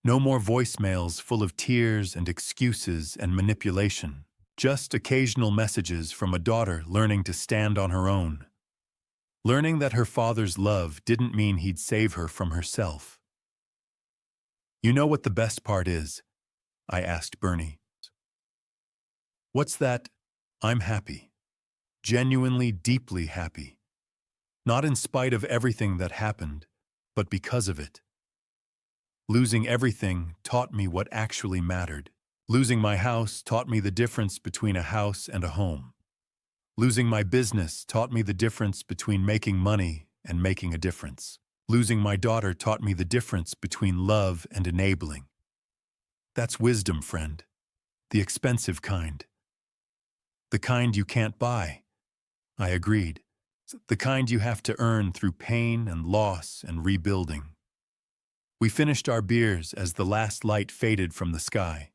No more voicemails full of tears and excuses and manipulation. Just occasional messages from a daughter learning to stand on her own. Learning that her father's love didn't mean he'd save her from herself. "You know what the best part is?" I asked Bernie. "What's that?" "I'm happy. Genuinely, deeply happy. Not in spite of everything that happened, but because of it. Losing everything taught me what actually mattered. Losing my house taught me the difference between a house and a home. Losing my business taught me the difference between making money and making a difference. Losing my daughter taught me the difference between love and enabling. That's wisdom, friend. The expensive kind. The kind you can't buy." I agreed. "The kind you have to earn through pain and loss and rebuilding." We finished our beers as the last light faded from the sky.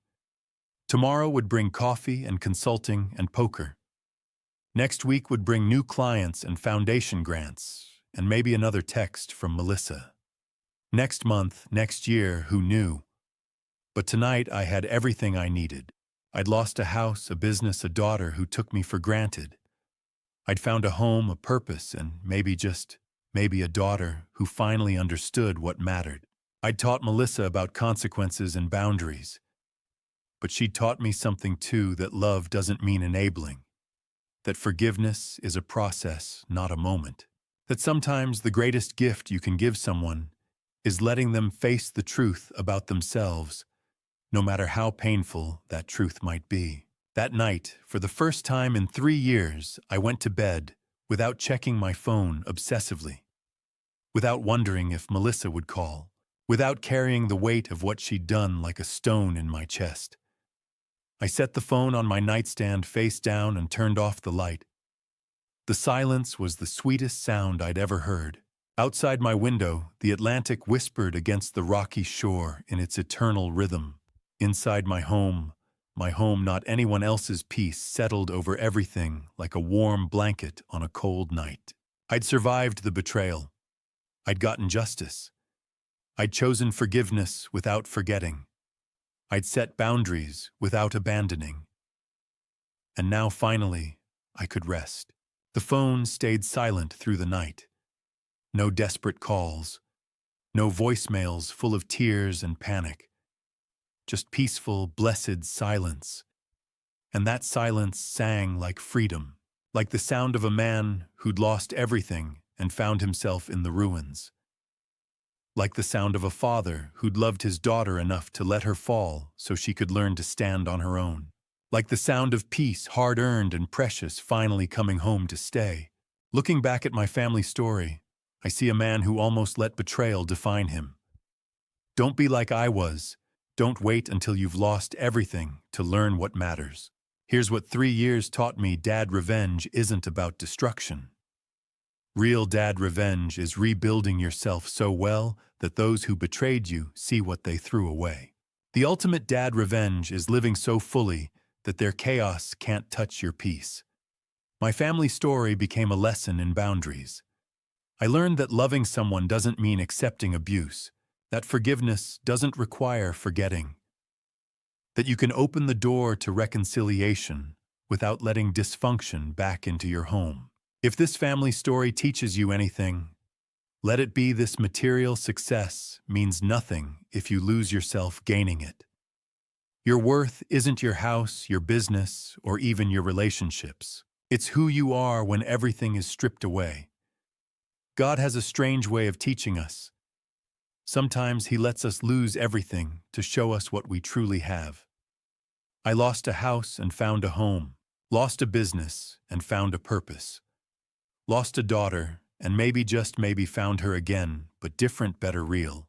Tomorrow would bring coffee and consulting and poker. Next week would bring new clients and foundation grants, and maybe another text from Melissa. Next month, next year, who knew? But tonight I had everything I needed. I'd lost a house, a business, a daughter who took me for granted. I'd found a home, a purpose, and maybe a daughter who finally understood what mattered. I'd taught Melissa about consequences and boundaries. But she taught me something too, that love doesn't mean enabling. That forgiveness is a process, not a moment. That sometimes the greatest gift you can give someone is letting them face the truth about themselves, no matter how painful that truth might be. That night, for the first time in 3 years, I went to bed without checking my phone obsessively, without wondering if Melissa would call, without carrying the weight of what she'd done like a stone in my chest. I set the phone on my nightstand face down and turned off the light. The silence was the sweetest sound I'd ever heard. Outside my window, the Atlantic whispered against the rocky shore in its eternal rhythm. Inside my home, not anyone else's peace, settled over everything like a warm blanket on a cold night. I'd survived the betrayal. I'd gotten justice. I'd chosen forgiveness without forgetting. I'd set boundaries without abandoning. And now finally, I could rest. The phone stayed silent through the night. No desperate calls. No voicemails full of tears and panic. Just peaceful, blessed silence. And that silence sang like freedom, like the sound of a man who'd lost everything and found himself in the ruins. Like the sound of a father who'd loved his daughter enough to let her fall so she could learn to stand on her own. Like the sound of peace, hard-earned and precious, finally coming home to stay. Looking back at my family story, I see a man who almost let betrayal define him. Don't be like I was. Don't wait until you've lost everything to learn what matters. Here's what 3 years taught me: dad revenge isn't about destruction. Real dad revenge is rebuilding yourself so well that those who betrayed you see what they threw away. The ultimate dad revenge is living so fully that their chaos can't touch your peace. My family story became a lesson in boundaries. I learned that loving someone doesn't mean accepting abuse, that forgiveness doesn't require forgetting, that you can open the door to reconciliation without letting dysfunction back into your home. If this family story teaches you anything, let it be this: material success means nothing if you lose yourself gaining it. Your worth isn't your house, your business, or even your relationships. It's who you are when everything is stripped away. God has a strange way of teaching us. Sometimes He lets us lose everything to show us what we truly have. I lost a house and found a home, lost a business and found a purpose, lost a daughter and maybe, just maybe, found her again, but different, better, real.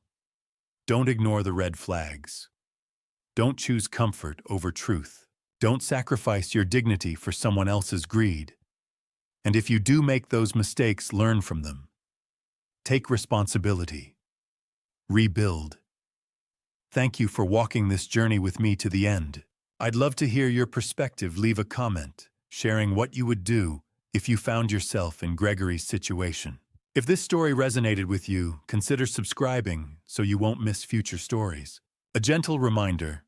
Don't ignore the red flags. Don't choose comfort over truth. Don't sacrifice your dignity for someone else's greed. And if you do make those mistakes, learn from them. Take responsibility. Rebuild. Thank you for walking this journey with me to the end. I'd love to hear your perspective. Leave a comment, sharing what you would do if you found yourself in Gregory's situation. If this story resonated with you, consider subscribing so you won't miss future stories. A gentle reminder: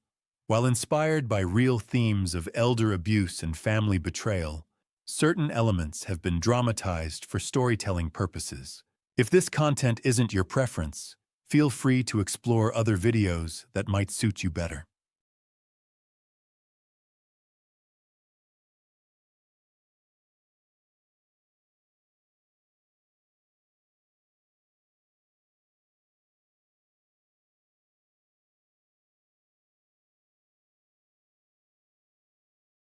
while inspired by real themes of elder abuse and family betrayal, certain elements have been dramatized for storytelling purposes. If this content isn't your preference, feel free to explore other videos that might suit you better.